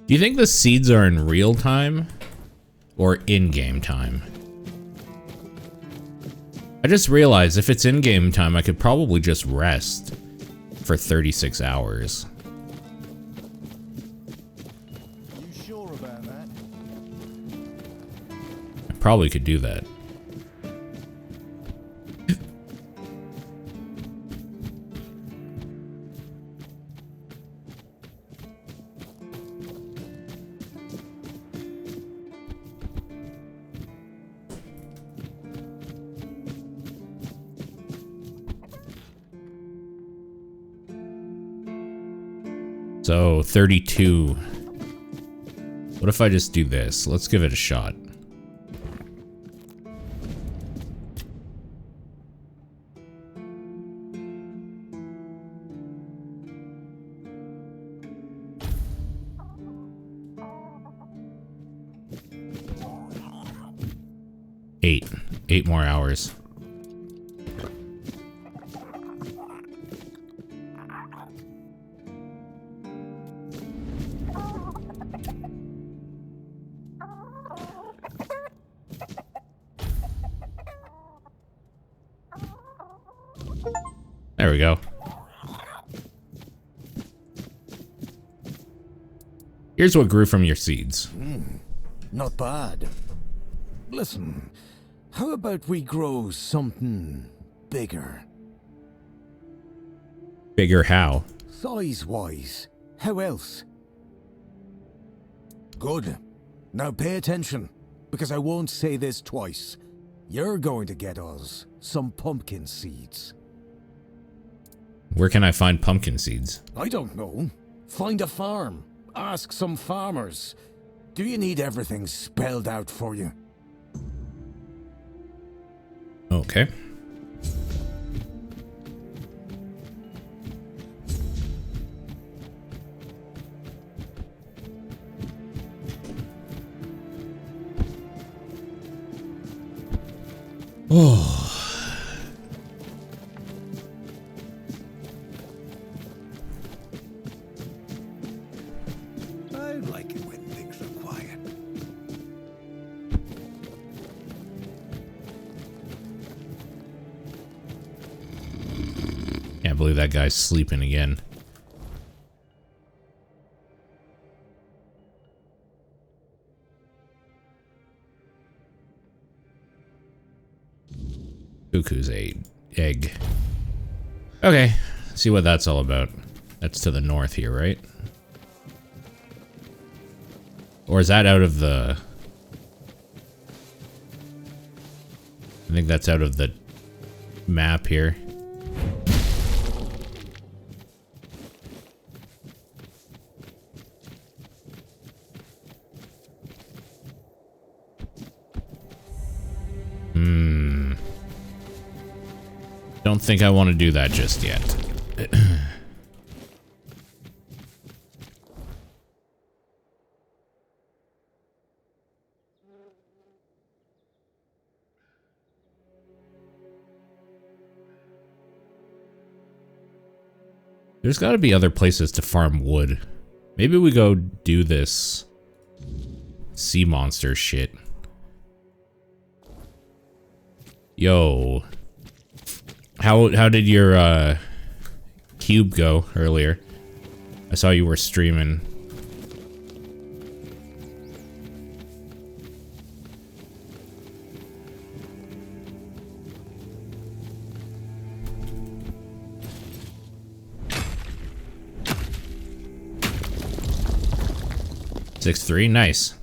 Do you think the seeds are in real time or in-game time? I just realized if it's in-game time, I could probably just rest for 36 hours. You sure about that? I probably could do that. So 32. What if I just do this? Let's give it a shot. Eight more hours. There we go. Here's what grew from your seeds. Not bad. Listen, how about we grow something bigger? Bigger how? Size-wise. How else? Good. Now pay attention, because I won't say this twice. You're going to get us some pumpkin seeds. Where can I find pumpkin seeds? I don't know. Find a farm. Ask some farmers. Do you need everything spelled out for you? Okay. Oh. I like it when things are quiet. Can't believe that guy's sleeping again. Cuckoo's egg. Okay, see what that's all about. That's to the north here, right? Or is that out of the... I think that's out of the map here. Don't think I want to do that just yet. There's got to be other places to farm wood. Maybe we go do this sea monster shit. Yo. How did your cube go earlier? I saw you were streaming. Six 3, nice.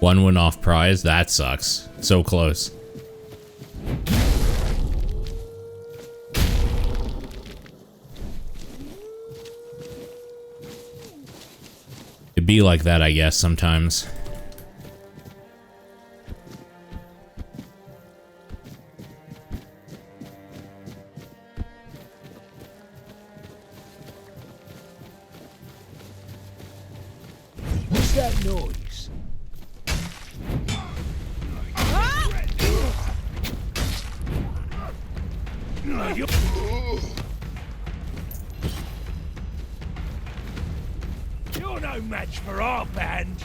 One win off prize? That sucks. So close. It'd be like that, I guess, sometimes. that noise? You're no match for our band.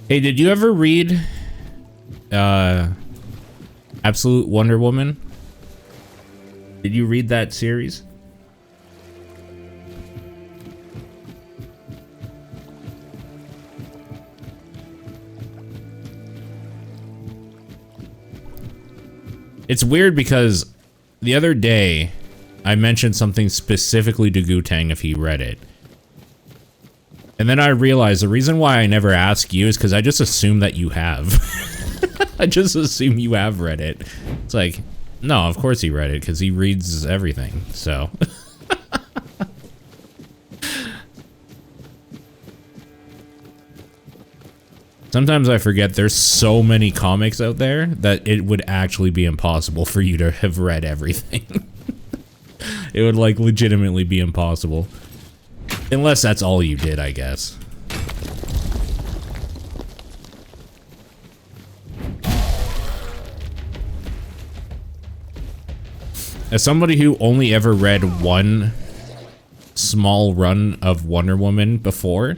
Hey, did you ever read Absolute Wonder Woman? Did you read that series? It's weird because the other day I mentioned something specifically to Gutang if he read it. And then I realized the reason why I never ask you is because I just assume that you have. I just assume you have read it. It's like, no, of course he read it because he reads everything, so. Sometimes I forget there's so many comics out there that it would actually be impossible for you to have read everything. It would like legitimately be impossible. Unless that's all you did, I guess. As somebody who only ever read one small run of Wonder Woman before,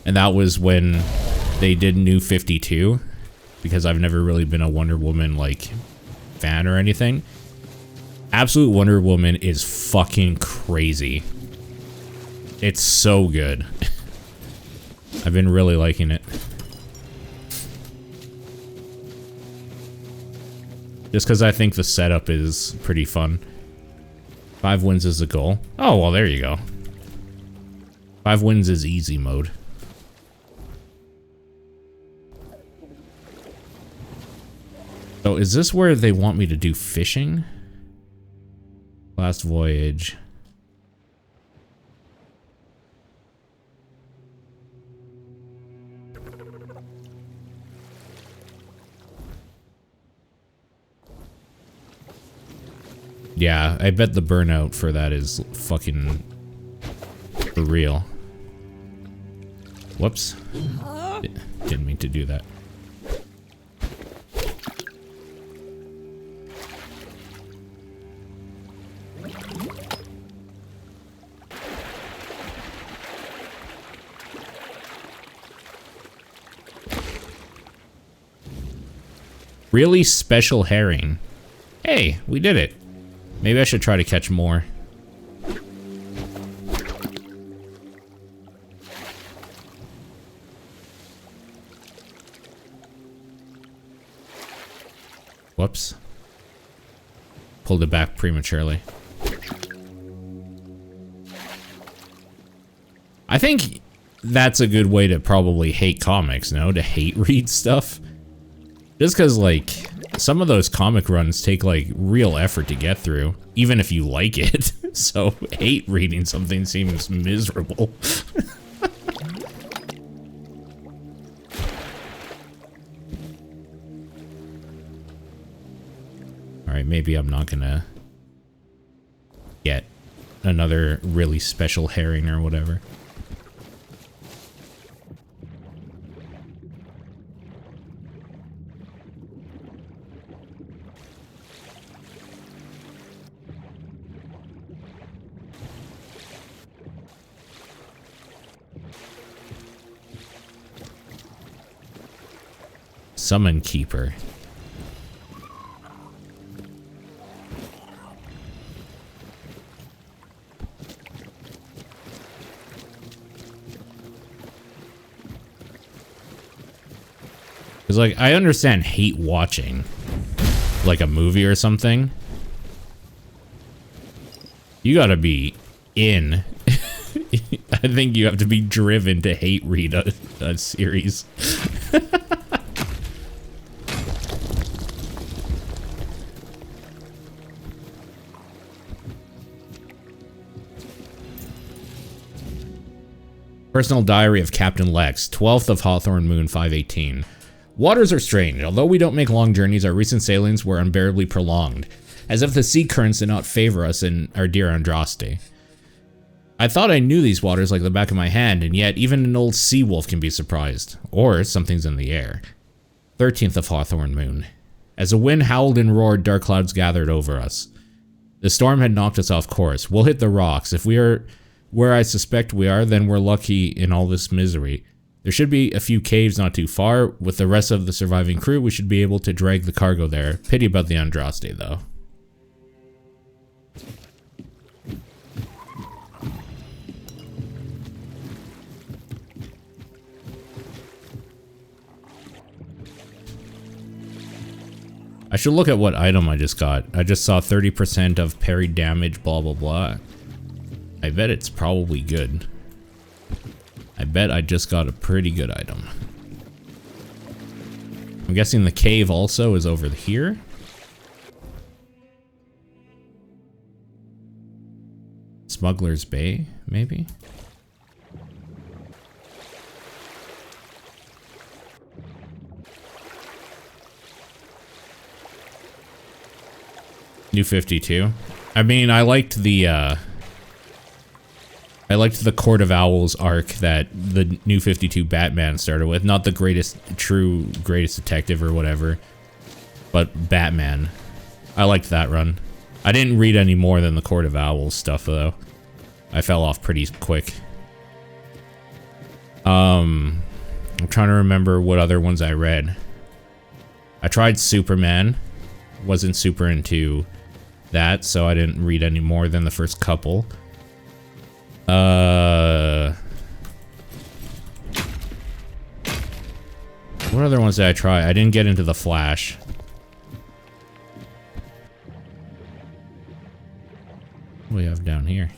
and that was when they did New 52, because I've never really been a Wonder Woman, like, fan or anything. Absolute Wonder Woman is fucking crazy. It's so good. I've been really liking it. Just because I think the setup is pretty fun. 5 wins is the goal. Oh, well, there you go. 5 wins is easy mode. So is this where they want me to do fishing? Last voyage. Yeah, I bet the burnout for that is fucking for real. Whoops. Didn't mean to do that. Really special herring. Hey, we did it. Maybe I should try to catch more. Whoops. Pulled it back prematurely. I think that's a good way to probably hate comics, no? To hate read stuff. Just because, like, some of those comic runs take, like, real effort to get through, even if you like it. So, hate reading something seems miserable. Alright, maybe I'm not gonna get another really special herring or whatever. Summon Keeper. Because, like, I understand hate watching, like, a movie or something. You gotta be in. I think you have to be driven to hate read a series. Personal diary of Captain Lex, 12th of Hawthorne Moon 518. Waters are strange. Although we don't make long journeys, our recent sailings were unbearably prolonged, as if the sea currents did not favor us in our dear Andraste. I thought I knew these waters like the back of my hand, and yet even an old sea wolf can be surprised. Or something's in the air. 13th of Hawthorne Moon. As a wind howled and roared, dark clouds gathered over us. The storm had knocked us off course. We'll hit the rocks. If we are where I suspect we are, then we're lucky in all this misery. There should be a few caves not too far. With the rest of the surviving crew, we should be able to drag the cargo there. Pity about the Andraste, though. I should look at what item I just got. I just saw 30% of parried damage, blah, blah, blah. I bet it's probably good. I bet I just got a pretty good item. I'm guessing the cave also is over here. Smuggler's Bay, maybe? New 52. I mean, I liked the Court of Owls arc that the New 52 Batman started with. Not the greatest detective or whatever, but Batman. I liked that run. I didn't read any more than the Court of Owls stuff, though. I fell off pretty quick. I'm trying to remember what other ones I read. I tried Superman. Wasn't super into that, so I didn't read any more than the first couple. What other ones did I try? I didn't get into the Flash. What do we have down here?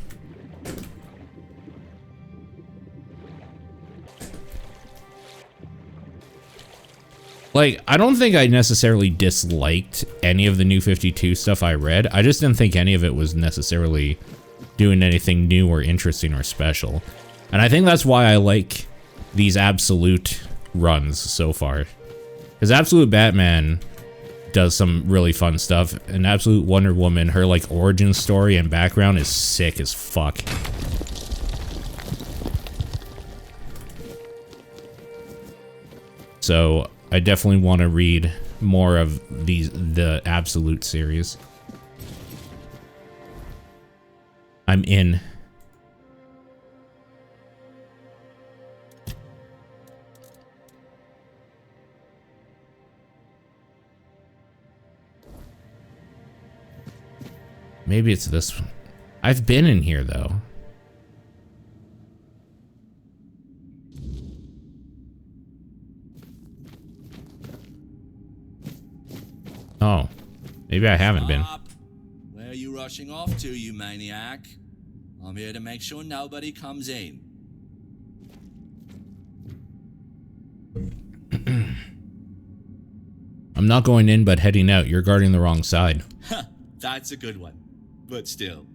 Like, I don't think I necessarily disliked any of the New 52 stuff I read. I just didn't think any of it was necessarily doing anything new or interesting or special. And I think that's why I like these Absolute runs so far. Because Absolute Batman does some really fun stuff, and Absolute Wonder Woman, her like origin story and background is sick as fuck. So I definitely want to read more of the Absolute series. I'm in. Maybe it's this one. I've been in here though. Oh, maybe I haven't been. Where are you rushing off to, you maniac? I'm here to make sure nobody comes in. I'm not going in, but heading out. You're guarding the wrong side. That's a good one. But still,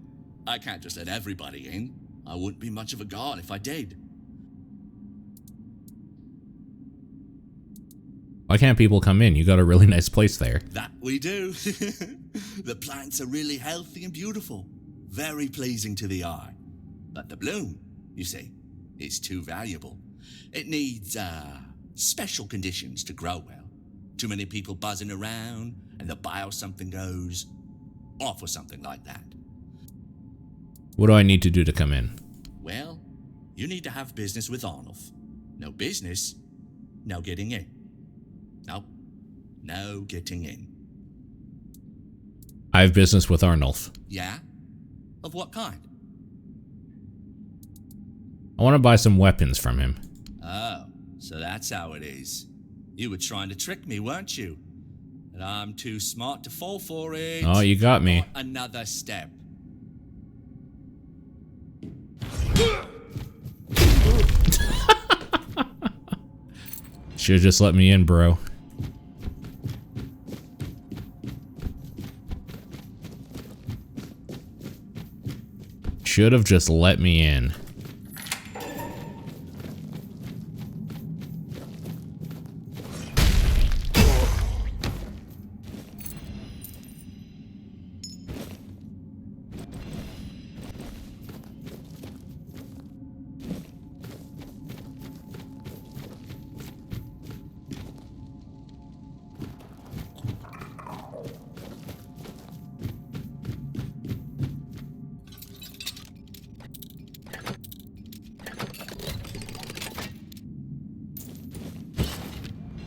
I can't just let everybody in. I wouldn't be much of a guard if I did. Why can't people come in? You got a really nice place there. That we do. The plants are really healthy and beautiful. Very pleasing to the eye. But the bloom, you see, is too valuable. It needs, special conditions to grow well. Too many people buzzing around, and the bio something goes off or something like that. What do I need to do to come in? Well, you need to have business with Arnulf. No business, no getting in. Nope, no getting in. I have business with Arnulf. Yeah? Of what kind? I want to buy some weapons from him. Oh, so that's how it is. You were trying to trick me, weren't you? And I'm too smart to fall for it. Oh, you got me. Not another step. Should've just let me in, bro. Should have just let me in.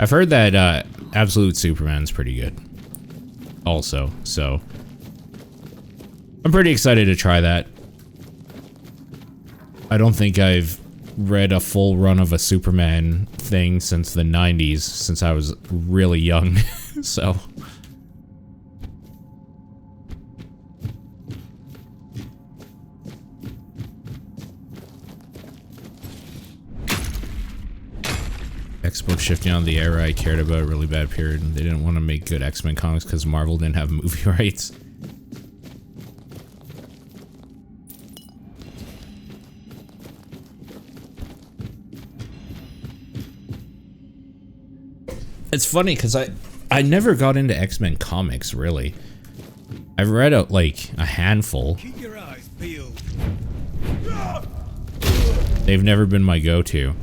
I've heard that Absolute Superman's pretty good also, so I'm pretty excited to try that. I don't think I've read a full run of a Superman thing since the 90s, since I was really young, so... Expo shifting on the era I cared about, a really bad period. They didn't want to make good X-Men comics because Marvel didn't have movie rights. It's funny because I never got into X-Men comics, really. I've read like a handful. Keep your eyes peeled. They've never been my go-to.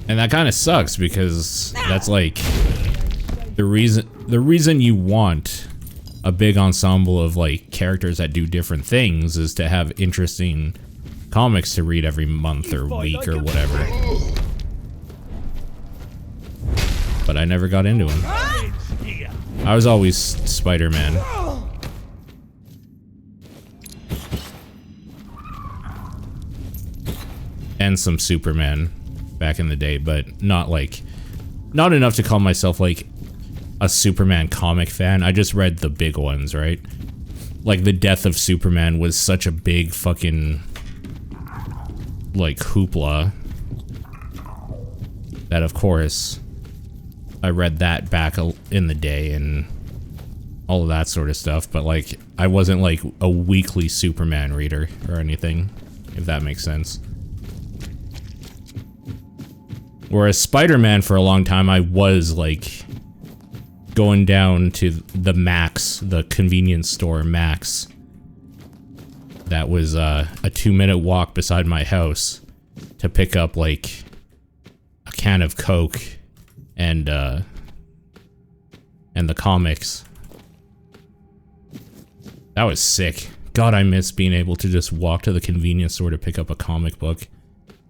And that kind of sucks because that's like the reason you want a big ensemble of like characters that do different things is to have interesting comics to read every month or week or whatever. But I never got into them. I was always Spider-Man. And some Superman back in the day, but not enough to call myself like a Superman comic fan. I just read the big ones, right? Like the death of Superman was such a big fucking like hoopla that of course I read that back in the day and all of that sort of stuff, but like I wasn't like a weekly Superman reader or anything, if that makes sense. Whereas Spider-Man, for a long time, I was, like, going down to the Max, the convenience store Max. That was a 2-minute walk beside my house to pick up, like, a can of Coke and the comics. That was sick. God, I miss being able to just walk to the convenience store to pick up a comic book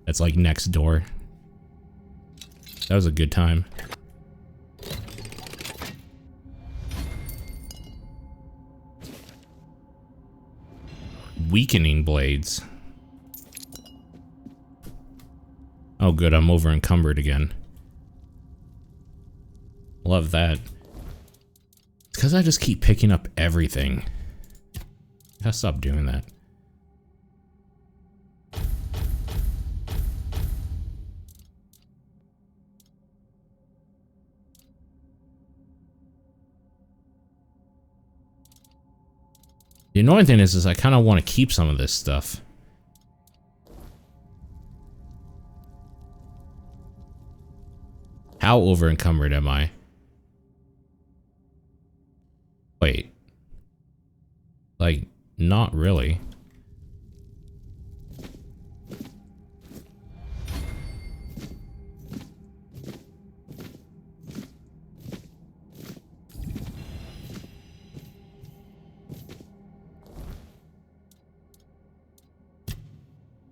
that's, like, next door. That was a good time. Weakening blades. Oh good, I'm over encumbered again. Love that. It's because I just keep picking up everything. I gotta stop doing that. The annoying thing is I kind of want to keep some of this stuff. How over encumbered am I? Wait. Like, not really.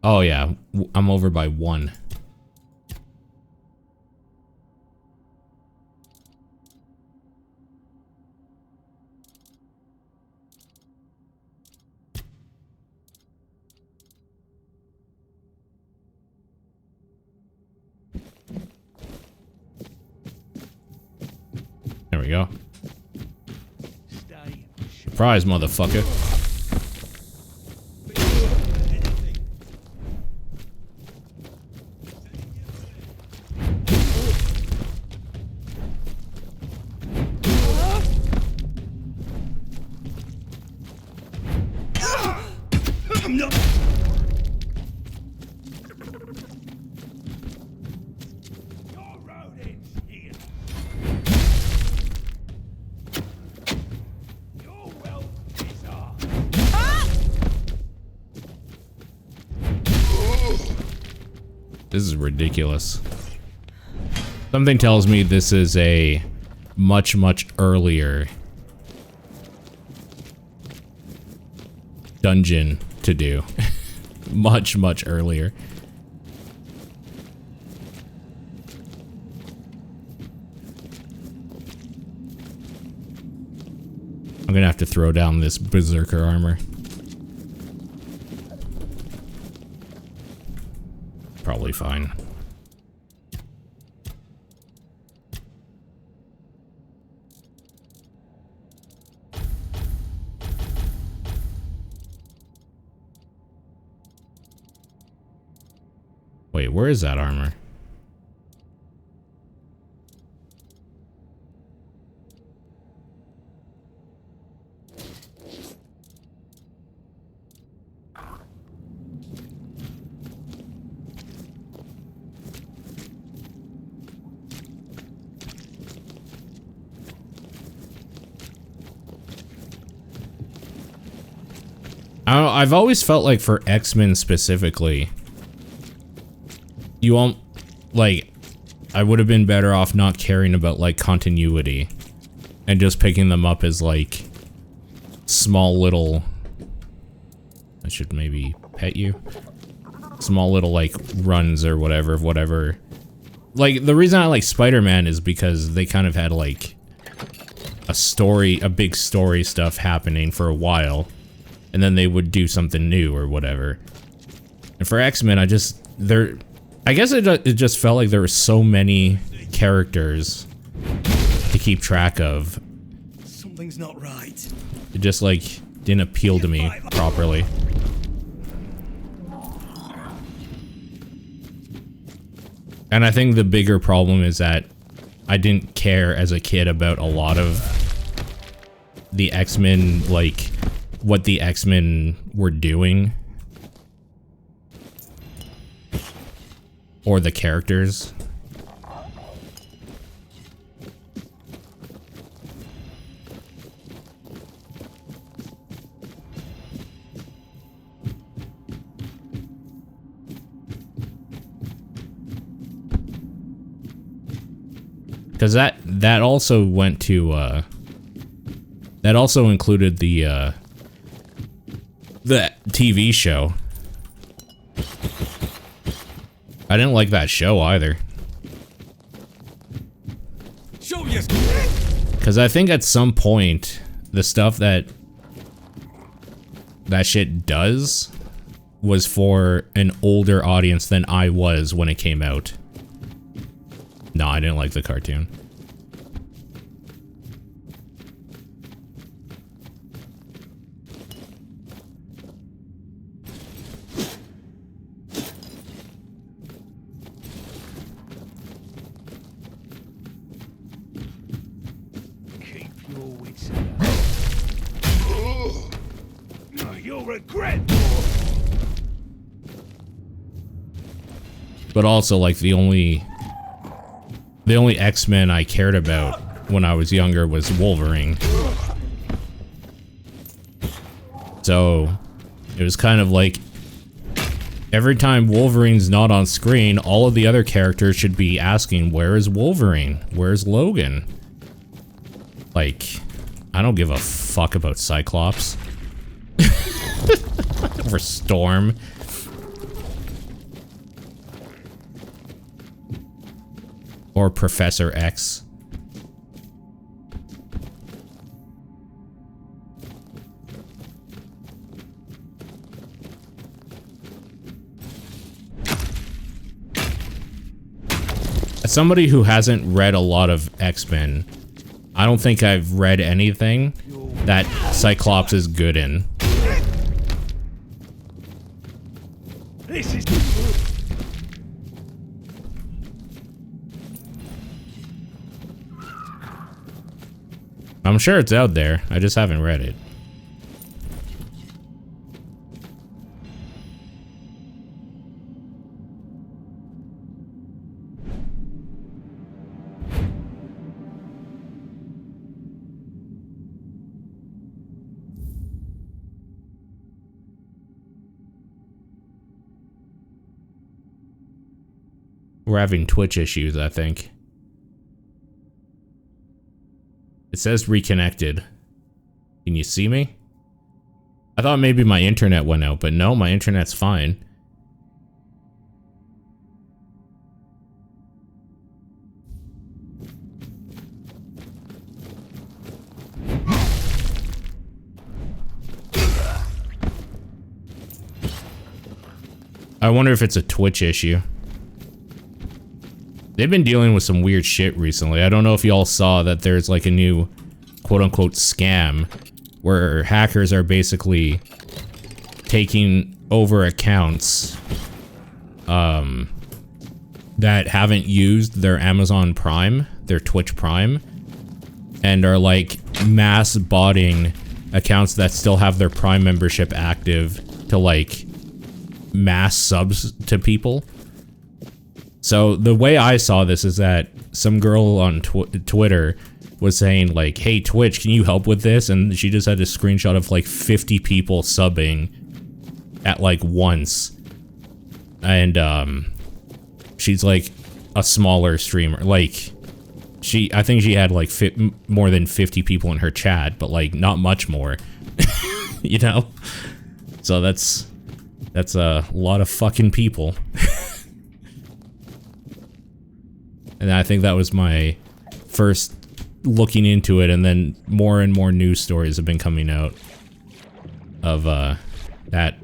Oh yeah, I'm over by 1. There we go. Surprise, motherfucker. This is ridiculous. Something tells me this is a much, much earlier dungeon to do. Much, much earlier. throw down this berserker armor. Probably fine. Wait, where is that armor? I've always felt like for X-Men specifically, you won't, like, I would have been better off not caring about, like, continuity and just picking them up as, like, small little, I should maybe pet you, small little, like, runs or whatever. Like, the reason I like Spider-Man is because they kind of had, like, a big story stuff happening for a while, and then they would do something new or whatever. And for X-Men, I guess it just felt like there were so many characters to keep track of. Something's not right. It just, like, didn't appeal to me properly. And I think the bigger problem is that I didn't care as a kid about a lot of the X-Men, like, what the X-Men were doing. Or the characters. Because that also went to, that also included the TV show. I didn't like that show either. Show you. Because I think at some point, the stuff that shit does was for an older audience than I was when it came out. No, I didn't like the cartoon. You'll regret. But also, like, the only X-Men I cared about when I was younger was Wolverine. So it was kind of like every time Wolverine's not on screen, all of the other characters should be asking, where is Wolverine? Where's Logan? Like, I don't give a fuck about Cyclops. Or Storm. Or Professor X. As somebody who hasn't read a lot of X-Men, I don't think I've read anything that Cyclops is good in. This is. I'm sure it's out there. I just haven't read it. We're having Twitch issues, I think. It says reconnected. Can you see me? I thought maybe my internet went out, but no, my internet's fine. I wonder if it's a Twitch issue. They've been dealing with some weird shit recently. I don't know if y'all saw that there's like a new quote-unquote scam where hackers are basically taking over accounts that haven't used their Amazon Prime, their Twitch Prime, and are like mass botting accounts that still have their Prime membership active to like mass subs to people. So the way I saw this is that some girl on Twitter was saying like, hey Twitch, can you help with this? And she just had a screenshot of like 50 people subbing at like once. And she's like a smaller streamer. Like I think she had like more than 50 people in her chat, but like not much more. You know? So that's a lot of fucking people. And I think that was my first looking into it, and then more and more news stories have been coming out of that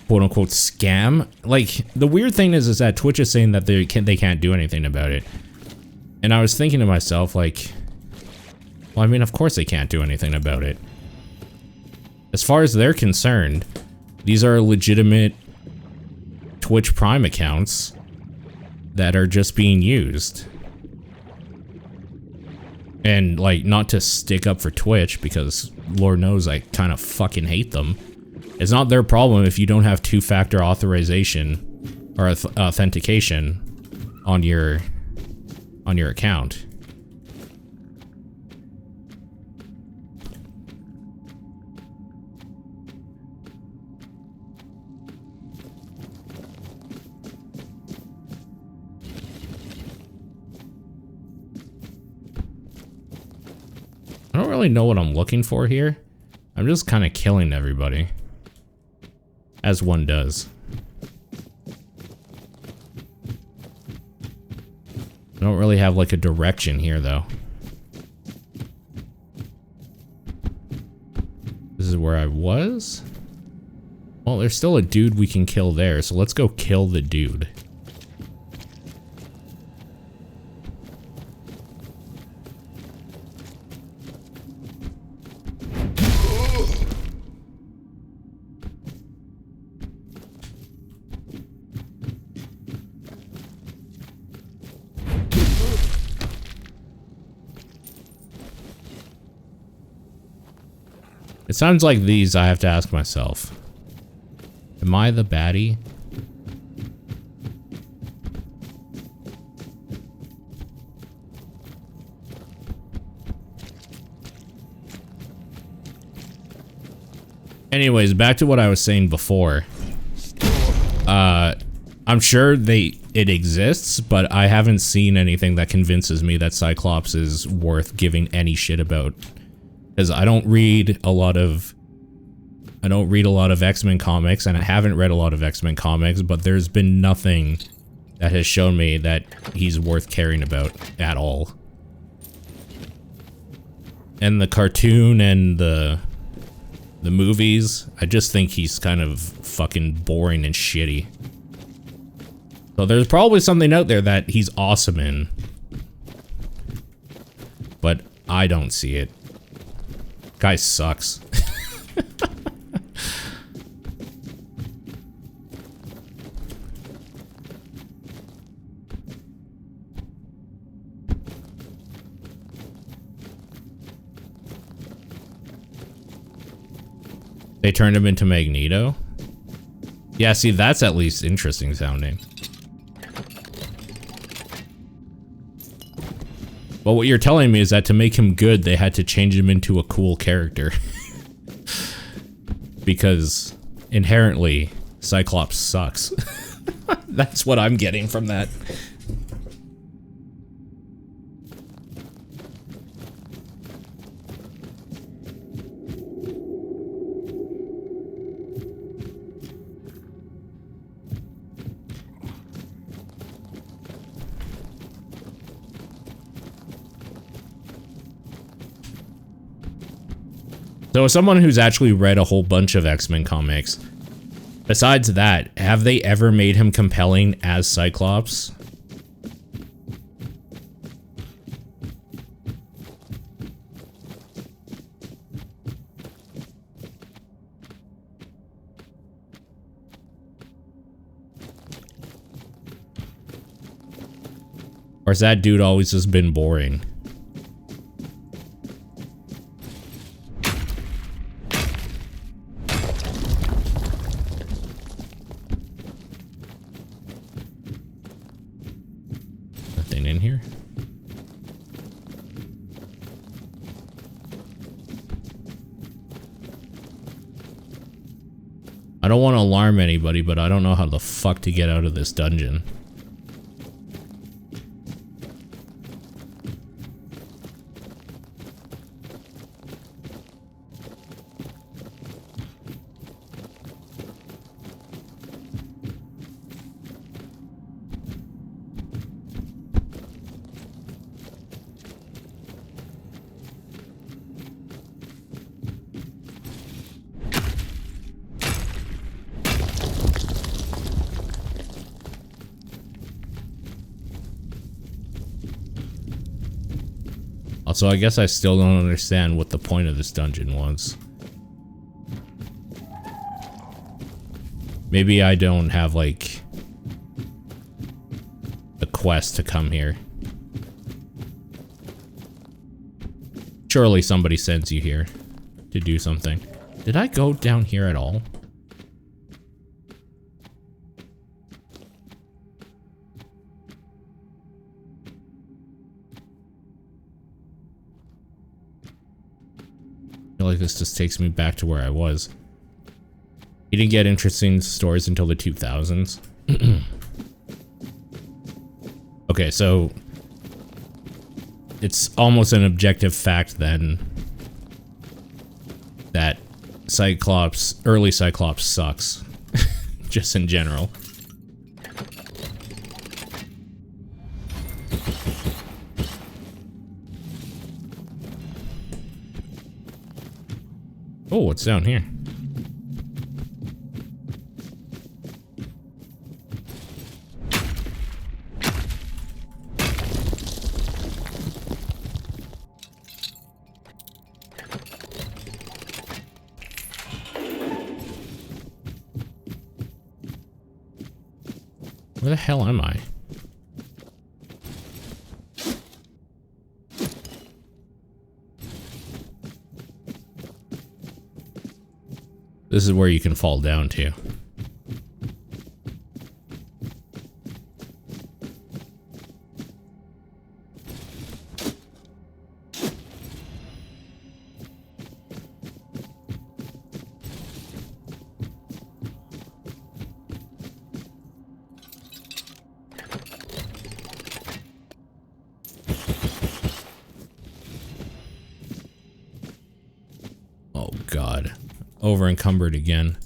quote-unquote scam. Like, the weird thing is that Twitch is saying that they can't do anything about it. And I was thinking to myself, like, well, I mean, of course they can't do anything about it. As far as they're concerned, these are legitimate Twitch Prime accounts that are just being used. And, like, not to stick up for Twitch, because Lord knows I kind of fucking hate them. It's not their problem if you don't have two-factor authorization or authentication on your account. I don't really know what I'm looking for here. I'm just kind of killing everybody. As one does. I don't really have like a direction here though. This is where I was? Well, there's still a dude we can kill there, so let's go kill the dude. It sounds like these I have to ask myself. Am I the baddie? Anyways, back to what I was saying before. I'm sure it exists, but I haven't seen anything that convinces me that Cyclops is worth giving any shit about. Because I don't read a lot of X-Men comics, and I haven't read a lot of X-Men comics, but there's been nothing that has shown me that he's worth caring about at all. And the cartoon and the movies, I just think he's kind of fucking boring and shitty. So there's probably something out there that he's awesome in, but I don't see it. Guy sucks. They turned him into Magneto? Yeah, see, that's at least interesting sounding. But what you're telling me is that to make him good, they had to change him into a cool character. Because inherently, Cyclops sucks. That's what I'm getting from that. So as someone who's actually read a whole bunch of X-Men comics, Besides that, have they ever made him compelling as Cyclops? Or has that dude always just been boring? Nothing in here? I don't want to alarm anybody, but I don't know how the fuck to get out of this dungeon. Also, I guess I still don't understand what the point of this dungeon was. Maybe I don't have, like, a quest to come here. Surely somebody sends you here to do something. Did I go down here at all? I feel like this just takes me back to where I was. You didn't get interesting stories until the 2000s. Okay, so it's almost an objective fact then that Cyclops, early Cyclops sucks. Just in general. Oh, what's down here? Where the hell am I? This is where you can fall down to. Oh God. Over encumbered again.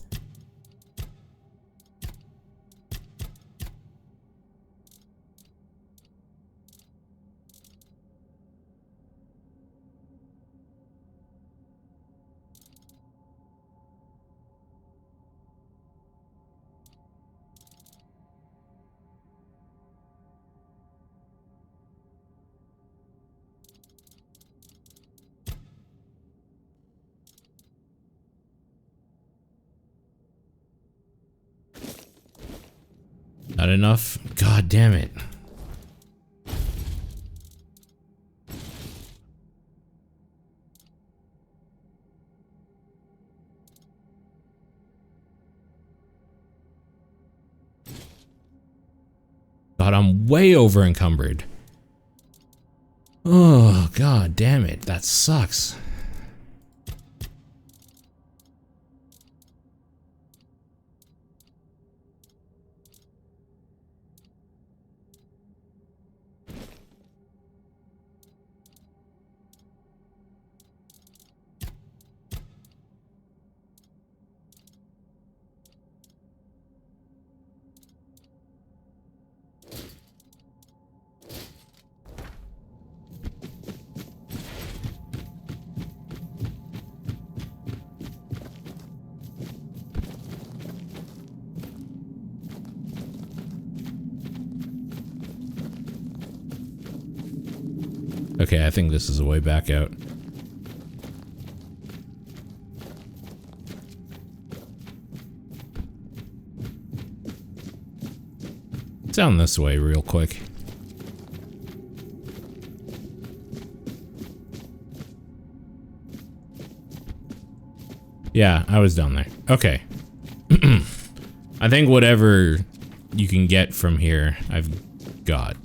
Not enough? God damn it. God, I'm way over encumbered. Oh, God damn it. That sucks. Okay, I think this is the way back out. Down this way real quick. Yeah, I was down there. Okay. I think whatever you can get from here, I've got.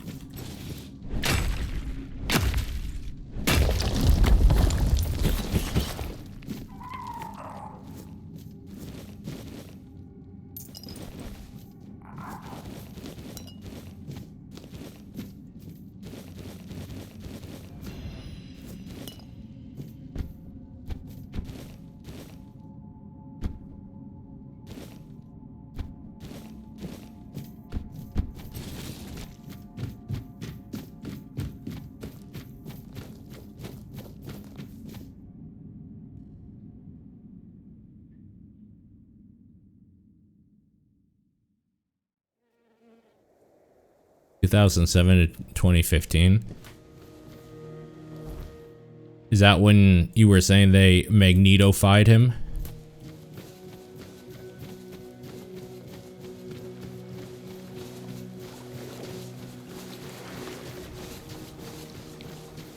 (2007 to 2015). Is that when you were saying they magnetofied him?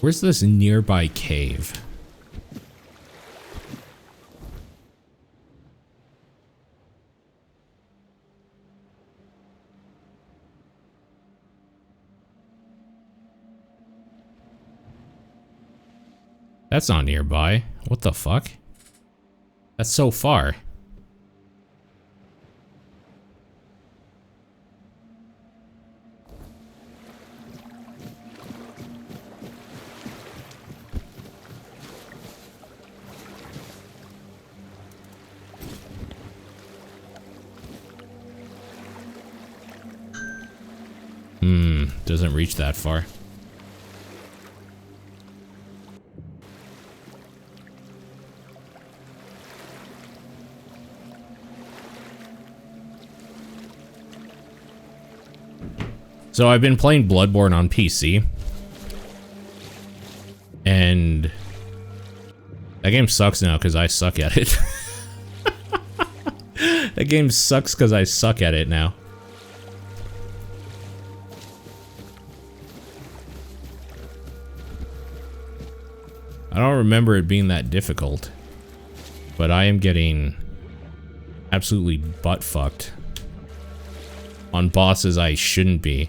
Where's this nearby cave? That's not nearby. What the fuck? That's so far. Doesn't reach that far. So I've been playing Bloodborne on PC, and that game sucks now because I suck at it. That game sucks because I suck at it now. I don't remember it being that difficult, but I am getting absolutely butt-fucked on bosses I shouldn't be.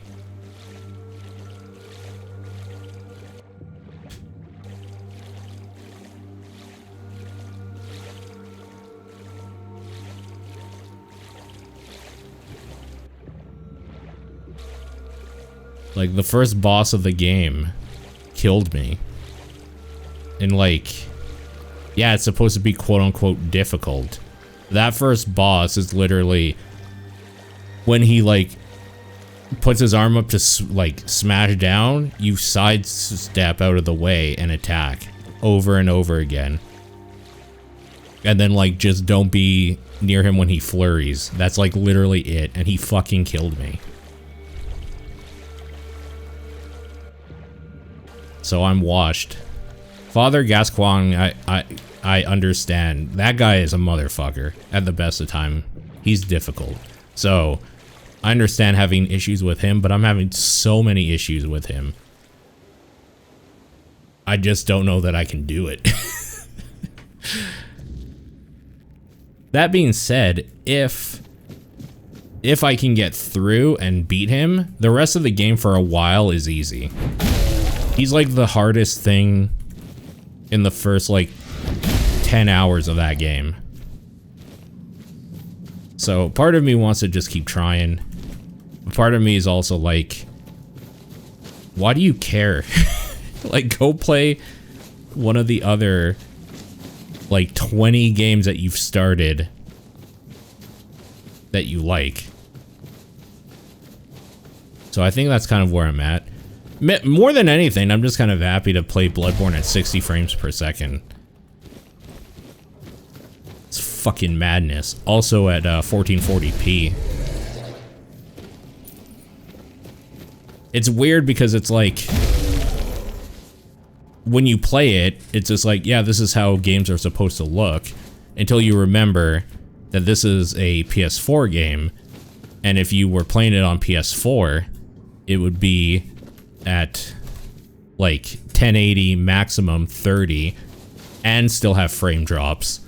Like, the first boss of the game killed me. And like, yeah, it's supposed to be quote-unquote difficult. That first boss is literally when he like puts his arm up to like smash down, you sidestep out of the way and attack over and over again. And then like just don't be near him when he flurries. That's like literally it, and he fucking killed me. So I'm washed. Father Gascoigne, I understand. That guy is a motherfucker at the best of time. He's difficult. So I understand having issues with him, but I'm having so many issues with him. I just don't know that I can do it. That being said, if I can get through and beat him, the rest of the game for a while is easy. He's like the hardest thing in the first like 10 hours of that game. So part of me wants to just keep trying. Part of me is also like, why do you care? Like, go play one of the other like 20 games that you've started that you like. So I think that's kind of where I'm at. More than anything, I'm just kind of happy to play Bloodborne at 60 frames per second. It's fucking madness. Also at 1440p. It's weird because it's like when you play it, it's just like, yeah, this is how games are supposed to look, until you remember that this is a PS4 game, and if you were playing it on PS4, it would be at like 1080 maximum 30 and still have frame drops.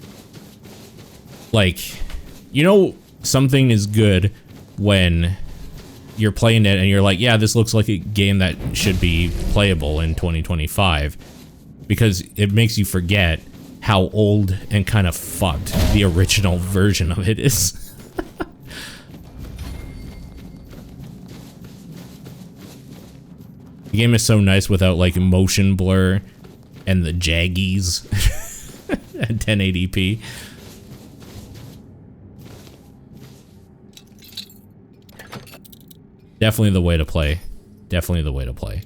Like, you know, something is good when you're playing it and you're like, yeah, this looks like a game that should be playable in 2025, because it makes you forget how old and kind of fucked the original version of it is. The game is so nice without like motion blur and the jaggies at 1080p. Definitely the way to play. Definitely the way to play.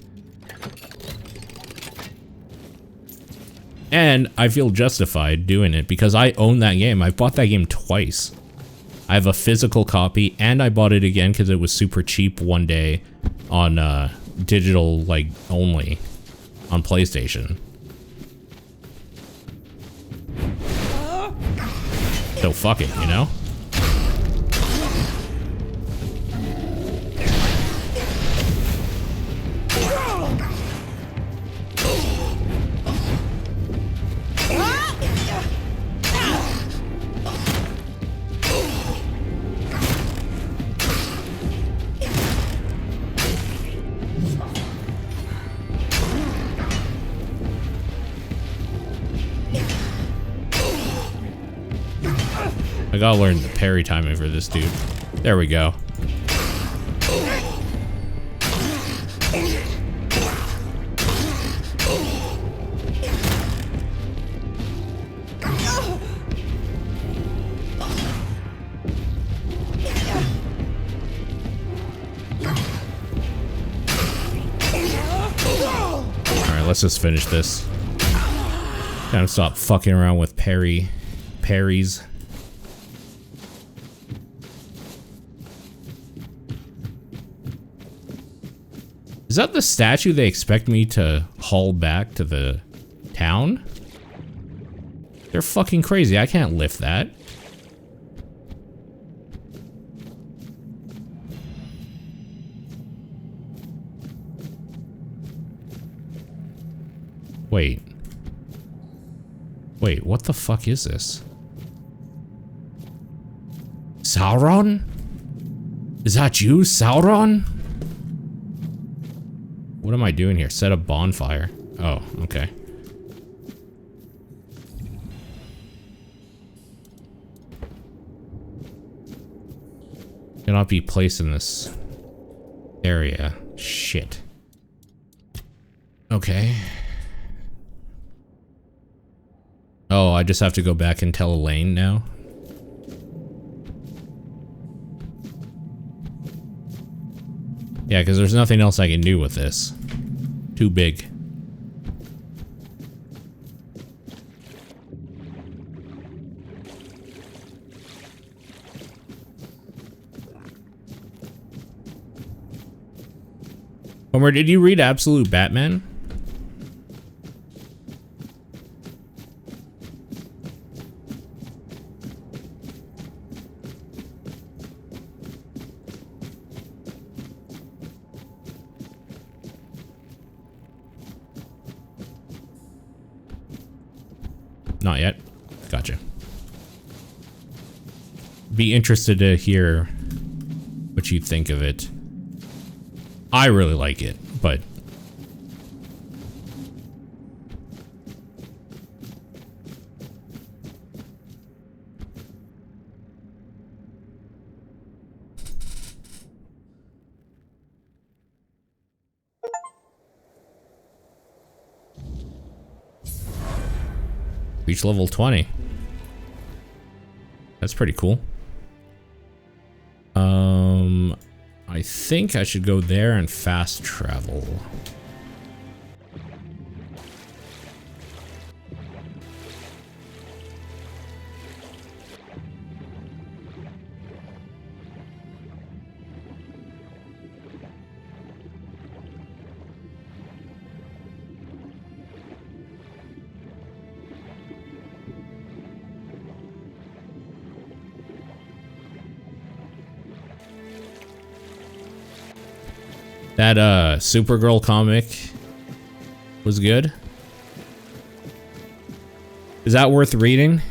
And I feel justified doing it because I own that game. I bought that game twice. I have a physical copy and I bought it again because it was super cheap one day on digital, like, only on PlayStation. So fuck it, you know? I gotta learn the parry timing for this dude. There we go. Alright, let's just finish this. Gotta stop fucking around with parries. Is that the statue they expect me to haul back to the town? They're fucking crazy. I can't lift that. Wait. Wait, what the fuck is this? Sauron? Is that you, Sauron? What am I doing here? Set a bonfire. Oh, okay. Cannot be placed in this area. Shit. Okay. Oh, I just have to go back and tell Elaine now? Yeah, because there's nothing else I can do with this. Too big. Homer, did you read Absolute Batman? Not yet. Gotcha. Be interested to hear what you think of it. I really like it, but reach level 20. That's pretty cool. I think I should go there and fast travel. That Supergirl comic was good. Is that worth reading?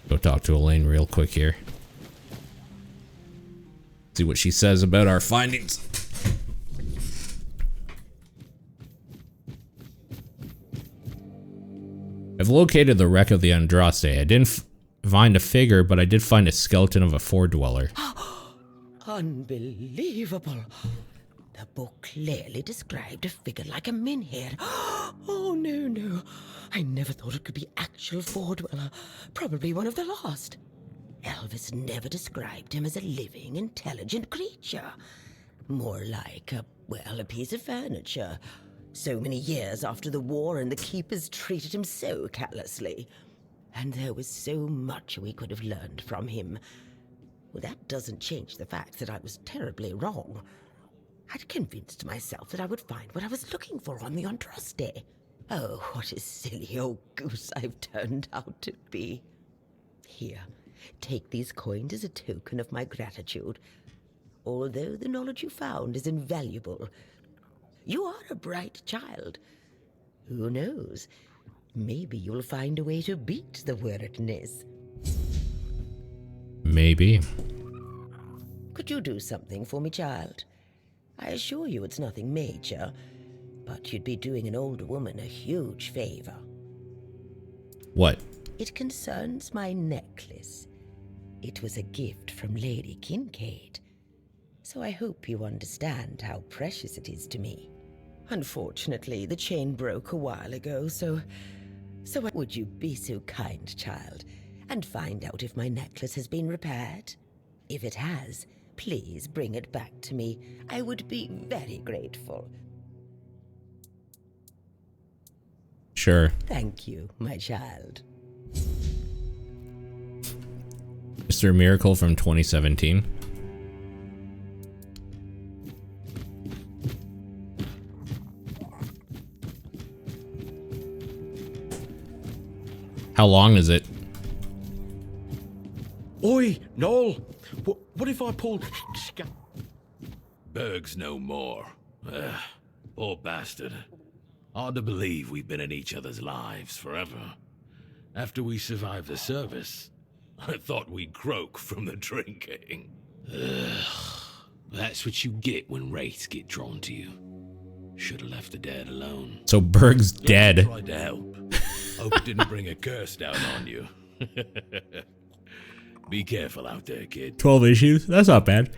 Go talk to Elaine real quick here. See what she says about our findings. I've located the wreck of the Andraste. I didn't find a figure, but I did find a skeleton of a four-dweller. Unbelievable. The book clearly described a figure like a menhir. Oh, no, no. I never thought it could be actual four-dweller. Probably one of the last. Elvis never described him as a living, intelligent creature. More like a piece of furniture. So many years after the war, and the keepers treated him so callously. And there was so much we could have learned from him. Well, that doesn't change the fact that I was terribly wrong. I'd convinced myself that I would find what I was looking for on the Andraste. Oh, what a silly old goose I've turned out to be. Here, take these coins as a token of my gratitude. Although the knowledge you found is invaluable, you are a bright child. Who knows? Maybe you'll find a way to beat the weirdness. Maybe. Could you do something for me, child? I assure you it's nothing major, but you'd be doing an older woman a huge favor. What? It concerns my necklace. It was a gift from Lady Kincaid, so I hope you understand how precious it is to me. Unfortunately, the chain broke a while ago, so would you be so kind, child, and find out if my necklace has been repaired? If it has, please bring it back to me. I would be very grateful. Sure. Thank you, my child. Mr. Miracle from 2017. How long is it? Oi, Noel! What if I pulled... Berg's no more. Poor bastard. Hard to believe we've been in each other's lives forever. After we survived the service, I thought we'd croak from the drinking. That's what you get when wraiths get drawn to you. Should have left the dead alone. So Berg's dead. Tried to help. Hope it didn't bring a curse down on you. Be careful out there, kid. 12 issues? That's not bad.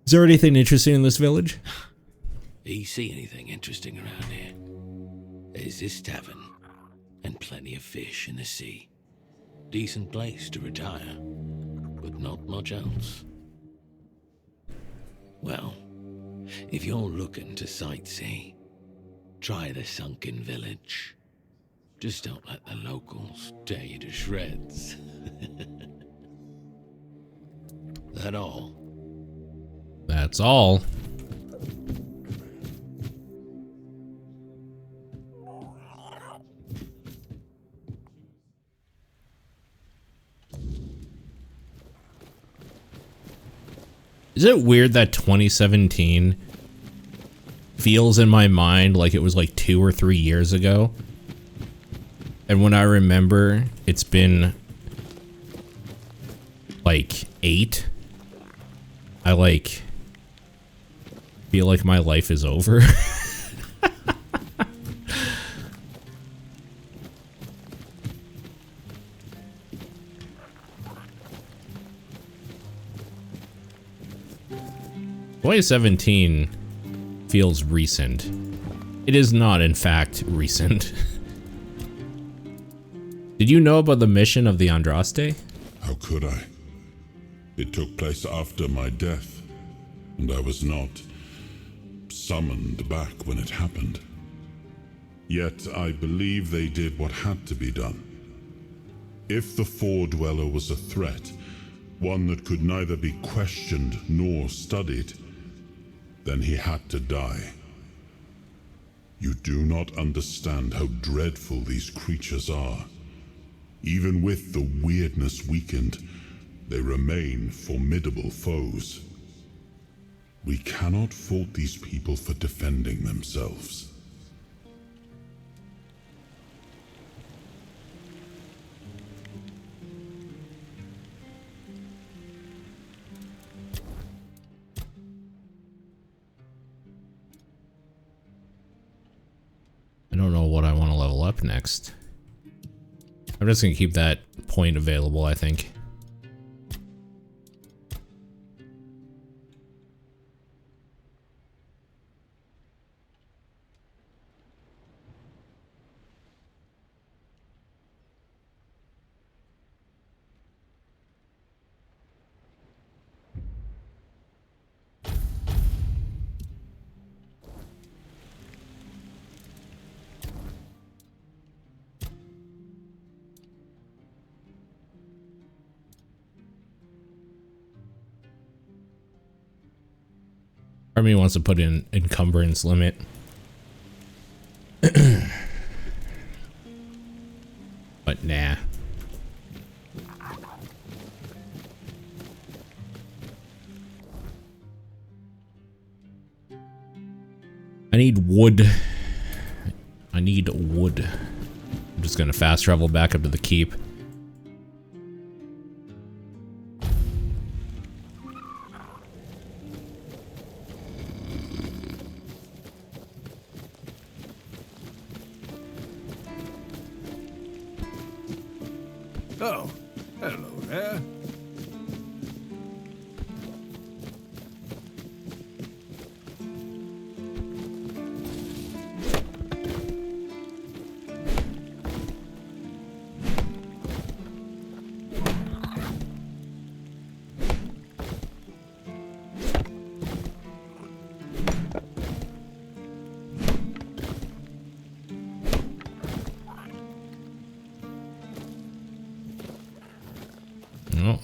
Is there anything interesting in this village? Do you see anything interesting around here? There's this tavern, and plenty of fish in the sea. Decent place to retire, but not much else. Well, if you're looking to sightsee, try the sunken village. Just don't let the locals tear you to shreds. That all? That's all. Is it weird that 2017 feels in my mind like it was like 2 or 3 years ago? And when I remember, it's been like 8. I like feel like my life is over. 2017 feels recent. It is not, in fact, recent. Did you know about the mission of the Andraste? How could I? It took place after my death, and I was not summoned back when it happened. Yet I believe they did what had to be done. If the Four-Dweller was a threat, one that could neither be questioned nor studied, then he had to die. You do not understand how dreadful these creatures are. Even with the weirdness weakened, they remain formidable foes. We cannot fault these people for defending themselves. I don't know what I want to level up next. I'm just going to keep that point available, I think. Part of me wants to put in encumbrance limit. But nah. I need wood. I need wood. I'm just gonna fast travel back up to the keep. Oh, hello there.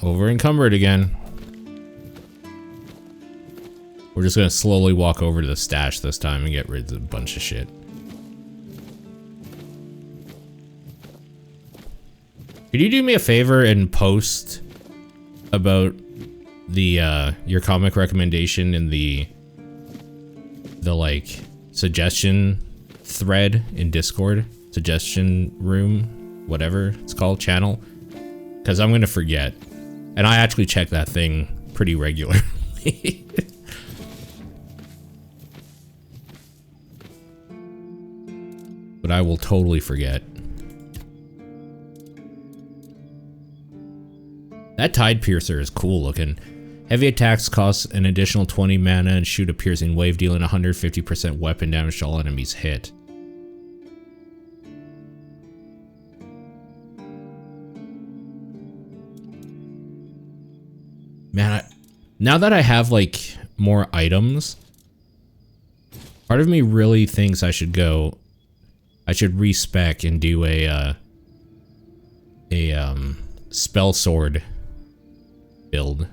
Over encumbered again. We're just gonna slowly walk over to the stash this time and get rid of a bunch of shit. Could you do me a favor and post about the your comic recommendation in the like suggestion thread in Discord, suggestion room, whatever it's called, channel? Because I'm gonna forget. And I actually check that thing pretty regularly. But I will totally forget. That Tide Piercer is cool looking. Heavy attacks cost an additional 20 mana and shoot a piercing wave, dealing 150% weapon damage to all enemies hit. Man, now that I have like more items, part of me really thinks I should respec and do a spell sword build.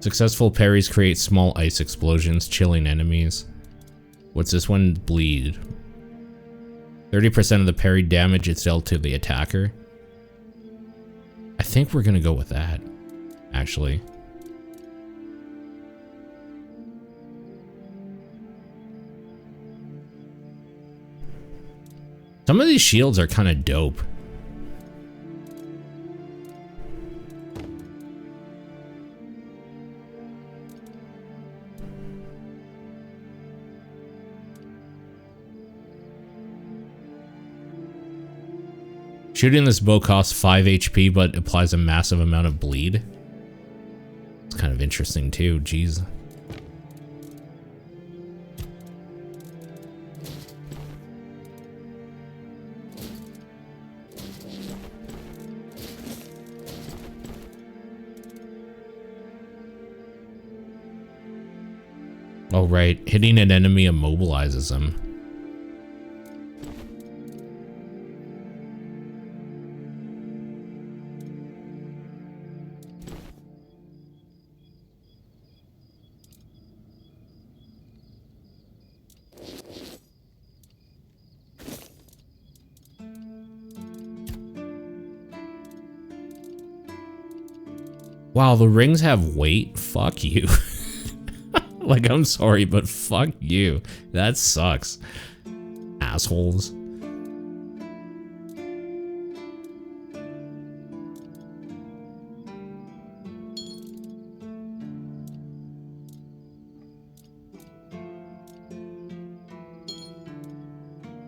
Successful parries create small ice explosions, chilling enemies. What's this one? Bleed. 30% of the parry damage is dealt to the attacker. I think we're gonna go with that, actually. Some of these shields are kind of dope. Shooting this bow costs 5 HP, but applies a massive amount of bleed. It's kind of interesting too, jeez. Oh right, hitting an enemy immobilizes them. Wow, the rings have weight? Fuck you. Like, I'm sorry, but fuck you. That sucks. Assholes.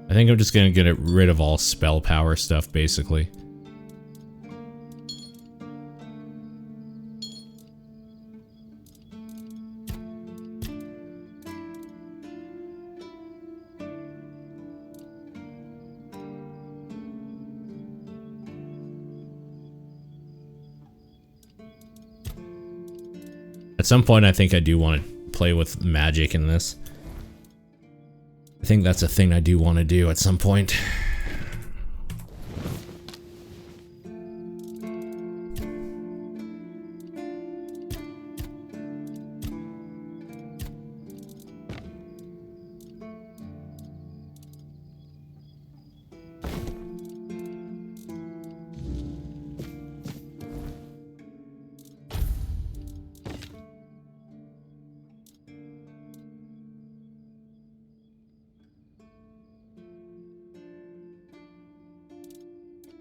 I think I'm just gonna get rid of all spell power stuff, basically. At some point, I think I do want to play with magic in this. I think that's a thing I do want to do at some point.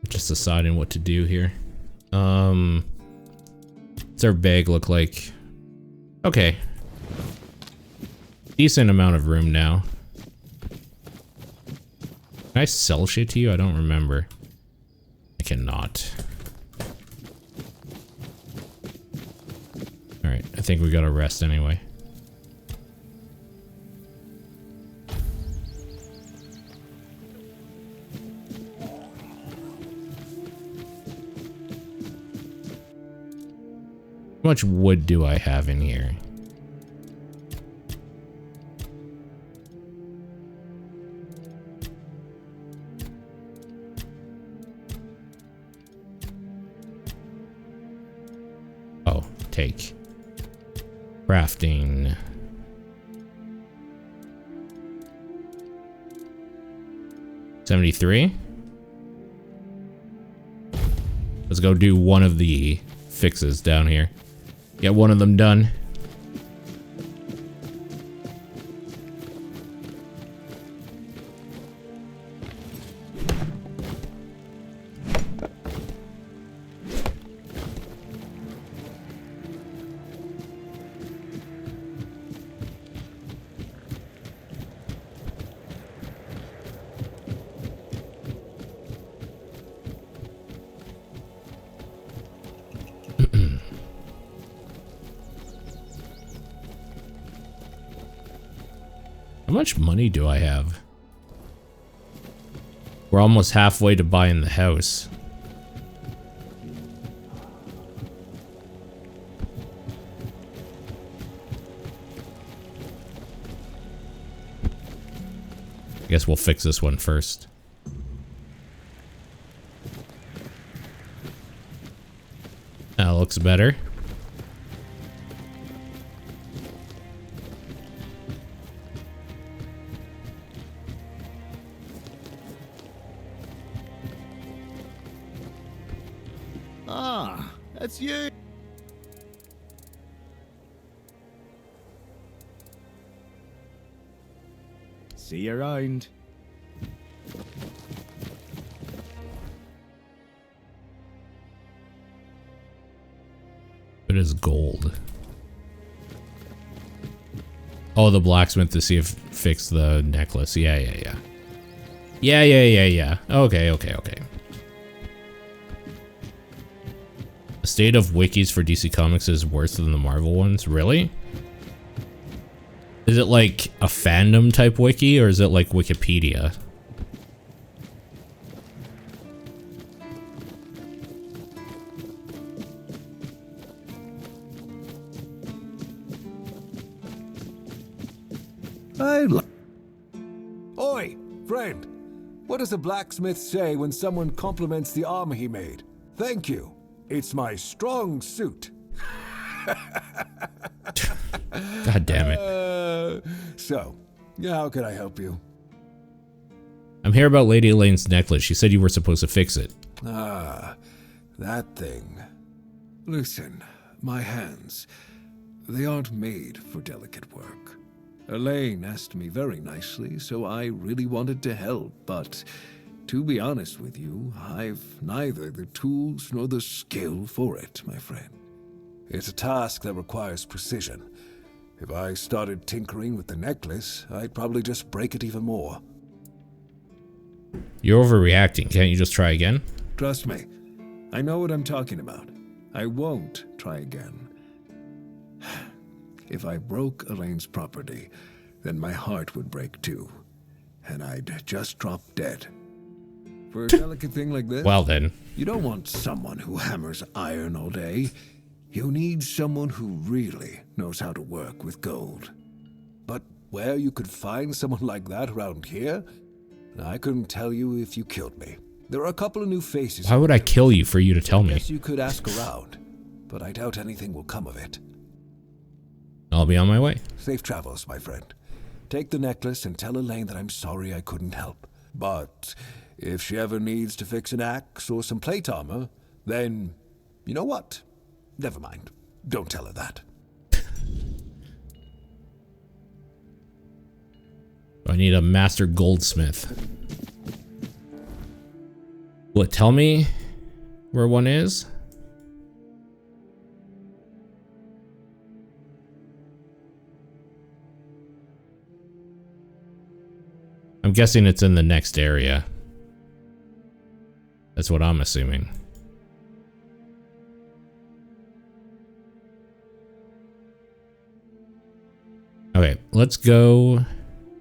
Just deciding what to do here. What's our bag look like? Okay. Decent amount of room now. Can I sell shit to you? I don't remember. I cannot. Alright, I think we gotta rest anyway. How much wood do I have in here? Oh, take. Crafting. $73. Let's go do one of the fixes down here. Get one of them done. How much money do I have? We're almost halfway to buying the house. I guess we'll fix this one first. That looks better. Ah, that's you. See you around. It is gold. Oh, the blacksmith to see if fix the necklace. Yeah. Okay. State of wikis for DC Comics is worse than the Marvel ones. Really? Is it like a fandom type wiki, or is it like Wikipedia? Oi, friend. What does a blacksmith say when someone compliments the armor he made? Thank you. It's my strong suit. God damn it. So, how can I help you? I'm here about Lady Elaine's necklace. She said you were supposed to fix it. Ah, that thing. Listen, my hands, they aren't made for delicate work. Elaine asked me very nicely, so I really wanted to help, but to be honest with you, I've neither the tools nor the skill for it, my friend. It's a task that requires precision. If I started tinkering with the necklace, I'd probably just break it even more. You're overreacting. Can't you just try again? Trust me, I know what I'm talking about. I won't try again. If I broke Elaine's property, then my heart would break too, and I'd just drop dead. For a delicate thing like this, Well then. you don't want someone who hammers iron all day. You need someone who really knows how to work with gold. But where you could find someone like that around here, I couldn't tell you if you killed me. There are a couple of new faces. Why would I kill you for you to tell me? Yes, you could ask around, but I doubt anything will come of it. I'll be on my way. Safe travels, my friend. Take the necklace and tell Elaine that I'm sorry I couldn't help. But if she ever needs to fix an axe or some plate armor, then, you know what? Never mind. Don't tell her that. I need a master goldsmith. Will it tell me where one is? I'm guessing it's in the next area. That's what I'm assuming. Okay, let's go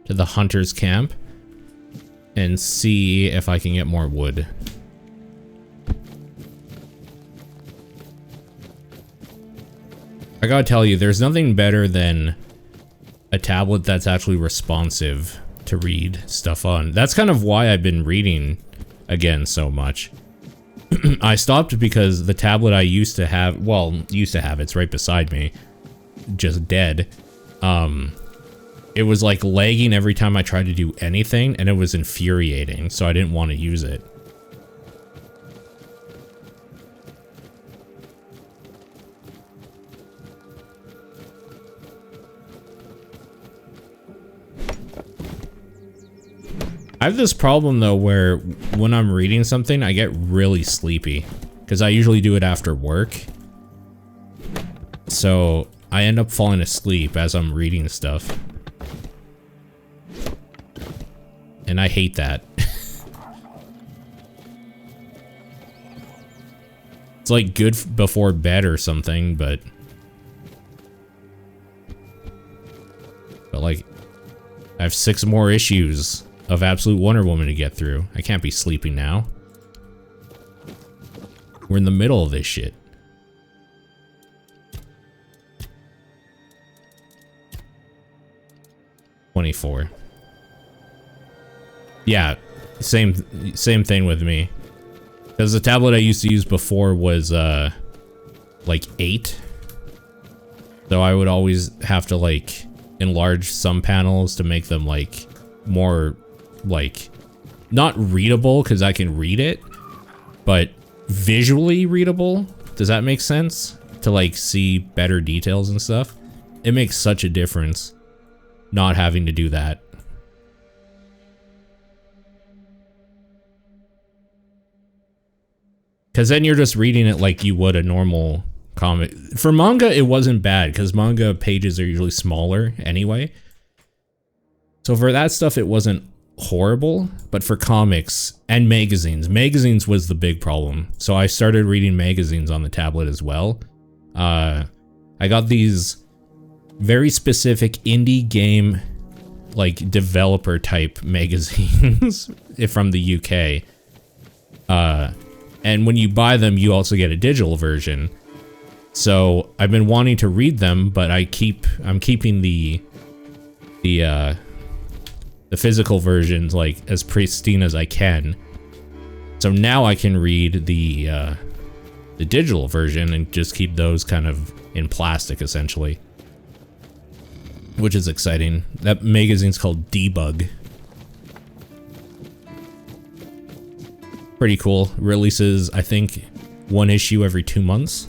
to the hunter's camp and see if I can get more wood. I gotta tell you, there's nothing better than a tablet that's actually responsive to read stuff on. That's kind of why I've been reading again so much. I stopped because the tablet I used to have, it's right beside me, just dead. It was like lagging every time I tried to do anything, and it was infuriating, so I didn't want to use it. I have this problem though where when I'm reading something, I get really sleepy because I usually do it after work. So I end up falling asleep as I'm reading stuff. And I hate that. It's like good before bed or something, but like I have 6 more issues of Absolute Wonder Woman to get through. I can't be sleeping now. We're in the middle of this shit. $24. Yeah, same thing with me. Because the tablet I used to use before was like 8. So I would always have to like enlarge some panels to make them like more like not readable because I can read it, but visually readable. Does that make sense? To like see better details and stuff. It makes such a difference not having to do that. Because then you're just reading it like you would a normal comic. For manga, it wasn't bad because manga pages are usually smaller anyway. So for that stuff, it wasn't horrible, but for comics and magazines was the big problem. So I started reading magazines on the tablet as well. I got these very specific indie game, like, developer type magazines from the UK. And when you buy them, you also get a digital version. So I've been wanting to read them, but I'm keeping the physical versions, like, as pristine as I can. So now I can read the digital version and just keep those kind of in plastic, essentially. Which is exciting. That magazine's called Debug. Pretty cool. Releases, I think, 1 issue every 2 months.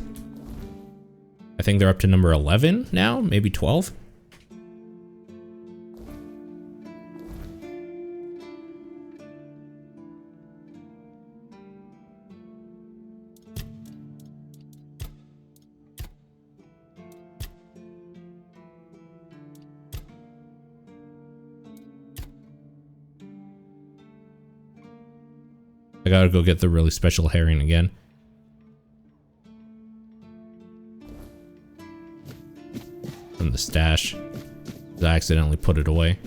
I think they're up to number 11 now, maybe 12. I gotta go get the really special herring again. From the stash. I accidentally put it away.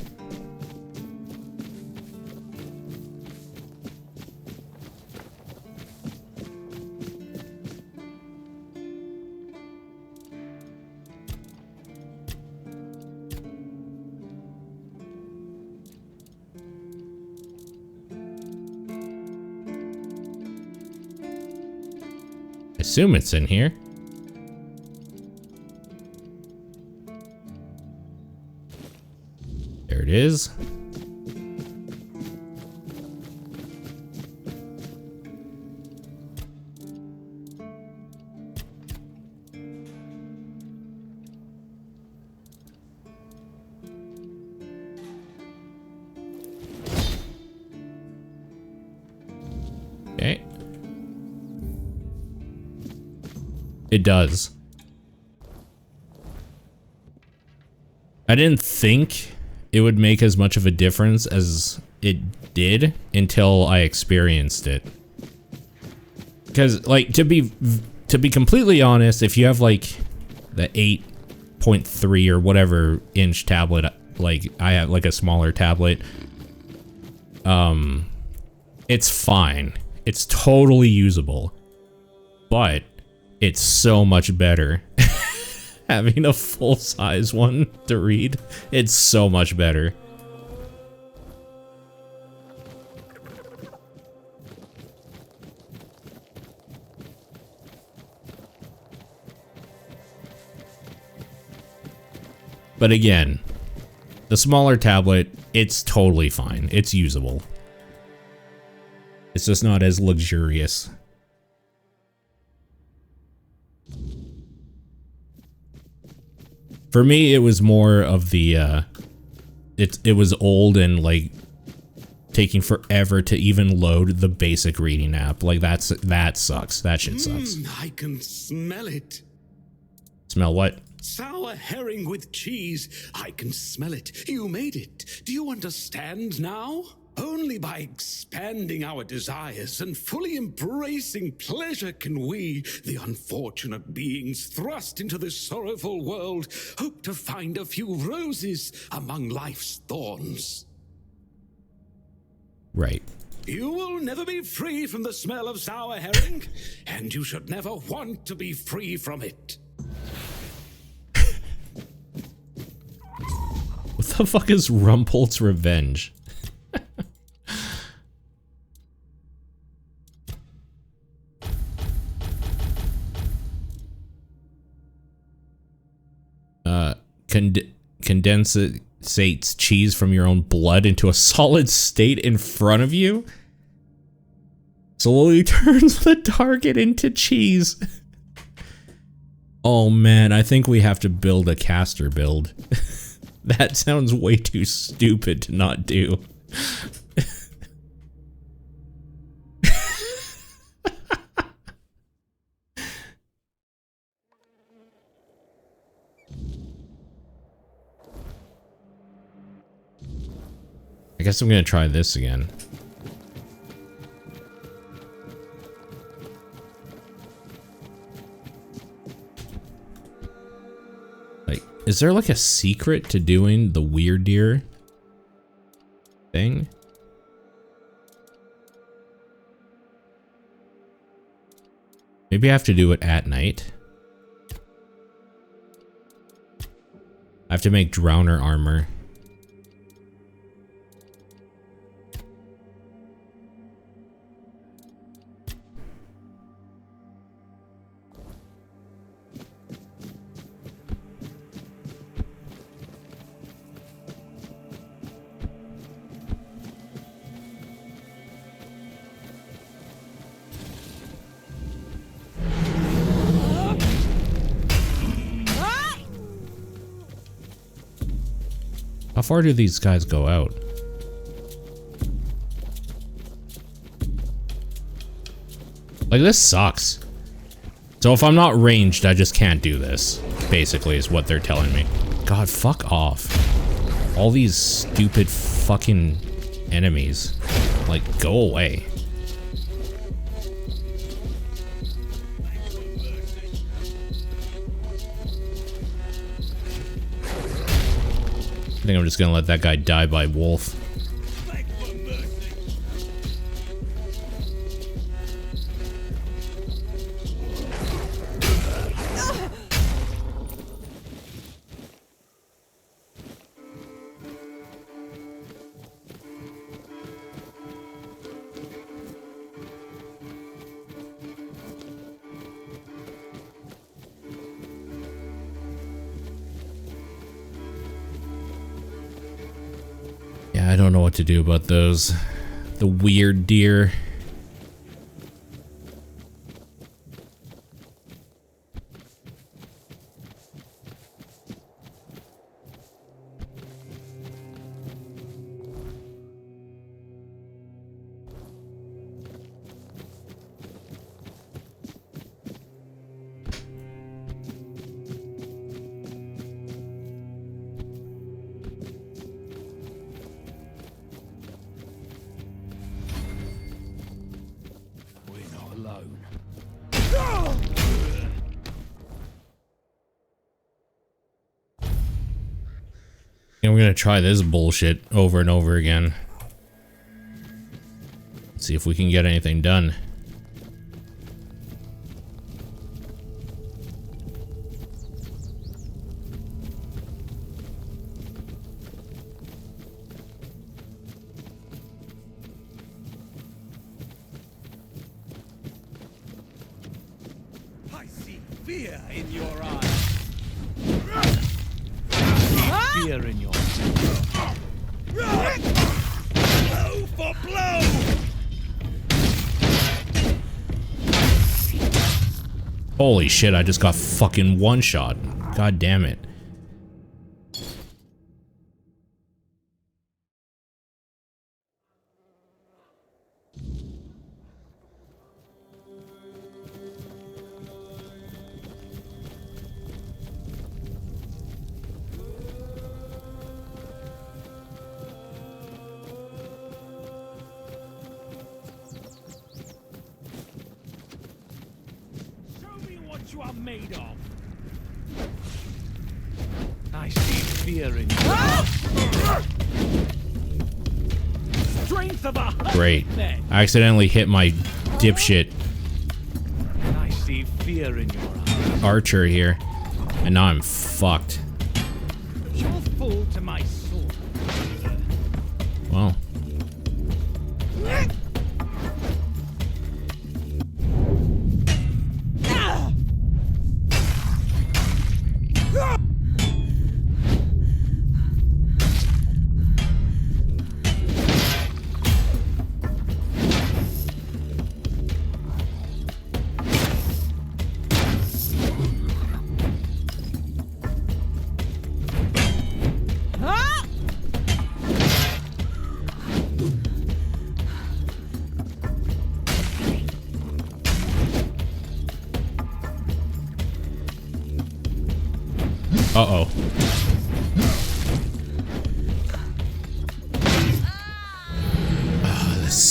I assume it's in here. There it is. Okay. It does. I didn't think it would make as much of a difference as it did until I experienced it. Because, like, to be completely honest, if you have, like, the 8.3 or whatever inch tablet, like, I have, like, a smaller tablet, it's fine. It's totally usable. But it's so much better having a full-size one to read. It's so much better. But again, the smaller tablet, it's totally fine. It's usable. It's just not as luxurious. For me, it was more of the, it was old and, like, taking forever to even load the basic reading app. Like, that sucks. That shit sucks. I can smell it. Smell what? Sour herring with cheese. I can smell it. You made it. Do you understand now? Only by expanding our desires and fully embracing pleasure can we, the unfortunate beings thrust into this sorrowful world, hope to find a few roses among life's thorns. Right. You will never be free from the smell of sour herring, and you should never want to be free from it. What the fuck is Rumpolt's Revenge? Condensates cheese from your own blood into a solid state in front of you. Slowly turns the target into cheese. Oh man, I think we have to build a caster build. That sounds way too stupid to not do. I guess I'm gonna try this again. Like, is there like a secret to doing the weird deer thing? Maybe I have to do it at night. I have to make drowner armor. How far do these guys go out? Like, this sucks. So if I'm not ranged, I just can't do this. Basically, is what they're telling me. God, fuck off. All these stupid fucking enemies. Like, go away. I think I'm just gonna let that guy die by wolf. I don't know what to do about those. The weird deer. And we're gonna try this bullshit over and over again. Let's see if we can get anything done. I see fear in your eyes. Fear in your eyes. Blow for blow! Holy shit, I just got fucking one shot. God damn it. You are made of. I see fear in you. Strength of a Great. I accidentally hit my dipshit I see fear in your eyes. archer here, and now I'm fucked. You're full to my sword. Well. Uh-oh.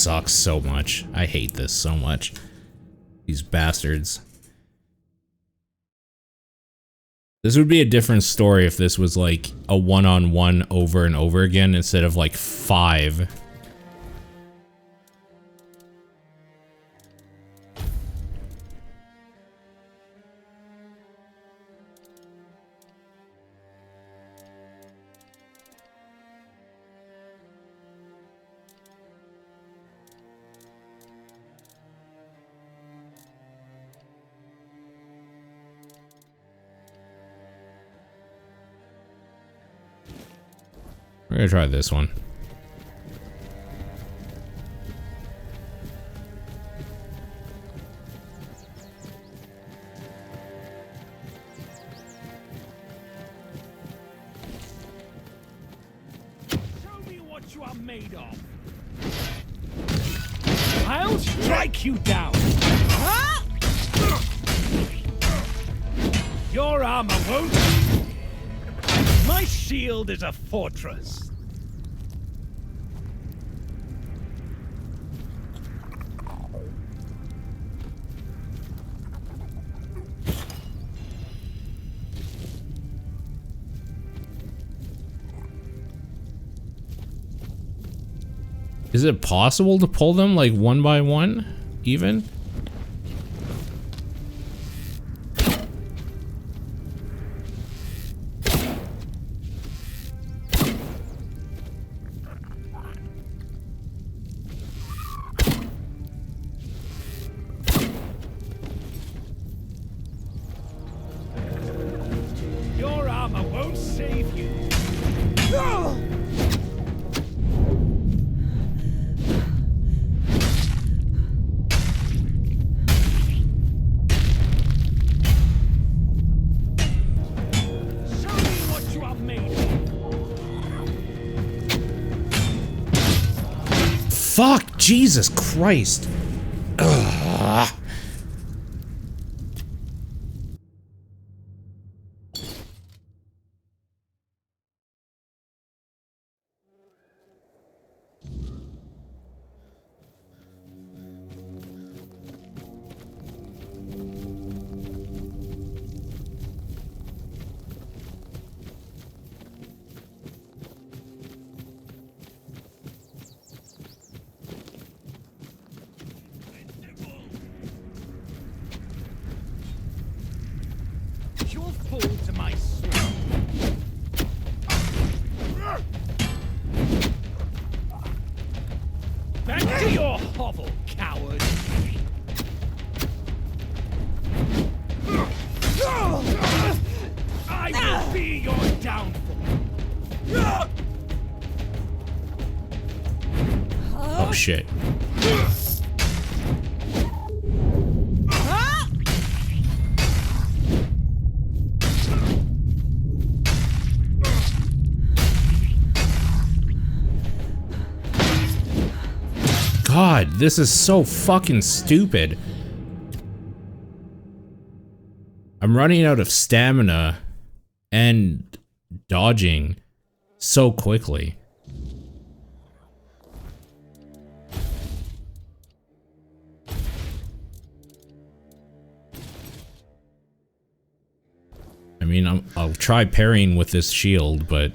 sucks so much. I hate this so much. These bastards. This would be a different story if this was like a one-on-one over and over again instead of like 5. We're gonna try this one. Show me what you are made of. I'll strike you down. Your armor won't. My shield is a fortress. Is it possible to pull them like one by one, even? Your armor won't save you. Fuck, Jesus Christ. Ugh. You'll fall to my sword. Back to your hovel, coward. I will be your downfall. Oh shit. God, this is so fucking stupid. I'm running out of stamina and dodging so quickly. I mean, I'll try parrying with this shield, but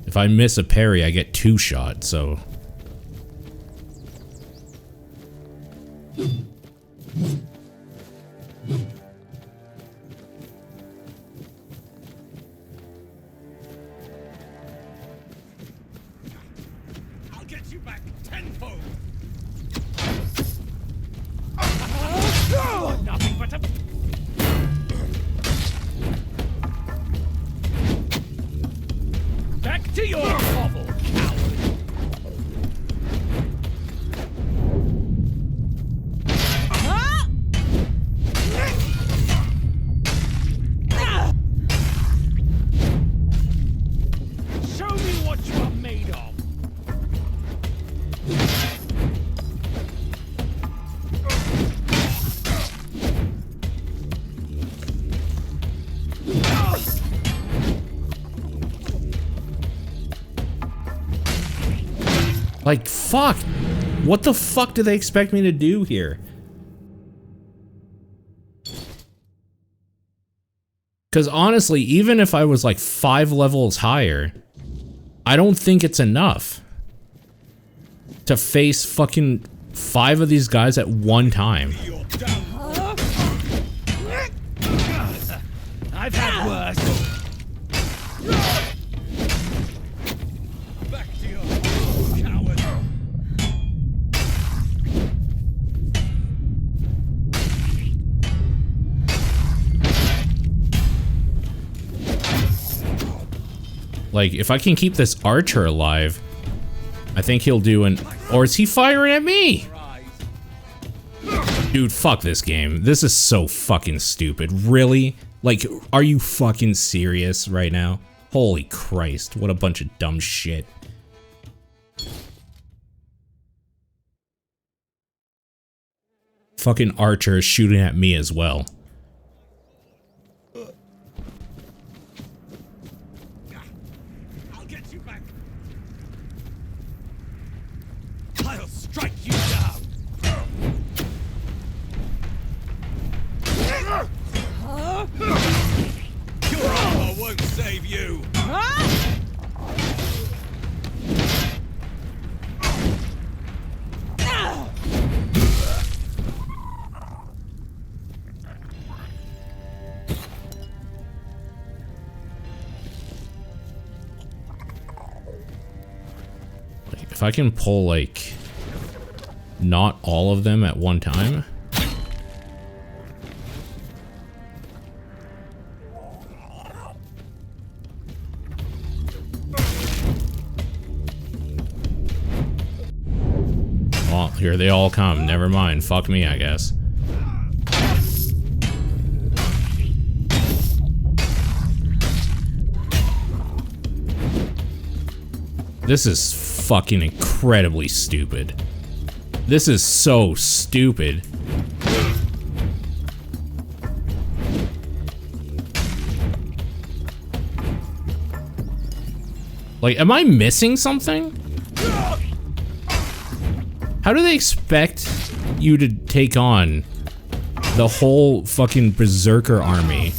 if I miss a parry, I get 2 shots, so... I'll get you back tenfold. Nothing but a... Back to your hovel, coward! Show me what you are made of! Like, fuck. What the fuck do they expect me to do here? Because honestly, even if I was like 5 levels higher, I don't think it's enough to face fucking 5 of these guys at one time. I've had worse. Back to your coward. Like, if I can keep this archer alive, I think he'll do an... Or is he firing at me? Dude, fuck this game. This is so fucking stupid. Really? Like, are you fucking serious right now? Holy Christ, what a bunch of dumb shit. Fucking archer is shooting at me as well. I'll get you back. I'll strike you down. Your armor won't save you. If I can pull, like, not all of them at one time. Well, here they all come. Never mind. Fuck me, I guess. This is fucking incredibly stupid. This is so stupid. Like, am I missing something? How do they expect you to take on the whole fucking berserker army?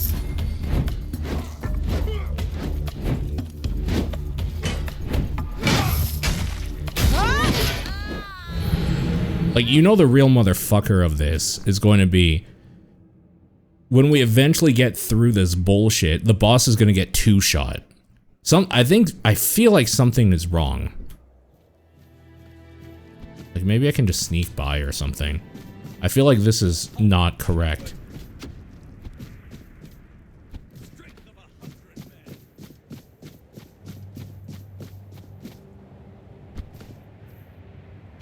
Like, you know, the real motherfucker of this is going to be when we eventually get through this bullshit, the boss is going to get 2-shot. I feel like something is wrong. Like, maybe I can just sneak by or something. I feel like this is not correct.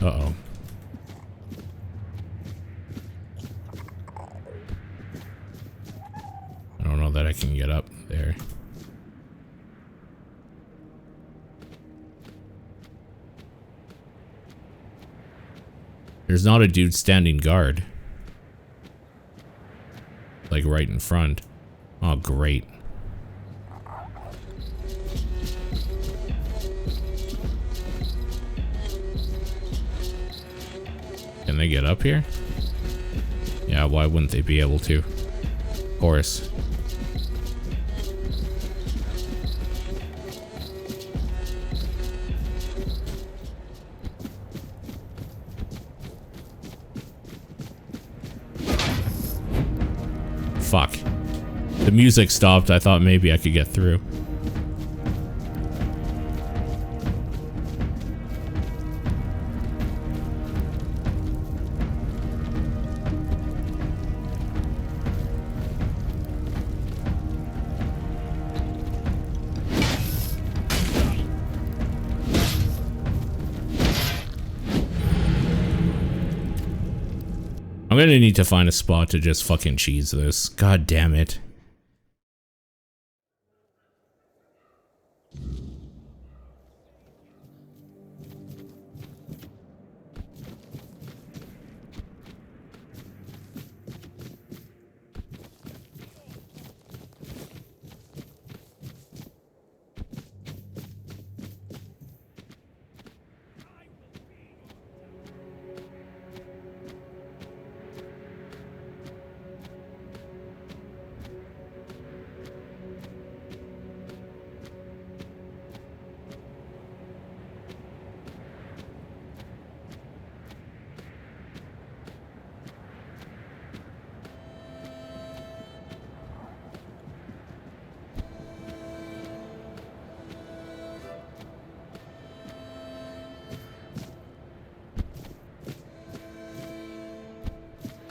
Uh-oh. I don't know that I can get up there. There's not a dude standing guard. Like right in front. Oh, great. Can they get up here? Yeah, why wouldn't they be able to? Of course. Fuck. The music stopped. I thought maybe I could get through. I'm gonna need to find a spot to just fucking cheese this. God damn it.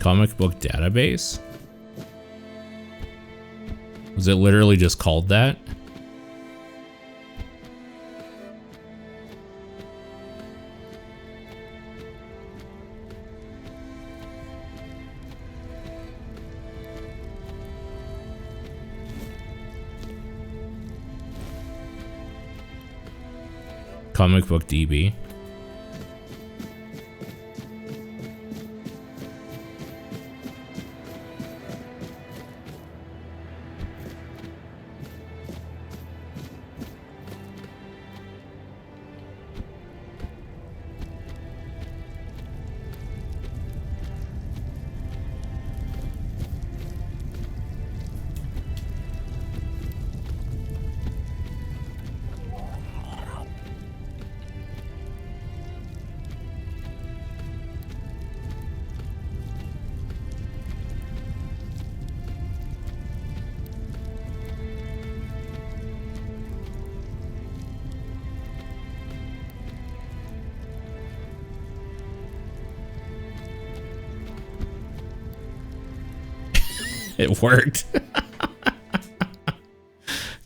Comic book database? Was it literally just called that? Comic book DB. It worked.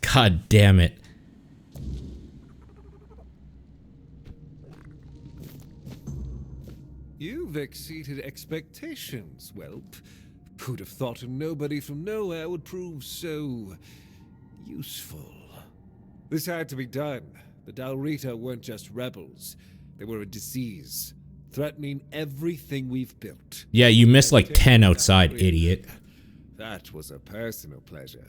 God damn it. You've exceeded expectations, whelp. Who'd have thought a nobody from nowhere would prove so useful? This had to be done. The Dalrita weren't just rebels. They were a disease, threatening everything we've built. Yeah, you missed like 10 outside, idiot. That was a personal pleasure.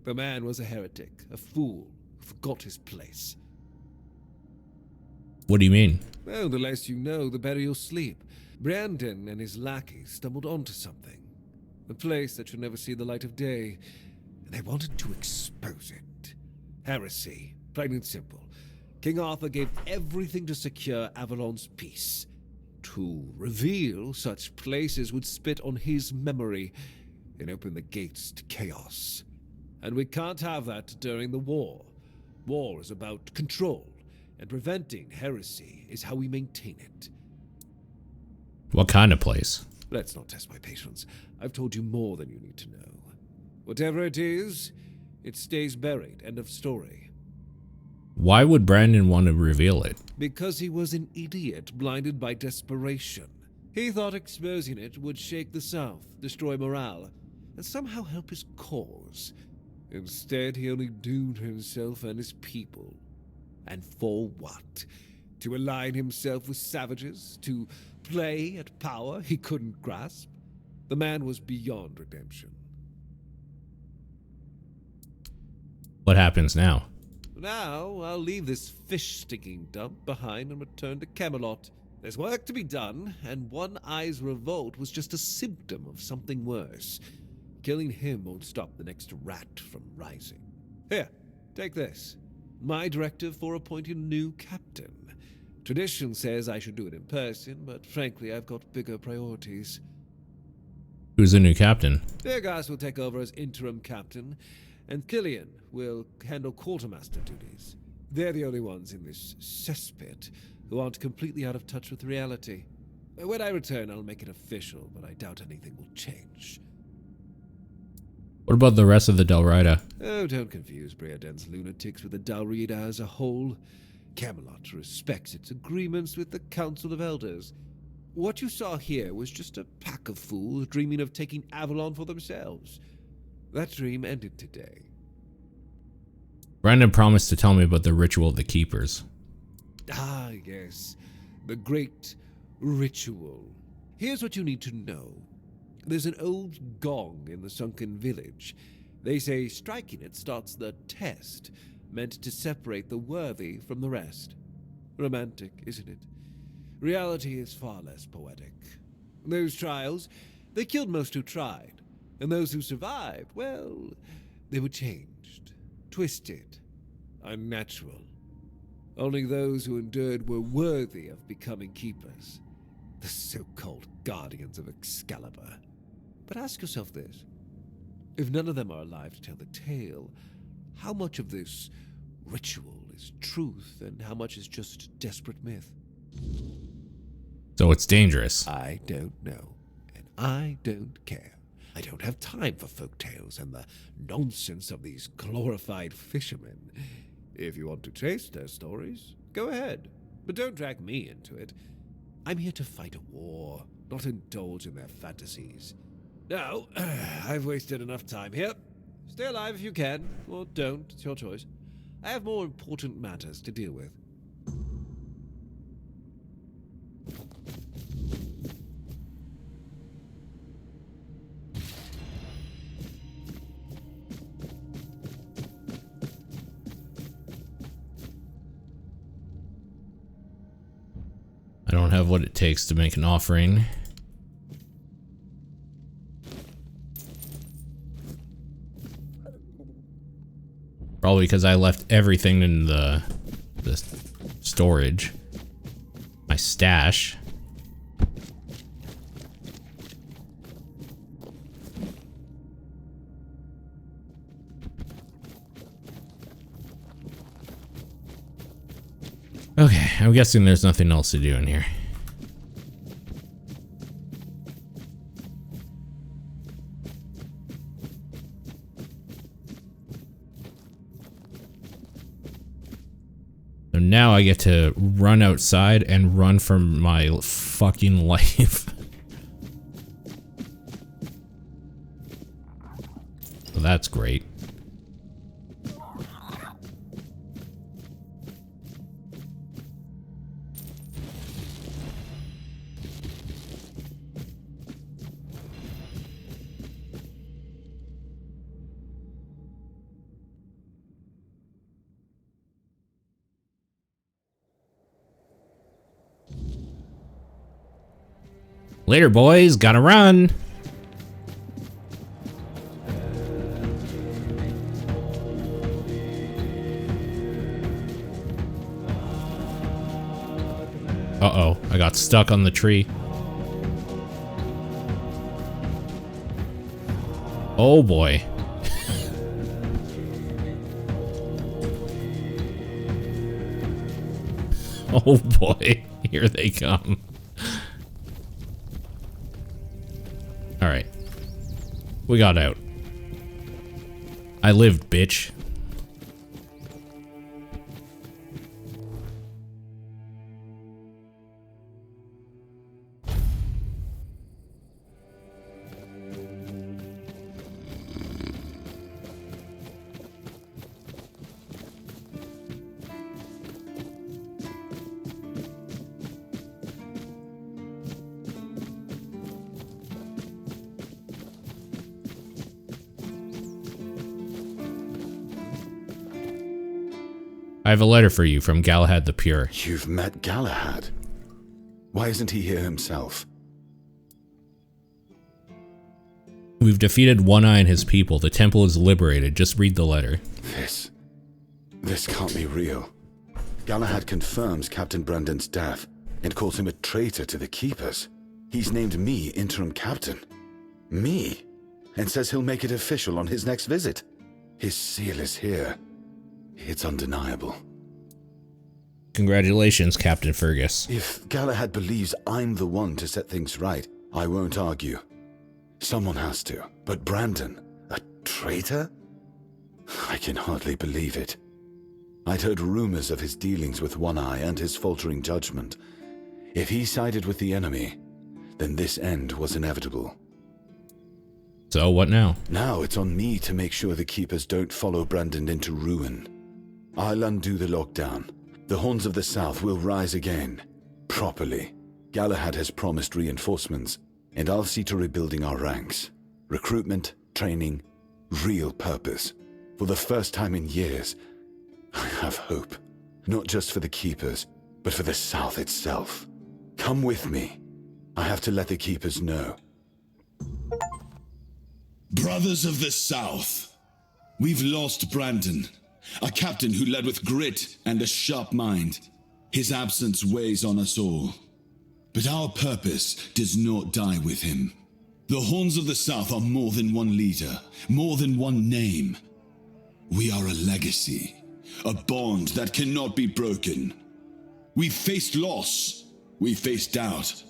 The man was a heretic, a fool, who forgot his place. What do you mean? Well, the less you know, the better you'll sleep. Brandon and his lackeys stumbled onto something. A place that should never see the light of day. And they wanted to expose it. Heresy, plain and simple. King Arthur gave everything to secure Avalon's peace. To reveal such places would spit on his memory and open the gates to chaos. And we can't have that during the war. War is about control, and preventing heresy is how we maintain it. What kind of place? Let's not test my patience. I've told you more than you need to know. Whatever it is, it stays buried. End of story. Why would Brandon want to reveal it? Because he was an idiot blinded by desperation. He thought exposing it would shake the South, destroy morale, and somehow help his cause. Instead, he only doomed himself and his people. And for what? To align himself with savages? To play at power he couldn't grasp? The man was beyond redemption. What happens now? Now, I'll leave this fish-stinking dump behind and return to Camelot. There's work to be done, and One Eye's revolt was just a symptom of something worse. Killing him won't stop the next rat from rising. Here, take this. My directive for appointing a new captain. Tradition says I should do it in person, but frankly, I've got bigger priorities. Who's the new captain? Degas will take over as interim captain, and Killian will handle quartermaster duties. They're the only ones in this cesspit who aren't completely out of touch with reality. When I return, I'll make it official, but I doubt anything will change. What about the rest of the Dalrita? Oh, don't confuse Briaden's lunatics with the Dalrita as a whole. Camelot respects its agreements with the Council of Elders. What you saw here was just a pack of fools dreaming of taking Avalon for themselves. That dream ended today. Brandon promised to tell me about the ritual of the Keepers. Ah, yes. The great ritual. Here's what you need to know. There's an old gong in the sunken village. They say striking it starts the test, meant to separate the worthy from the rest. Romantic, isn't it? Reality is far less poetic. Those trials, they killed most who tried. And those who survived, well, they were changed, twisted, unnatural. Only those who endured were worthy of becoming keepers. The so-called guardians of Excalibur. But ask yourself this. If none of them are alive to tell the tale, how much of this ritual is truth and how much is just desperate myth? So it's dangerous. I don't know. And I don't care. I don't have time for folk tales and the nonsense of these glorified fishermen. If you want to chase their stories, go ahead, but don't drag me into it. I'm here to fight a war, not indulge in their fantasies. Now, I've wasted enough time here. Stay alive if you can, or don't, it's your choice. I have more important matters to deal with. I don't have what it takes to make an offering. Probably because I left everything in the storage. My stash. Okay, I'm guessing there's nothing else to do in here. So now I get to run outside and run for my fucking life. So that's great. Later, boys. Gotta run. Uh-oh. I got stuck on the tree. Oh, boy. Oh, boy. Here they come. Alright. We got out. I lived, bitch. I have a letter for you from Galahad the Pure. You've met Galahad? Why isn't he here himself? We've defeated One Eye and his people. The temple is liberated. Just read the letter. This can't be real. Galahad confirms Captain Brandon's death and calls him a traitor to the Keepers. He's named me interim captain. Me? And says he'll make it official on his next visit. His seal is here. It's undeniable. Congratulations, Captain Fergus. If Galahad believes I'm the one to set things right, I won't argue. Someone has to. But Brandon, a traitor? I can hardly believe it. I'd heard rumors of his dealings with One Eye and his faltering judgment. If he sided with the enemy, then this end was inevitable. So what now? Now it's on me to make sure the Keepers don't follow Brandon into ruin. I'll undo the lockdown. The Horns of the South will rise again. Properly. Galahad has promised reinforcements, and I'll see to rebuilding our ranks. Recruitment, training, real purpose. For the first time in years, I have hope. Not just for the Keepers, but for the South itself. Come with me. I have to let the Keepers know. Brothers of the South, we've lost Brandon, a captain who led with grit and a sharp mind. His absence weighs on us all. But our purpose does not die with him. The Horns of the South are more than one leader, more than one name. We are a legacy, a bond that cannot be broken. We've faced loss, we've faced doubt.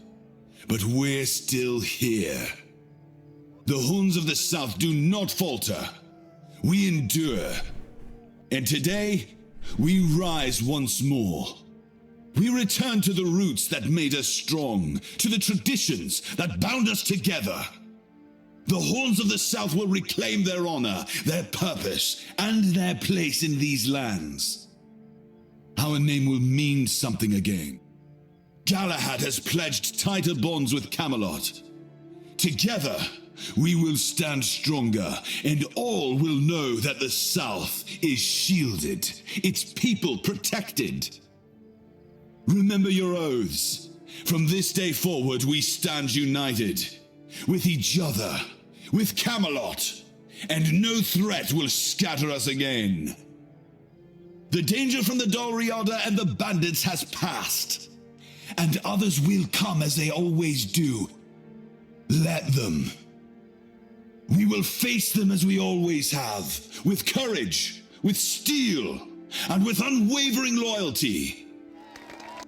but we're still here. The Horns of the South do not falter. We endure. And today, we rise once more. We return to the roots that made us strong, to the traditions that bound us together. The Horns of the South will reclaim their honor, their purpose, and their place in these lands. Our name will mean something again. Galahad has pledged tighter bonds with Camelot. Together, we will stand stronger, and all will know that the South is shielded, its people protected. Remember your oaths. From this day forward, we stand united. With each other, with Camelot, and no threat will scatter us again. The danger from the Dalriada and the bandits has passed, and others will come as they always do. Let them. We will face them as we always have, with courage, with steel, and with unwavering loyalty.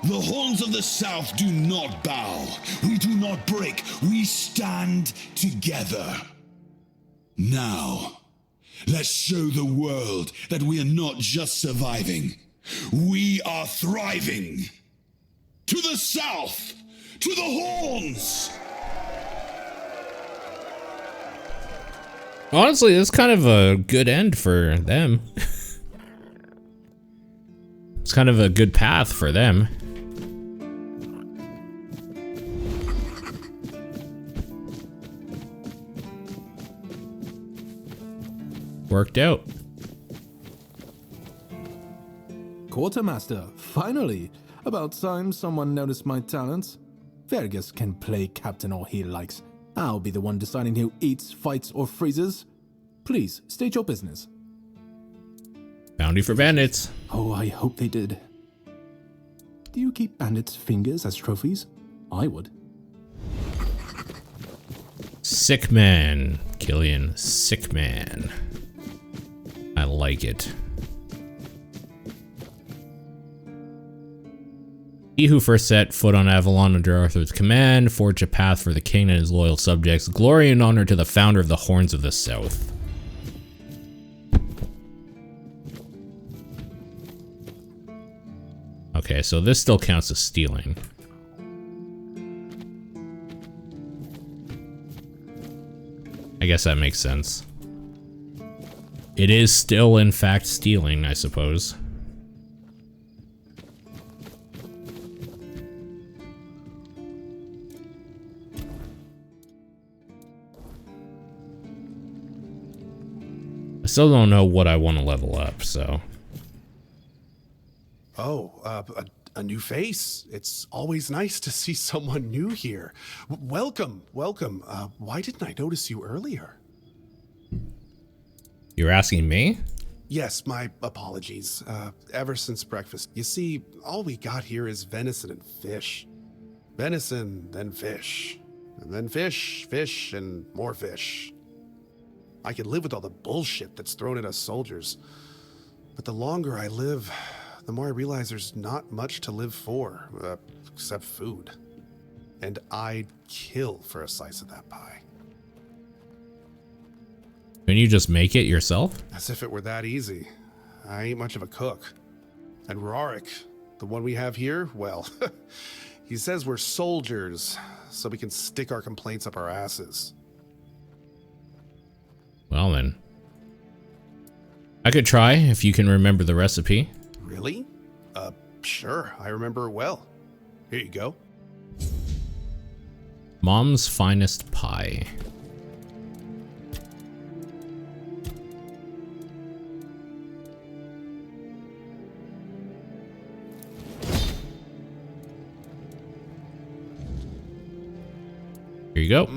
The Horns of the South do not bow. We do not break. We stand together. Now, let's show the world that we are not just surviving. We are thriving. To the South! To the Horns! Honestly, that's kind of a good end for them. It's kind of a good path for them. Worked out. Quartermaster, finally! About time someone noticed my talents. Fergus can play captain all he likes. I'll be the one deciding who eats, fights, or freezes. Please, state your business. Bounty for bandits. Oh, I hope they did. Do you keep bandits' fingers as trophies? I would. Sick man, Killian. Sick man. I like it. He who first set foot on Avalon under Arthur's command forged a path for the king and his loyal subjects. Glory and honor to the founder of the Horns of the South. Okay, so this still counts as stealing. I guess that makes sense. It is still, in fact, stealing, I suppose. I still don't know what I want to level up, so... Oh, a new face. It's always nice to see someone new here. Welcome, welcome. Why didn't I notice you earlier? You're asking me? Yes, my apologies. Ever since breakfast. You see, all we got here is venison and fish. Venison, then fish. And then fish, fish, and more fish. I could live with all the bullshit that's thrown at us soldiers. But the longer I live, the more I realize there's not much to live for, except food. And I'd kill for a slice of that pie. Can you just make it yourself? As if it were that easy. I ain't much of a cook. And Rorik, the one we have here, well, he says we're soldiers, so we can stick our complaints up our asses. Well then. I could try if you can remember the recipe. Really? Sure, I remember it well. Here you go. Mom's finest pie. Here you go.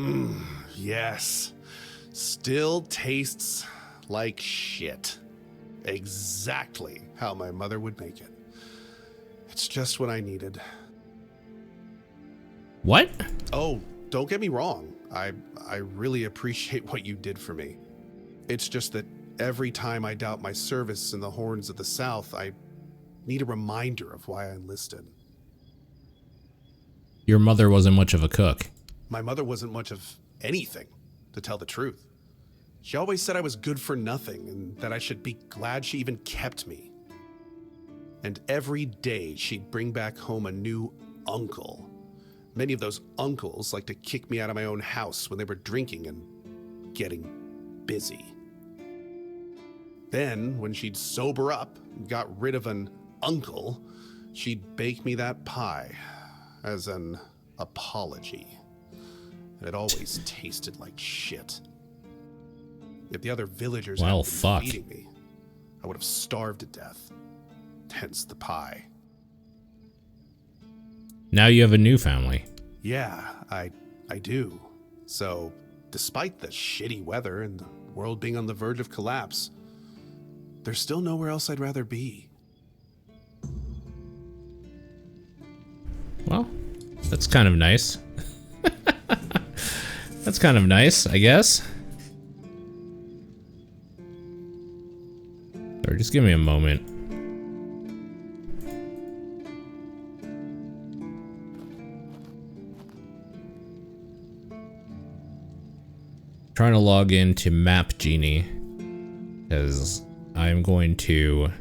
Yes. Still tastes like shit. Exactly how my mother would make it. It's just what I needed. What? Oh, don't get me wrong. I really appreciate what you did for me. It's just that every time I doubt my service in the Horns of the South, I need a reminder of why I enlisted. Your mother wasn't much of a cook. My mother wasn't much of anything, to tell the truth. She always said I was good for nothing and that I should be glad she even kept me. And every day she'd bring back home a new uncle. Many of those uncles like to kick me out of my own house when they were drinking and getting busy. Then, when she'd sober up and got rid of an uncle, she'd bake me that pie as an apology. And it always tasted like shit. If the other villagers hadn't been feeding me, I would have starved to death. Hence the pie. Now you have a new family. Yeah, I do. So, despite the shitty weather and the world being on the verge of collapse, there's still nowhere else I'd rather be. Well, that's kind of nice. That's kind of nice, I guess. Or just give me a moment. Trying to log into Map Genie because I'm going to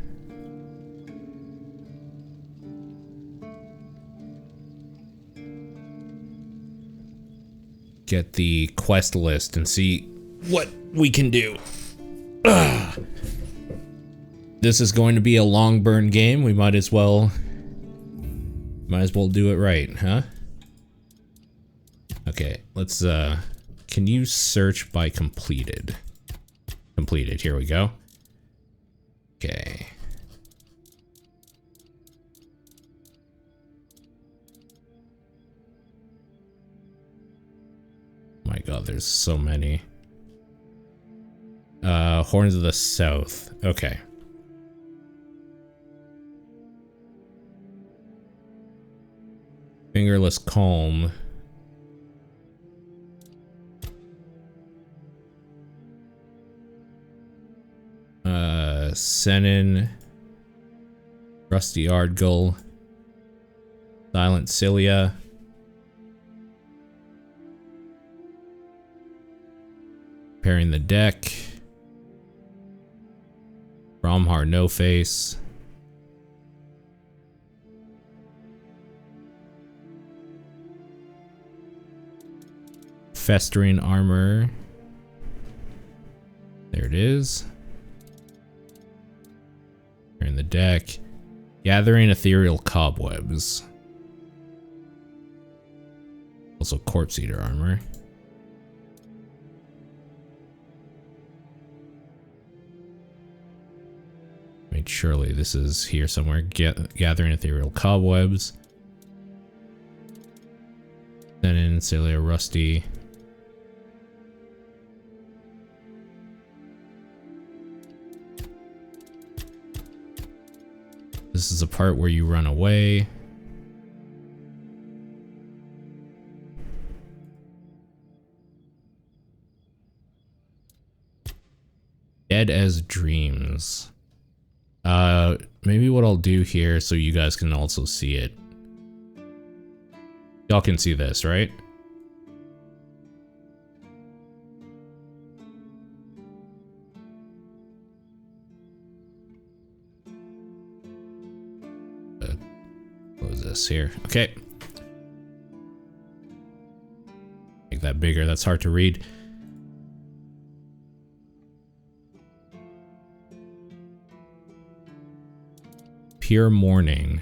get the quest list and see what we can do. Ugh. This is going to be a long burn game. We might as well do it right, huh? Okay, let's can you search by completed? Completed, here we go. Okay. My god, there's so many. Horns of the South. Okay. Fingerless Calm. Senin. Rusty Ardgull. Silent Cilia. Repairing the deck. Bromhar No Face. Festering Armor. There it is. Repairing the deck. Gathering Ethereal Cobwebs. Also Corpse Eater Armor. Wait, surely this is here somewhere. Gathering Ethereal Cobwebs. Senin, Cilia, Rusty. This is a part where you run away. Dead as Dreams. Maybe what I'll do here so you guys can also see it. Y'all can see this, right? Close this here. Okay. Make that bigger. That's hard to read. Pure Morning.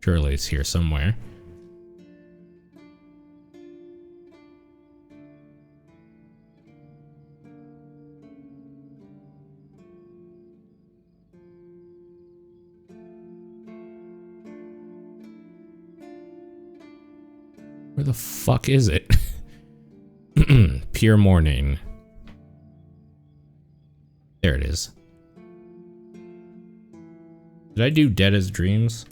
Surely it's here somewhere. Where the fuck is it? Pure Morning. There it is. Did I do Dead as Dreams?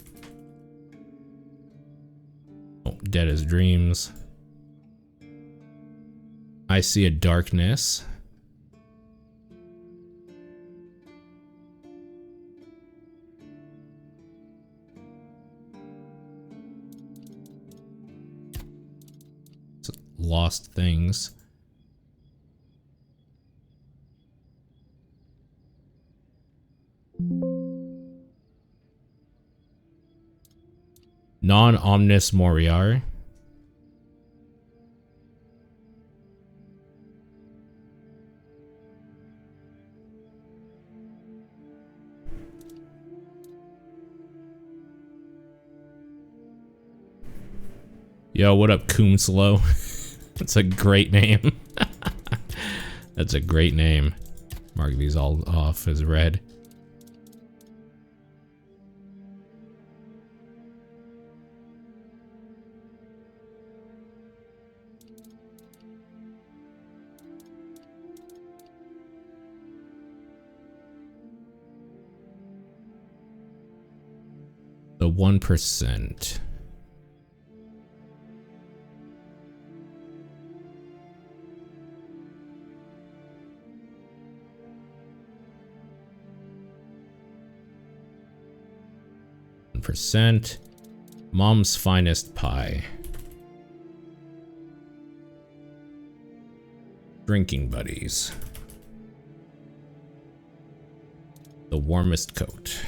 Oh, Dead as Dreams. I See a Darkness. Lost Things. Non Omnis Moriar. Yo, what up, Coomslow? That's a great name. That's a great name. Mark these all off as red. The 1%. %. Mom's Finest Pie. Drinking Buddies. The Warmest Coat.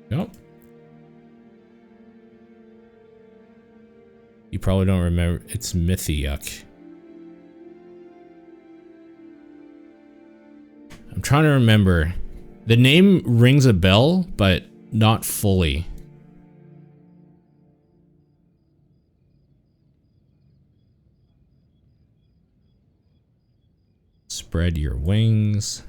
Yep. You probably don't remember. It's F-AUX. I'm trying to remember. The name rings a bell, but not fully. Spread Your Wings.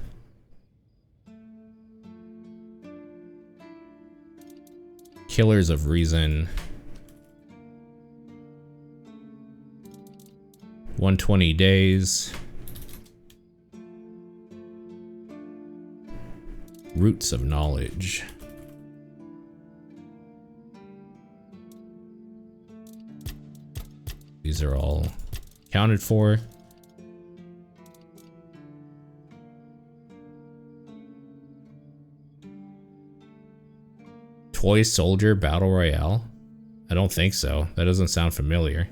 Killers of Reason. 120 Days. Roots of Knowledge. These are all accounted for. Toy Soldier Battle Royale? I don't think so. That doesn't sound familiar.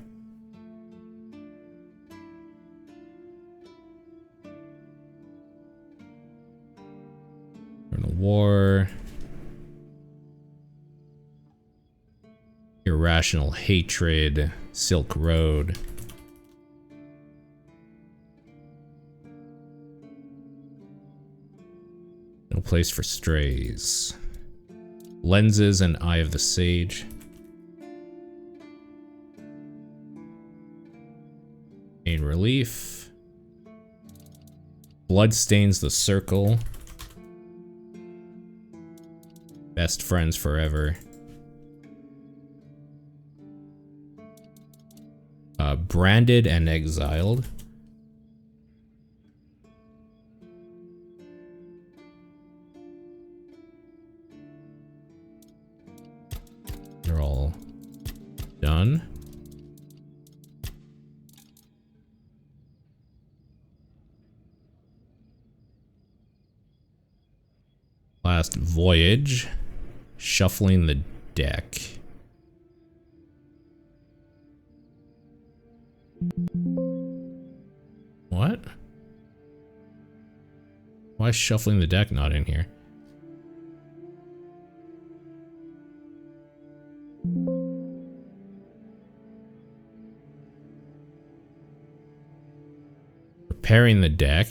War. Irrational Hatred. Silk Road. No Place for Strays. Lenses and Eye of the Sage. Pain Relief. Bloodstains the Circle. Best Friends Forever. Branded and Exiled. They're all done. Last Voyage. Shuffling the Deck. What? Why is Shuffling the Deck not in here? Preparing the Deck.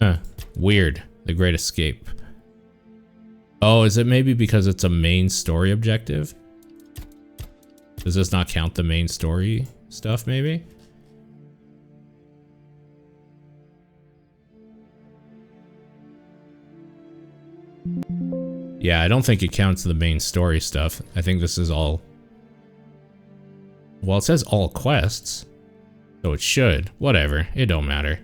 Huh. Weird. The Great Escape. Oh, is it maybe because it's a main story objective? Does this not count the main story stuff, maybe? Yeah, I don't think it counts the main story stuff. I think this is all... Well, it says all quests. So it should. Whatever. It don't matter.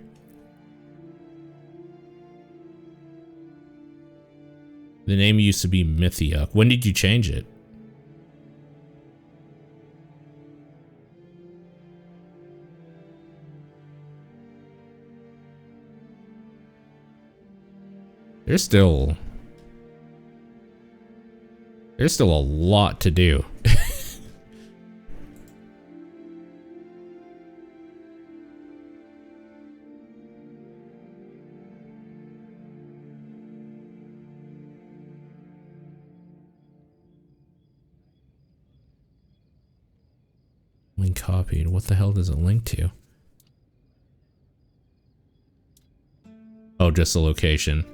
The name used to be F-AUX. When did you change it? There's still a lot to do. Link copied. What the hell does it link to? Oh, just the location.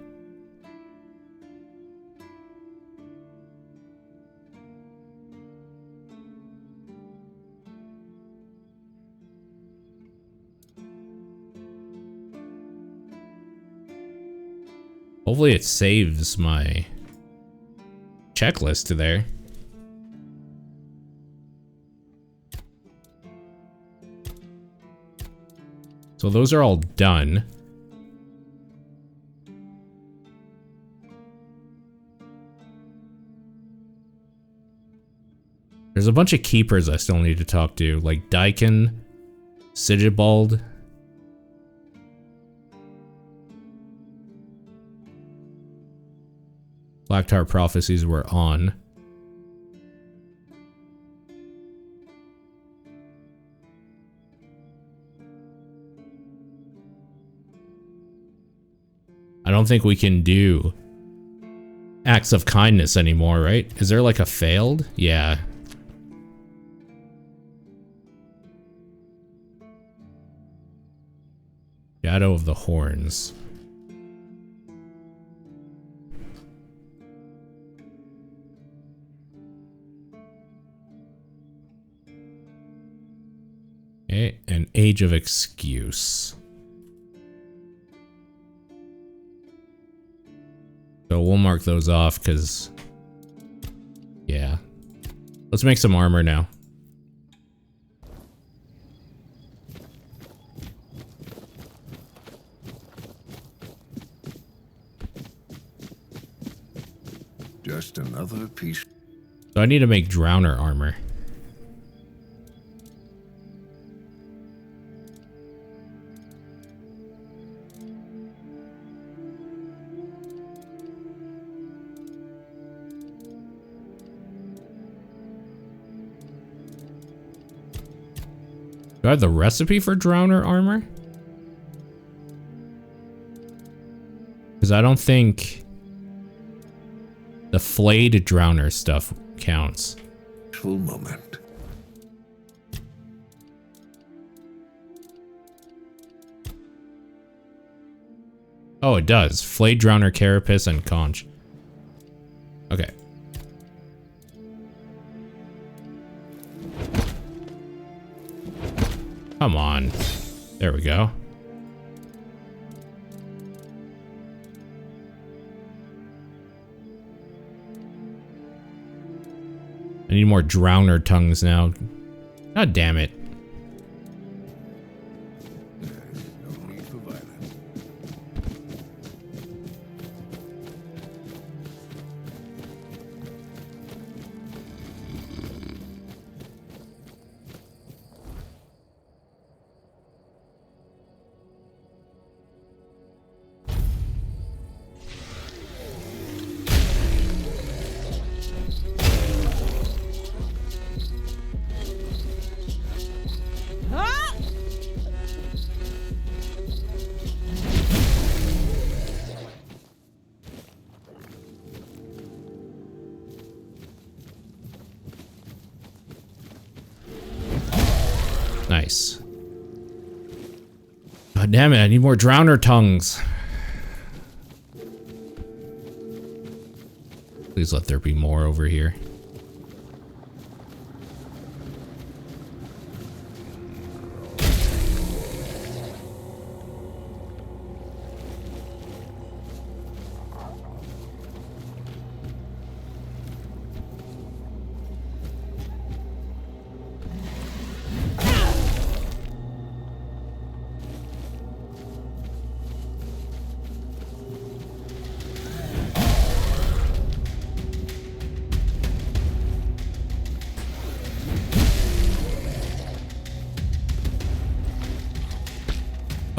Hopefully it saves my checklist to there. So those are all done. There's a bunch of keepers I still need to talk to, like Daikin, Sigibald. Blacktar prophecies were on. I don't think we can do acts of kindness anymore, right? Is there like a failed? Yeah. Shadow of the Horns. Okay, an Age of Excuse. So we'll mark those off because, yeah. Let's make some armor now. Just another piece. So I need to make Drowner armor. Do I have the recipe for Drowner armor? Because I don't think the flayed Drowner stuff counts. Full moment. Oh, it does. Flayed Drowner, Carapace, and Conch. Okay. Come on. There we go. I need more Drowner tongues now. God damn it. No need for violence. Nice. God damn it, I need more Drowner tongues. Please let there be more over here.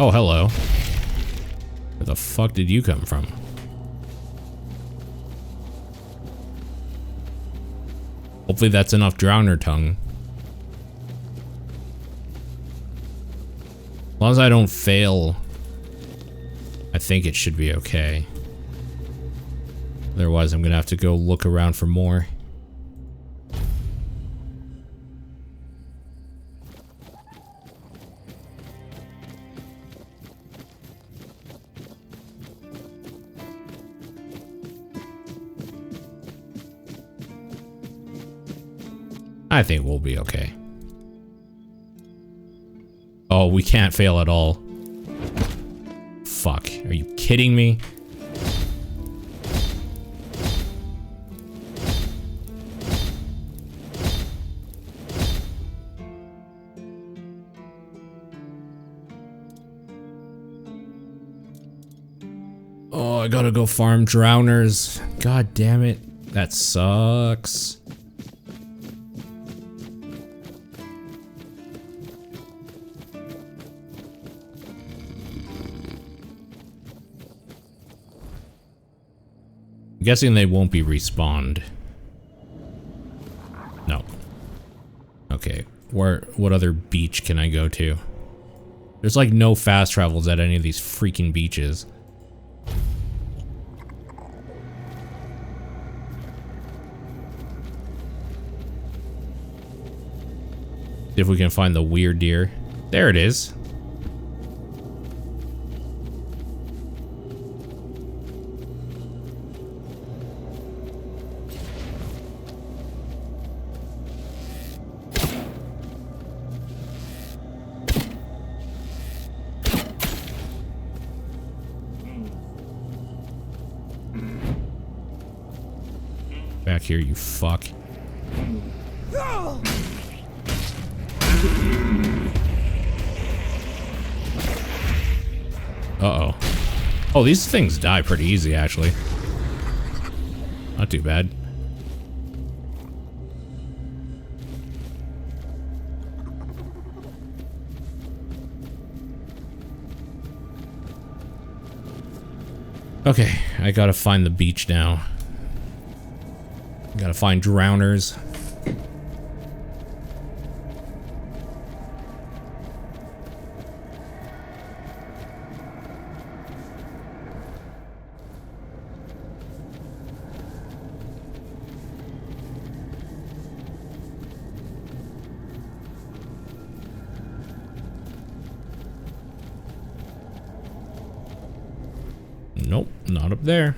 Oh, hello. Where the fuck did you come from? Hopefully that's enough drowner tongue. As long as I don't fail, I think it should be okay. Otherwise, I'm gonna have to go look around for more. I think we'll be okay. Oh, we can't fail at all. Fuck. Are you kidding me? Oh, I gotta go farm drowners. God damn it. That sucks. I'm guessing they won't be respawned. No. Okay. What other beach can I go to? There's like no fast travels at any of these freaking beaches. See if we can find the weird deer. There it is. Back here, you fuck. Uh-oh. Oh, these things die pretty easy, actually. Not too bad. Okay, I gotta find the beach now. Gotta find drowners. Nope, not up there.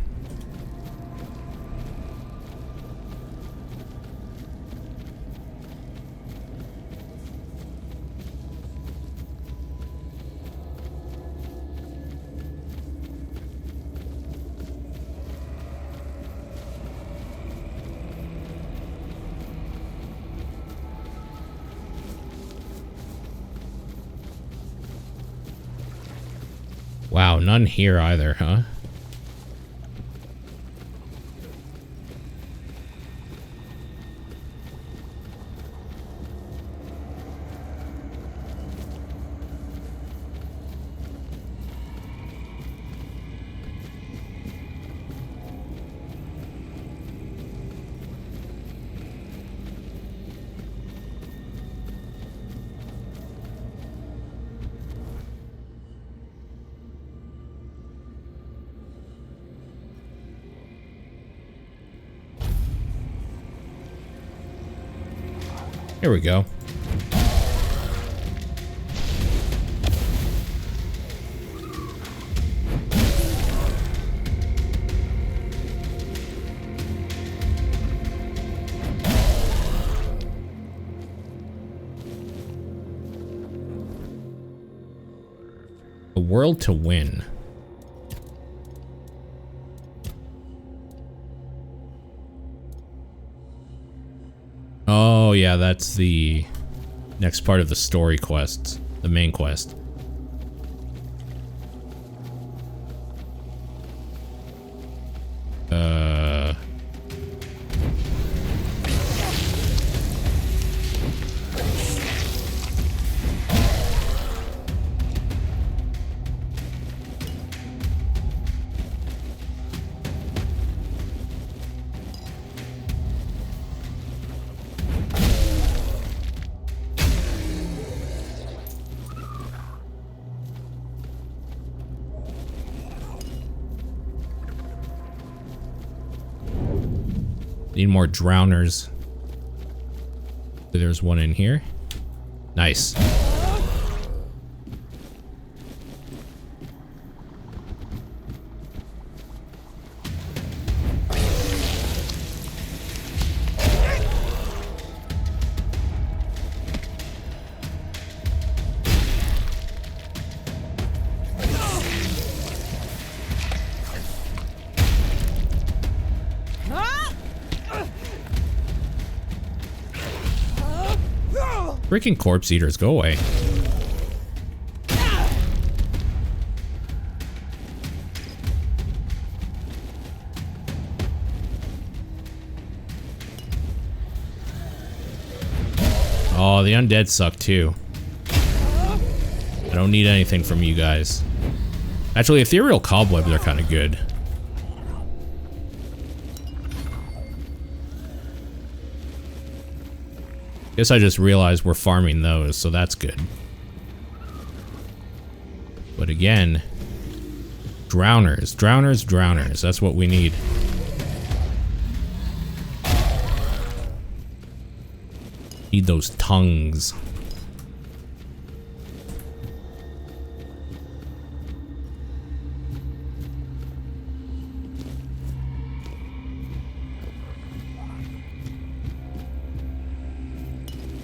Wow, none here either, huh? Here we go. A world to win. Oh yeah, that's the next part of the story quests, the main quest. Need more drowners. There's one in here. Nice. Freaking corpse eaters, go away. Oh, the undead suck too. I don't need anything from you guys. Actually, ethereal cobwebs are kind of good. Guess I just realized we're farming those, so that's good. But again, drowners, drowners, drowners. That's what we need. Need those tongues.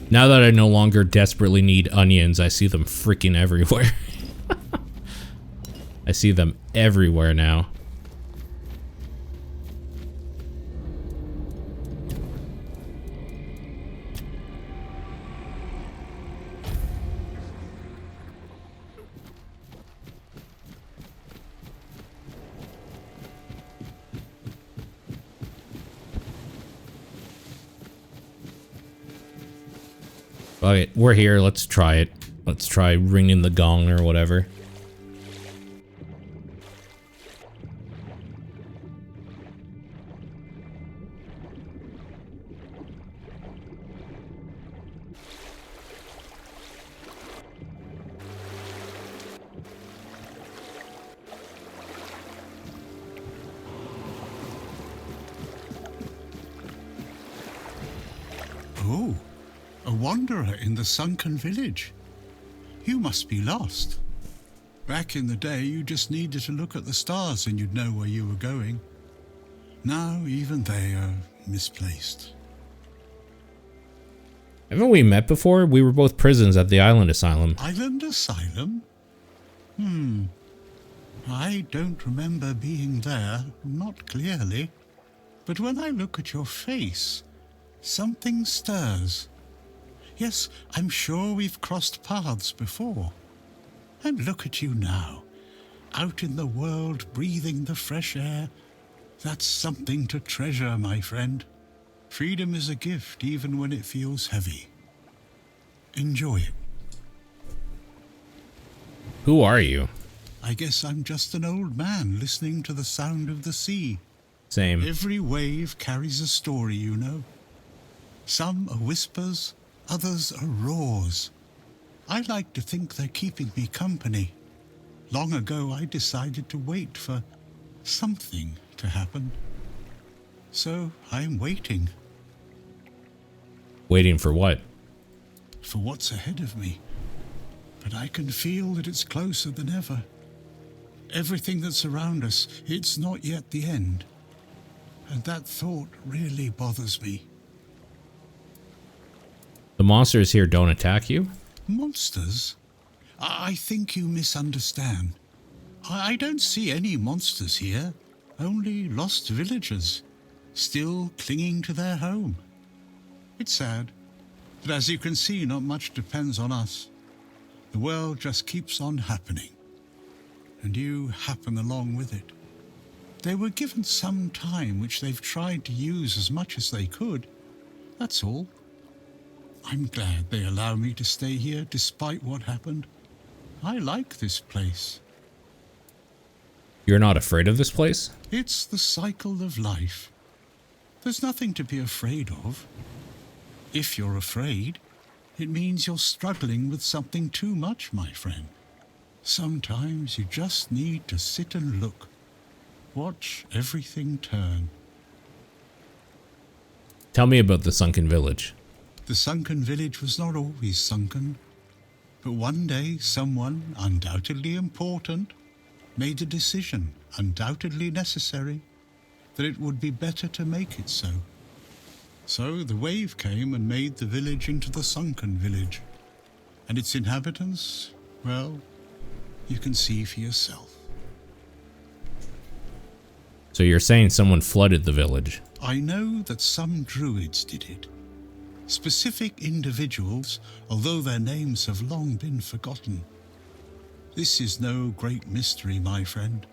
Now that I no longer desperately need onions, I see them freaking everywhere. I see them everywhere now. Okay, we're here. Let's try it. Let's try ringing the gong or whatever. Oh. A wanderer in the sunken village. You must be lost. Back in the day, you just needed to look at the stars and you'd know where you were going. Now, even they are misplaced. Haven't we met before? We were both prisons at the island asylum. Island asylum? I don't remember being there, not clearly. But when I look at your face, something stirs. Yes, I'm sure we've crossed paths before. And look at you now, out in the world, breathing the fresh air. That's something to treasure, my friend. Freedom is a gift, even when it feels heavy. Enjoy it. Who are you? I guess I'm just an old man listening to the sound of the sea. Same. Every wave carries a story, you know. Some are whispers, others are roars. I like to think they're keeping me company. Long ago, I decided to wait for something to happen. So I'm waiting. Waiting for what? For what's ahead of me. But I can feel that it's closer than ever. Everything that's around us, it's not yet the end. And that thought really bothers me. The monsters here don't attack you? Monsters? I think you misunderstand. I don't see any monsters here. Only lost villagers, still clinging to their home. It's sad, but as you can see, not much depends on us. The world just keeps on happening, and you happen along with it. They were given some time which they've tried to use as much as they could. That's all. I'm glad they allow me to stay here despite what happened. I like this place. You're not afraid of this place? It's the cycle of life. There's nothing to be afraid of. If you're afraid, it means you're struggling with something too much, my friend. Sometimes you just need to sit and look. Watch everything turn. Tell me about the sunken village. The sunken village was not always sunken, but one day someone, undoubtedly important, made a decision, undoubtedly necessary, that it would be better to make it so. So the wave came and made the village into the sunken village. And its inhabitants, well, you can see for yourself. So you're saying someone flooded the village? I know that some druids did it. Specific individuals, although their names have long been forgotten. This is no great mystery, my friend.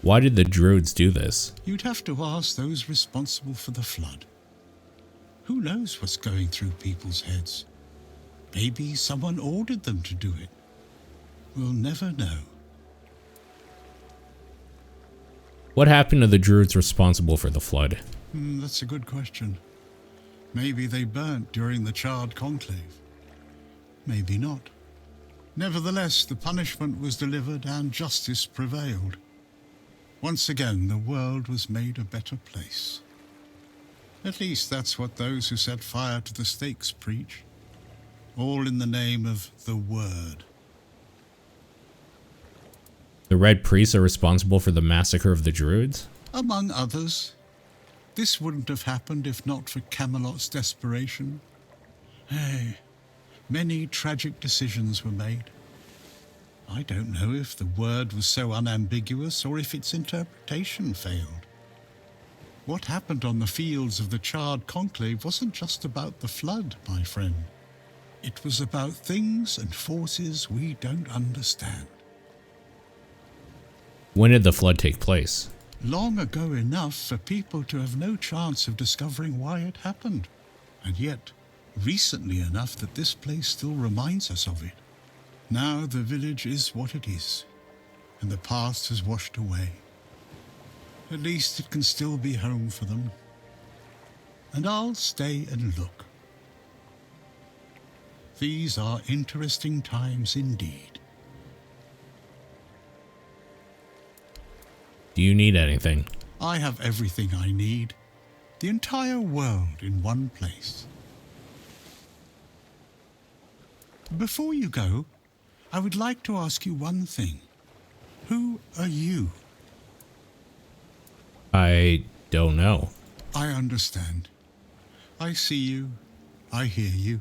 Why did the druids do this? You'd have to ask those responsible for the flood. Who knows what's going through people's heads? Maybe someone ordered them to do it. We'll never know. What happened to the druids responsible for the flood? That's a good question. Maybe they burnt during the charred conclave. Maybe not. Nevertheless, the punishment was delivered and justice prevailed. Once again, the world was made a better place. At least that's what those who set fire to the stakes preach. All in the name of the Word. The Red Priests are responsible for the massacre of the druids? Among others. This wouldn't have happened if not for Camelot's desperation. Hey, many tragic decisions were made. I don't know if the word was so unambiguous or if its interpretation failed. What happened on the fields of the charred conclave wasn't just about the flood, my friend. It was about things and forces we don't understand. When did the flood take place? Long ago enough for people to have no chance of discovering why it happened. And yet, recently enough that this place still reminds us of it. Now the village is what it is, and the past has washed away. At least it can still be home for them. And I'll stay and look. These are interesting times indeed. Do you need anything? I have everything I need. The entire world in one place. Before you go, I would like to ask you one thing. Who are you? I don't know. I understand. I see you. I hear you.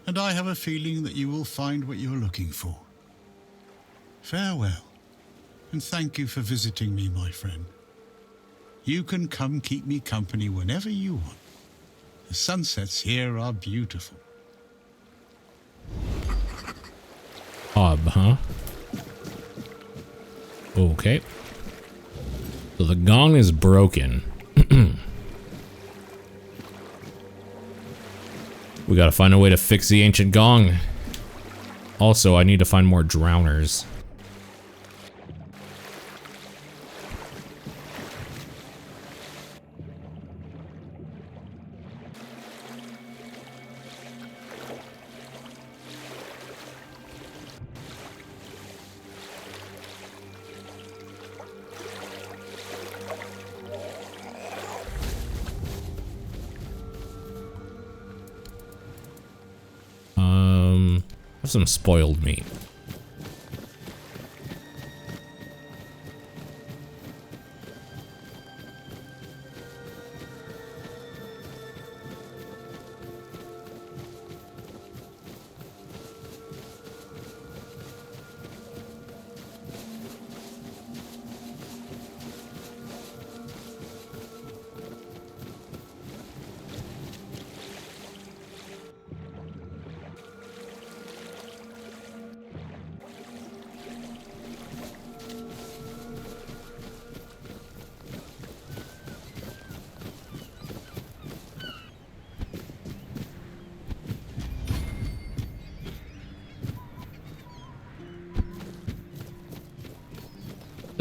And I have a feeling that you will find what you're looking for. Farewell. And thank you for visiting me, my friend. You can come keep me company whenever you want. The sunsets here are beautiful. Odd, huh? Okay. So the gong is broken. We gotta find a way to fix the ancient gong. Also, I need to find more drowners. Have some spoiled meat.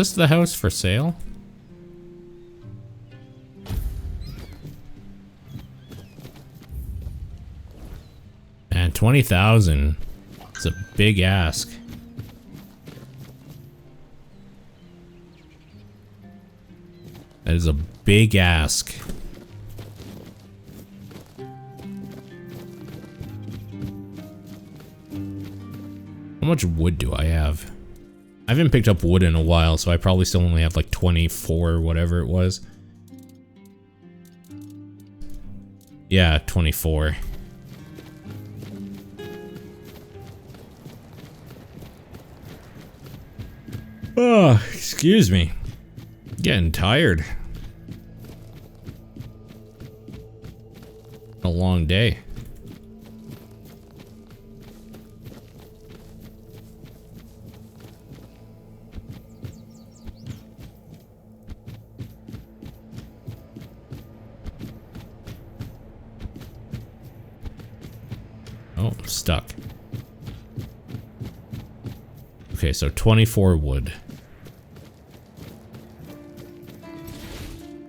Is this the house for sale? And 20,000. It's a big ask. That is a big ask. How much wood do I have? I haven't picked up wood in a while, so I probably still only have like 24 or whatever it was. Yeah, 24. Oh, excuse me. Getting tired. A long day. Oh, I'm stuck. Okay, so 24 wood.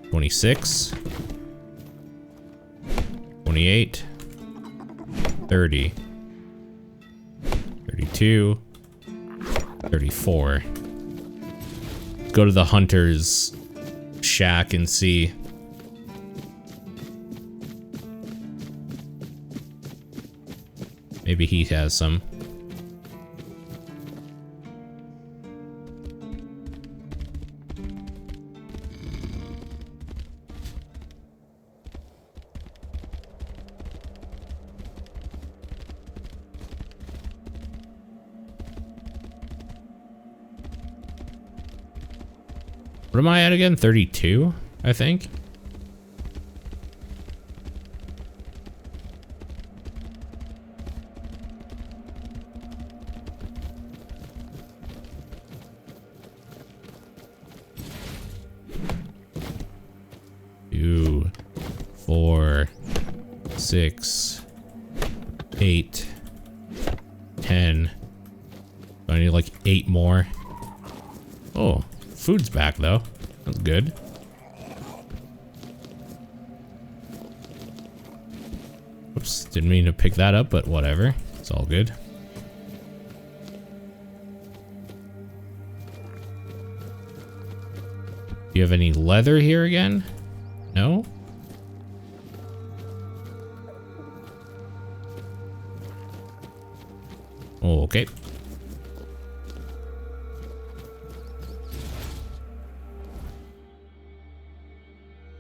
26. 28. 30. 32. 34. Let's go to the hunter's shack and see. Maybe he has some. What am I at again? 32, I think. Two, 4, 6, 8, 10. I need like 8 more. Oh. Food's back though. That's good. Oops, didn't mean to pick that up, but whatever. It's all good. Do you have any leather here again? No? Oh, okay.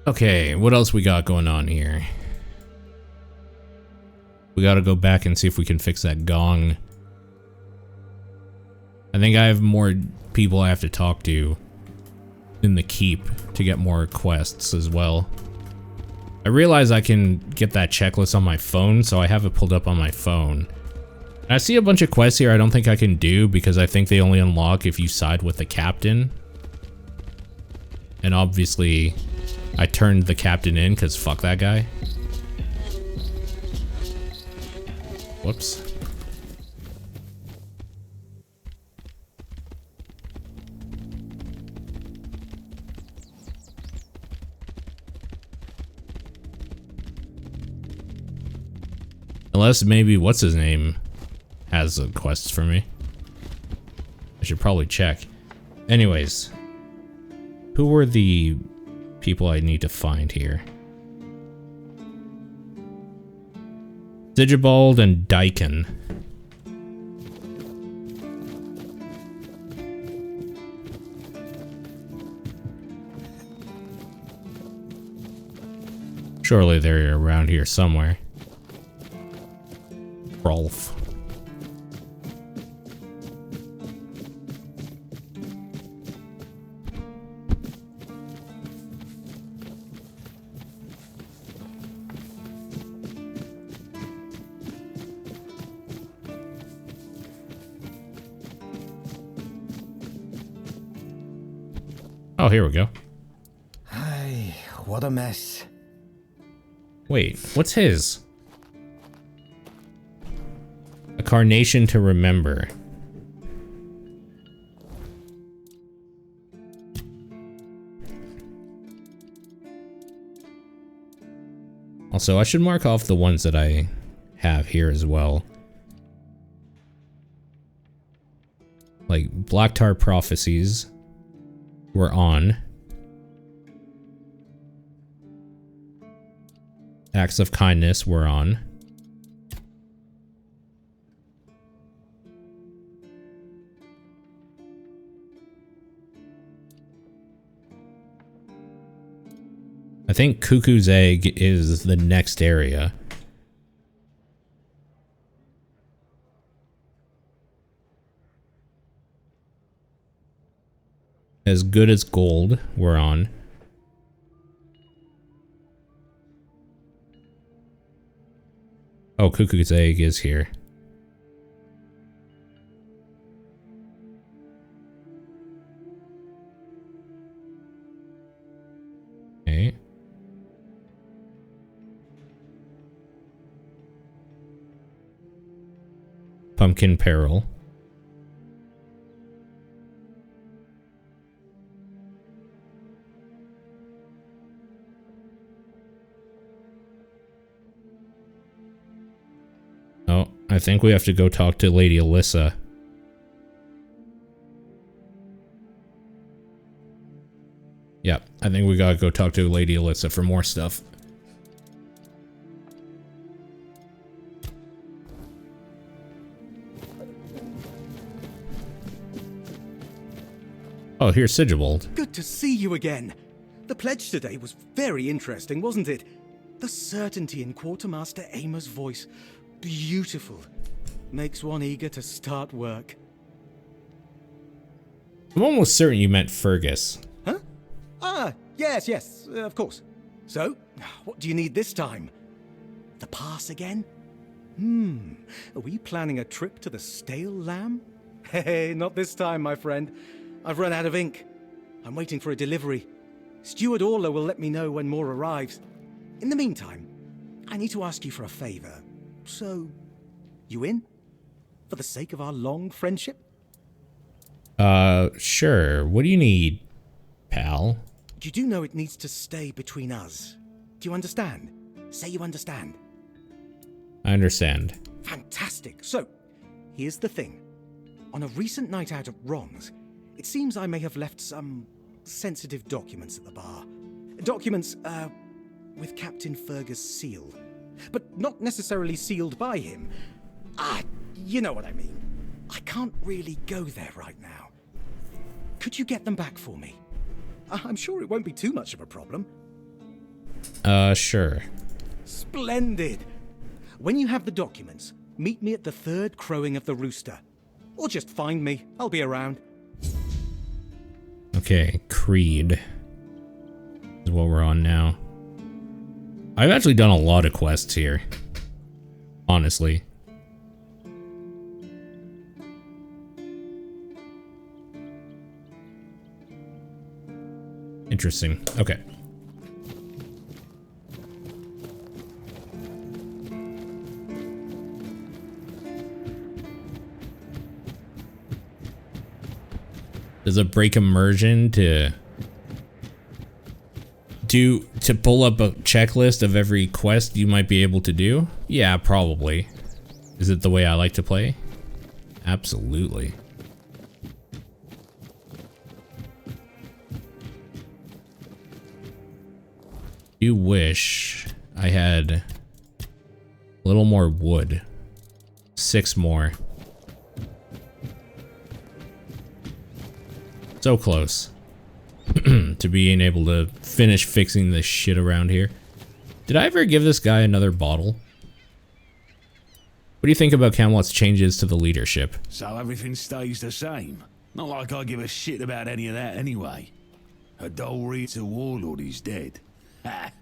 Okay, what else we got going on here? We gotta go back and see if we can fix that gong. I think I have more people I have to talk to in the keep to get more quests as well. I realize I can get that checklist on my phone, so I have it pulled up on my phone. I see a bunch of quests here I don't think I can do because I think they only unlock if you side with the captain. And obviously, I turned the captain in because fuck that guy. Whoops. Unless maybe what's his name has a quest for me. I should probably check. Anyways, who were the people I need to find here? Sigibald and Dyken. Surely they're around here somewhere. Rolf. Oh, here we go. Hey, what a mess. Wait, what's his? A carnation to remember. Also, I should mark off the ones that I have here as well. Like Black Tar Prophecies. We're on. Acts of kindness we're on. I think Cuckoo's Egg is the next area. As good as gold we're on. Oh, Cuckoo's Egg is here. Okay. Pumpkin Peril. Oh, I think we have to go talk to Lady Alyssa. Yep, I think we gotta go talk to Lady Alyssa for more stuff. Oh, here's Sigibald. Good to see you again. The pledge today was very interesting, wasn't it? The certainty in Quartermaster Aymer's voice. Beautiful. Makes one eager to start work. I'm almost certain you meant Fergus. Huh? Ah, yes, of course. So, what do you need this time? The pass again? Are we planning a trip to the Stale Lamb? Hey, not this time, my friend. I've run out of ink. I'm waiting for a delivery. Steward Orla will let me know when more arrives. In the meantime, I need to ask you for a favor. So, you in? For the sake of our long friendship? Sure. What do you need, pal? You do know it needs to stay between us. Do you understand? Say you understand. I understand. Fantastic. So, here's the thing. On a recent night out at Ron's, it seems I may have left some sensitive documents at the bar. Documents, with Captain Fergus' seal. But not necessarily sealed by him. You know what I mean. I can't really go there right now. Could you get them back for me? I'm sure it won't be too much of a problem. Sure. Splendid. When you have the documents, meet me at the third crowing of the rooster. Or just find me. I'll be around. Okay, Creed is what we're on now. I've actually done a lot of quests here. Honestly. Interesting. Okay. Does it break immersion to pull up a checklist of every quest you might be able to do? Yeah, probably. Is it the way I like to play? Absolutely. You wish I had a little more wood. 6 more. So close to being able to finish fixing this shit around here. Did I ever give this guy another bottle? What do you think about Camelot's changes to the leadership? So everything stays the same. Not like I give a shit about any of that anyway. A Dolrita warlord is dead. Ha!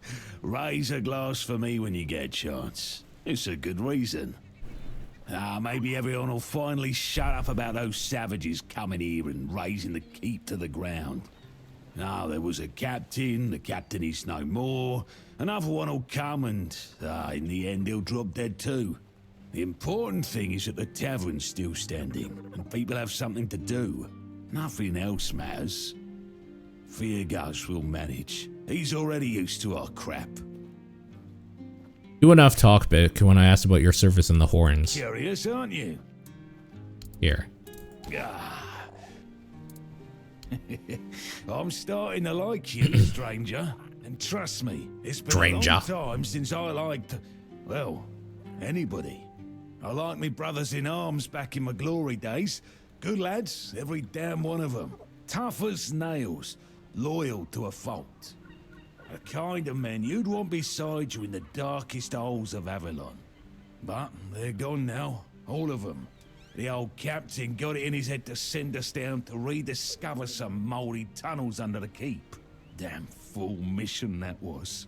Raise a glass for me when you get a chance. It's a good reason. Maybe everyone will finally shut up about those savages coming here and razing the keep to the ground. There was a captain, the captain is no more. Another one will come and, in the end he'll drop dead too. The important thing is that the tavern's still standing, and people have something to do. Nothing else matters. Feargus will manage. He's already used to our crap. Do enough talk, Bick, when I asked about your service in the Horns. Curious, aren't you? Here. I'm starting to like you, stranger. And trust me, it's been Stranger. a long time since I liked, well, anybody. I liked me brothers in arms back in my glory days. Good lads, every damn one of them. Tough as nails, loyal to a fault. The kind of men you'd want beside you in the darkest holes of Avalon. But they're gone now, all of them. The old captain got it in his head to send us down to rediscover some mouldy tunnels under the keep. Damn fool mission that was.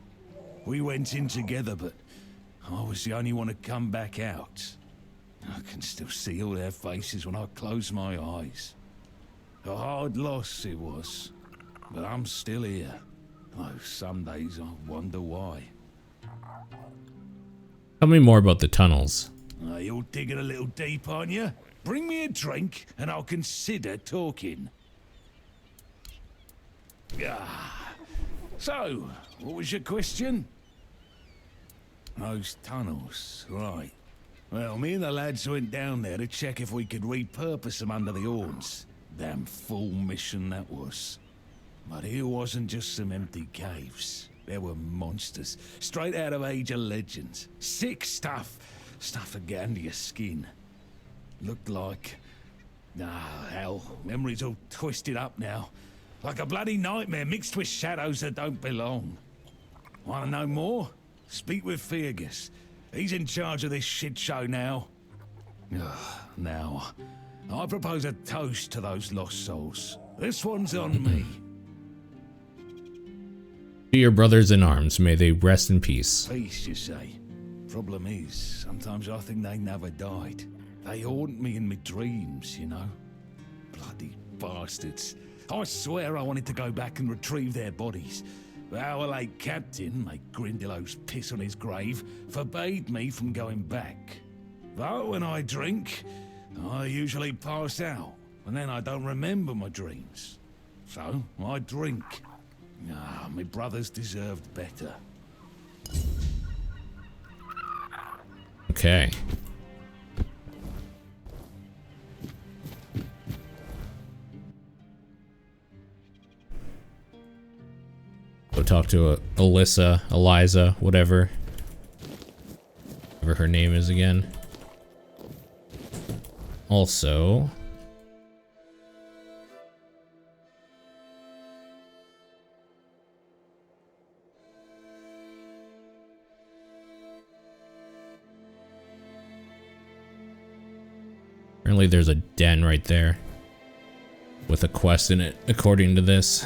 We went in together, but I was the only one to come back out. I can still see all their faces when I close my eyes. A hard loss it was, but I'm still here. Though some days I wonder why. Tell me more about the tunnels. You're digging a little deep, aren't you? Bring me a drink and I'll consider talking. So, what was your question? Those tunnels, right. Well, me and the lads went down there to check if we could repurpose them under the horns. Damn fool mission that was. But here wasn't just some empty caves. There were monsters, straight out of Age of Legends. Sick stuff. Stuff to get under your skin. Looked like... hell, memory's all twisted up now. Like a bloody nightmare mixed with shadows that don't belong. Want to know more? Speak with Fergus. He's in charge of this shit show now. Now, I propose a toast to those lost souls. This one's on me. To your brothers in arms, may they rest in peace. Peace, you say? Problem is, sometimes I think they never died. They haunt me in my dreams, you know? Bloody bastards. I swear I wanted to go back and retrieve their bodies. But our late captain, like Grindelows piss on his grave, forbade me from going back. But when I drink, I usually pass out, and then I don't remember my dreams. So, I drink. My brothers deserved better. Okay. Go talk to Eliza, whatever her name is again. Also, apparently there's a den right there with a quest in it, according to this.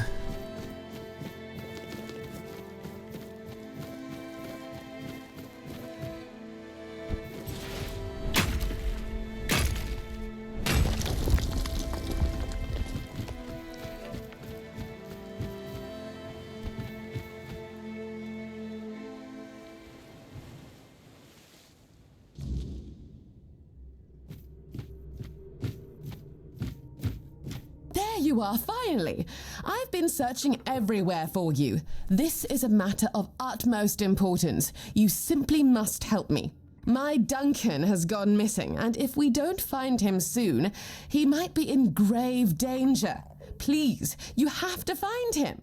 You are, finally. I've been searching everywhere for you. This is a matter of utmost importance. You simply must help me. My Duncan has gone missing, and if we don't find him soon, he might be in grave danger. Please, you have to find him.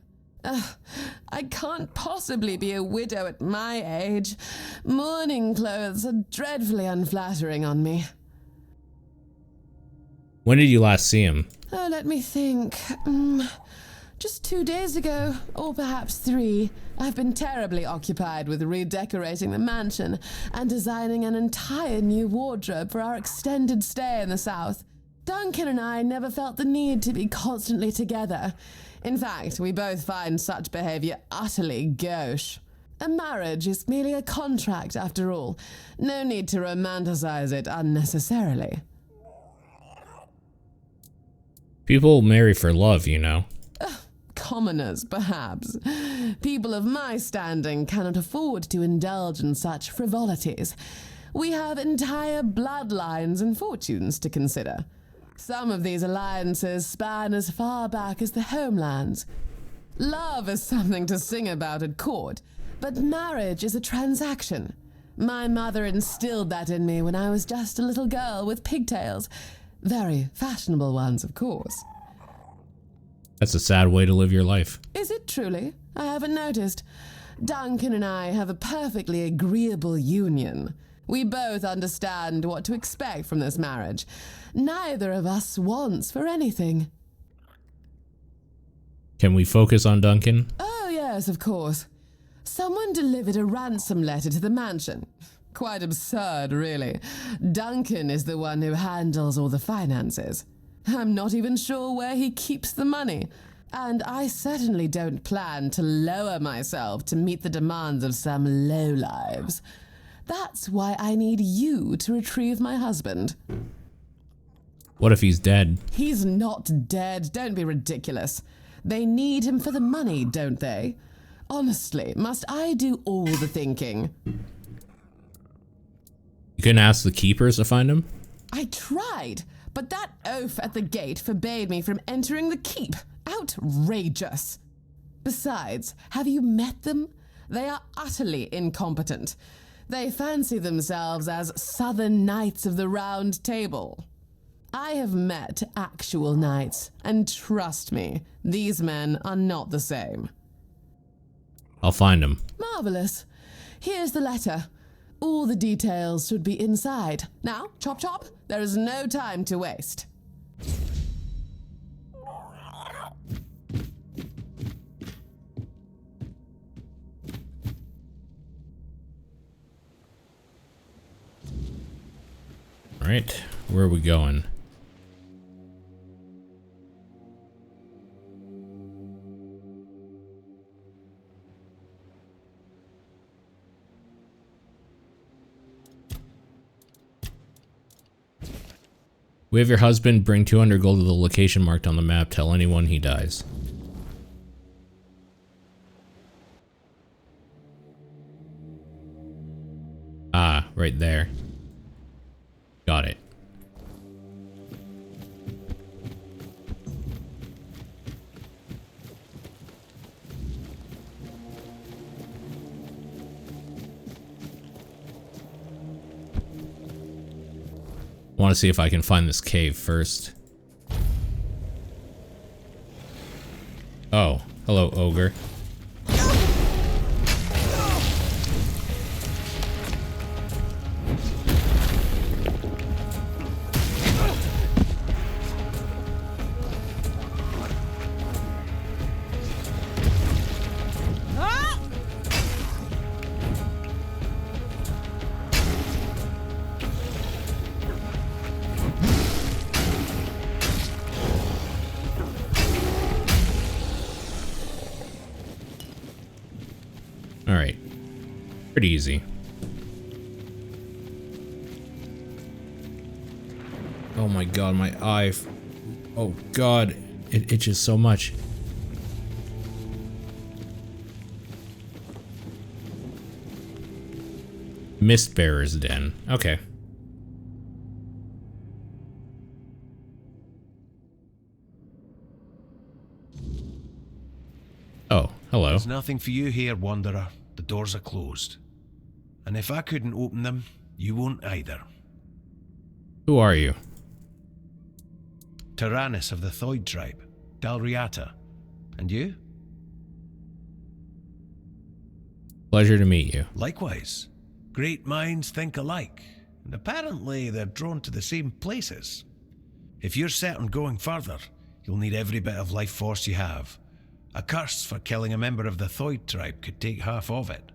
I can't possibly be a widow at my age. Mourning clothes are dreadfully unflattering on me. When did you last see him? Oh, let me think. Just 2 days ago, or perhaps 3. I've been terribly occupied with redecorating the mansion and designing an entire new wardrobe for our extended stay in the south. Duncan and I never felt the need to be constantly together. In fact, we both find such behavior utterly gauche. A marriage is merely a contract, after all. No need to romanticize it unnecessarily. People marry for love, you know. Commoners, perhaps. People of my standing cannot afford to indulge in such frivolities. We have entire bloodlines and fortunes to consider. Some of these alliances span as far back as the homelands. Love is something to sing about at court, but marriage is a transaction. My mother instilled that in me when I was just a little girl with pigtails. Very fashionable ones, of course. That's a sad way to live your life. Is it truly? I haven't noticed. Duncan and I have a perfectly agreeable union. We both understand what to expect from this marriage. Neither of us wants for anything. Can we focus on Duncan? Oh, yes, of course. Someone delivered a ransom letter to the mansion. Quite absurd, really. Duncan is the one who handles all the finances. I'm not even sure where he keeps the money. And I certainly don't plan to lower myself to meet the demands of some lowlives. That's why I need you to retrieve my husband. What if he's dead? He's not dead. Don't be ridiculous. They need him for the money, don't they? Honestly, must I do all the thinking? You can ask the keepers to find him? I tried, but that oaf at the gate forbade me from entering the keep. Outrageous. Besides, have you met them? They are utterly incompetent. They fancy themselves as Southern Knights of the Round Table. I have met actual knights, and trust me, these men are not the same. I'll find him. Marvelous. Here's the letter. All the details should be inside. Now, chop chop, there is no time to waste. All right, where are we going? We have your husband bring 200 gold to the location marked on the map. Tell anyone he dies. Ah, right there. Got it. I want to see if I can find this cave first. Oh, hello, ogre. Alright. Pretty easy. Oh my god, my eye. Oh god, it itches so much. Mistbearer's Den. Okay. Oh, hello. There's nothing for you here, Wanderer. The doors are closed. And if I couldn't open them, you won't either. Who are you? Tyrannus of the Thoid tribe, Dalriata. And you? Pleasure to meet you. Likewise. Great minds think alike, and apparently they're drawn to the same places. If you're set on going further, you'll need every bit of life force you have. A curse for killing a member of the Thoid tribe could take half of it.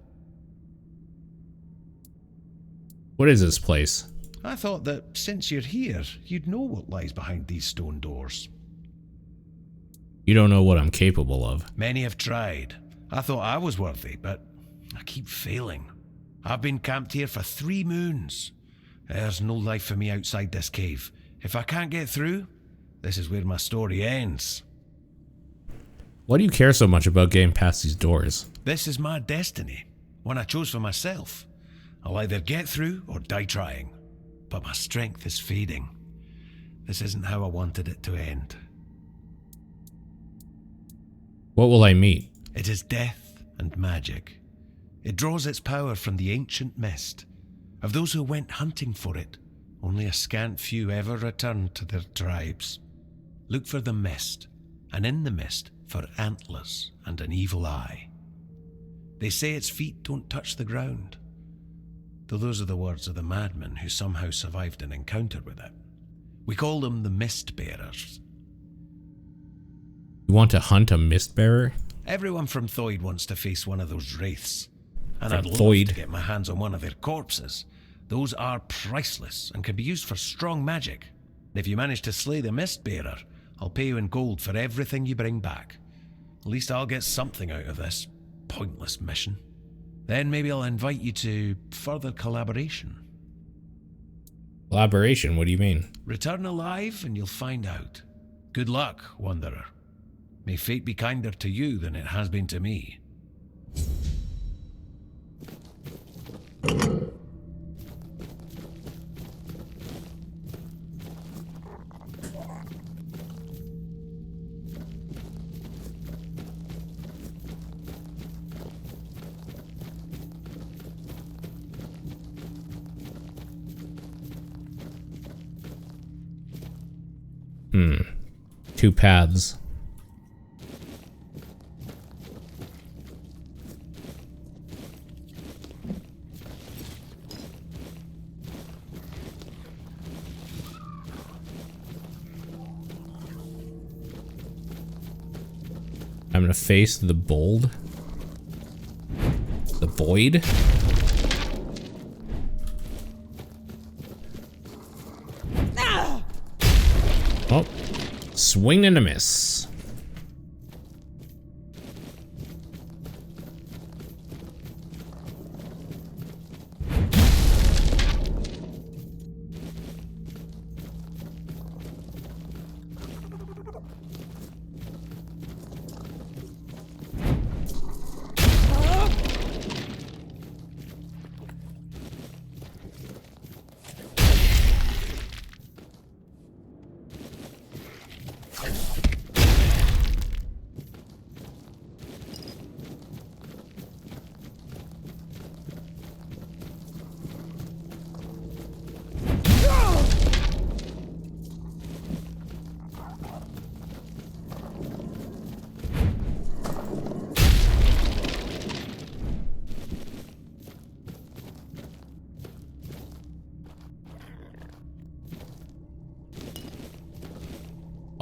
What is this place? I thought that since you're here, you'd know what lies behind these stone doors. You don't know what I'm capable of. Many have tried. I thought I was worthy, but I keep failing. I've been camped here for 3 moons. There's no life for me outside this cave. If I can't get through, this is where my story ends. Why do you care so much about getting past these doors? This is my destiny, one I chose for myself. I'll either get through or die trying. But my strength is fading. This isn't how I wanted it to end. What will I meet? It is death and magic. It draws its power from the ancient mist. Of those who went hunting for it, only a scant few ever returned to their tribes. Look for the mist. and in the mist for antlers and an evil eye. They say its feet don't touch the ground, though those are the words of the madman who somehow survived an encounter with it. We call them the Mist Bearers. You want to hunt a mist bearer? Everyone from Thoid wants to face one of those wraiths, and From I'd love Thoid? to get my hands on one of their corpses. Those are priceless and can be used for strong magic. If you manage to slay the Mist Bearer, I'll pay you in gold for everything you bring back. At least I'll get something out of this pointless mission. Then maybe I'll invite you to further collaboration. Collaboration? What do you mean? Return alive and you'll find out. Good luck, Wanderer. May fate be kinder to you than it has been to me. Two paths. I'm gonna face the bold. The void. Oh. Swing and a miss.